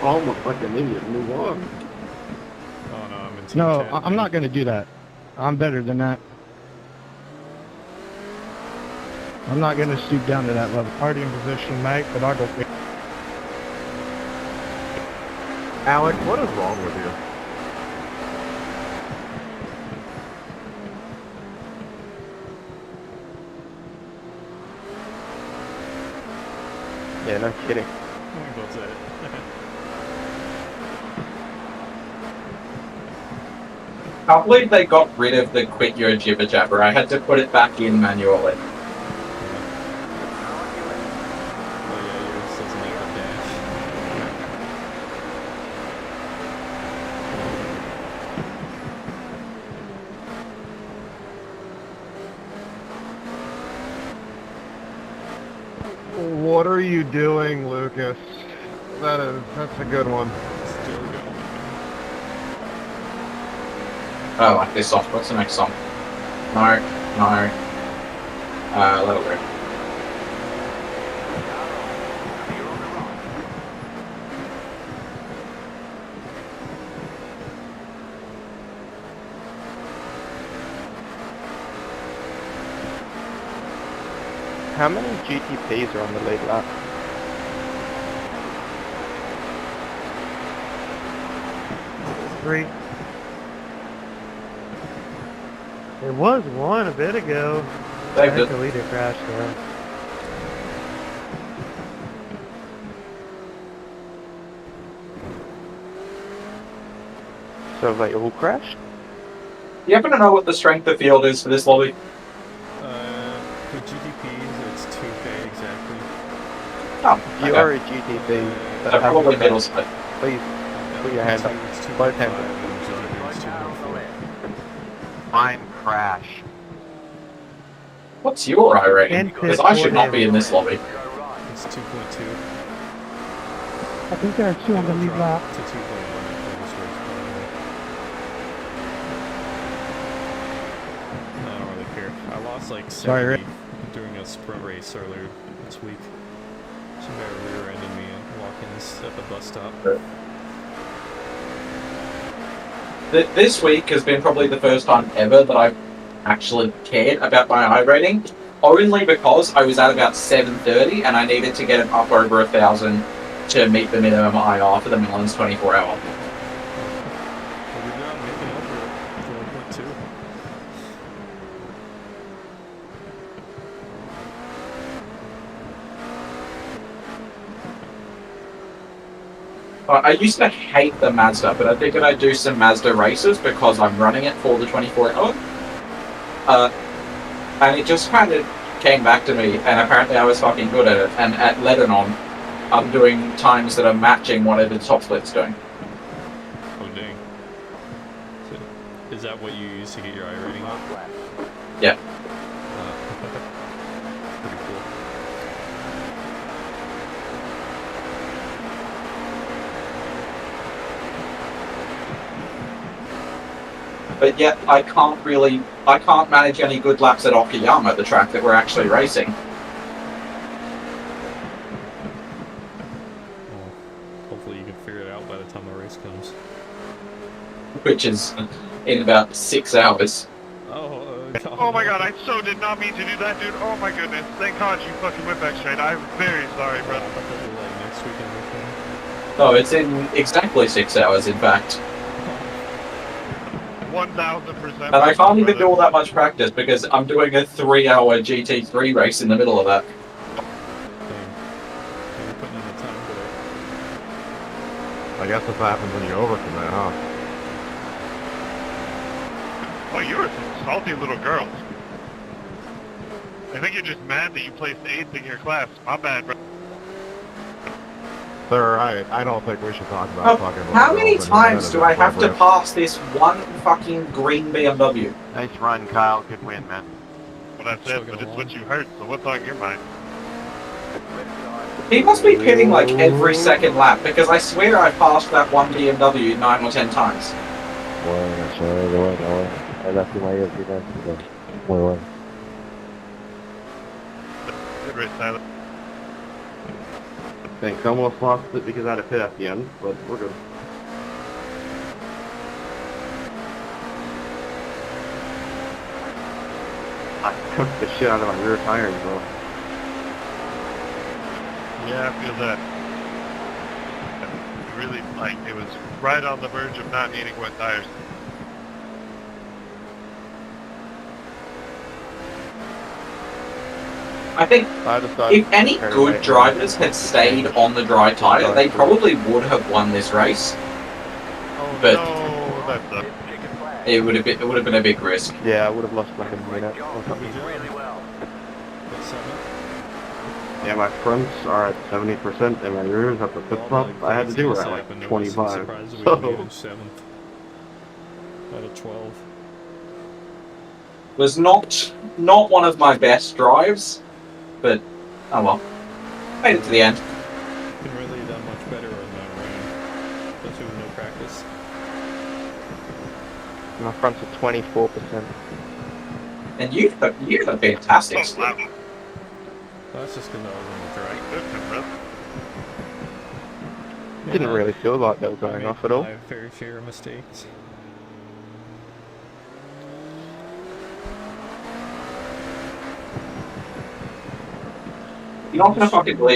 Oh, I'm a fucking idiot. Move on. Oh no, I'm in team No, chat. I'm not gonna do that. I'm better than that. I'm not gonna stoop down to that level. Already in position, mate, but I got Alex, what is wrong with you? Yeah, no kidding. We both said it. I can't believe they got rid of the quit your jibber jabber. I had to put it back in manually. Oh yeah, yours doesn't make a dash. What are you doing, Lucas? That's a good one. Still going. Oh, I like this song. What's the next song? No. That'll do. You're on the right. How many GTPs are on the lead lap? Three. There was one a bit ago. Saved it. Leader crashed though. So they all crashed? You happen to know what the strength of field is for this lobby? For GTPs, it's 2K exactly. Oh, You okay. are a GTP. So probably middle split. Please, put your hand up. It's Both 2.5 hands up. and GTP is 2.4. Mine crash. What's your I rating? And Because I should not be in this lobby. It's 2.2 I think there are two on the lead lap. to 2.1 for this race, I don't really care. I lost like 70 during a sprint race earlier this week. Some guy rear-ended me at walk-ins at the bus stop. This week has been probably the first time ever that I've actually cared about my I rating, only because I was at about 730 and I needed to get it up over 1,000 to meet the minimum IR for the Milan's 24 hour. Well, good job making up for 1.2. I used to hate the Mazda, but I figured I'd do some Mazda races because I'm running it for the 24 hour. And it just kind of came back to me, and apparently I was fucking good at it. And at Lebanon, I'm doing times that are matching whatever the top split's doing. Oh dang. So, is that what you use to get your I rating up? Yeah. Pretty cool. But yet, I can't manage any good laps at Okayama, the track that we're actually racing. Well, hopefully you can figure it out by the time the race comes. Which is in about 6 hours. Oh my god, I so did not mean to do that, dude. Oh my goodness. Thank God you fucking went back straight. I'm very sorry, brother. Like next weekend or something. No, it's in exactly 6 hours, in fact. 1000%. And I can't even do all that much practice because I'm doing a 3-hour GT3 race in the middle of that. Dang. You're putting in the time today. I guess this happens when you overcommit, huh? Oh, you are some salty little girls. I think you're just mad that you placed 8th in your class. My bad, bro. Sir, I don't think we should talk about fucking... How many girls in times here. do I have to pass this one fucking green BMW? Nice run, Kyle. Good win, man. Well, that's it, but it's what you heard, so what's on your mind? He must be pitting like every second lap because I swear I passed that one BMW 9 or 10 times. Good race, Tyler. Thanks. Almost lost it because I had a pit at the end, but we're good. I cooked the shit out of my rear tires, bro. Yeah, I feel that. Really, like, it was right on the verge of not needing wet tires. I think if any good drivers had stayed on the dry tyre, they probably would have won this race. Oh, But no, that's a... it would have been a big risk. Yeah, I would have lost like a minute or something. What's 7? Yeah, my fronts are at 70% and my rears at the pit stop. I had to do it at like 25. Surprised we So, made 7th out of 12. Was not one of my best drives, but oh well. Made it to the end. Couldn't really have done much better on that rain, especially with no practice. my fronts are 24%. And you had a fantastic Oh, start. wow. That's just because I was on the dry. Good, bro. Didn't really feel like they were I going made off at all. 5 very fair mistakes. You're not gonna fucking believe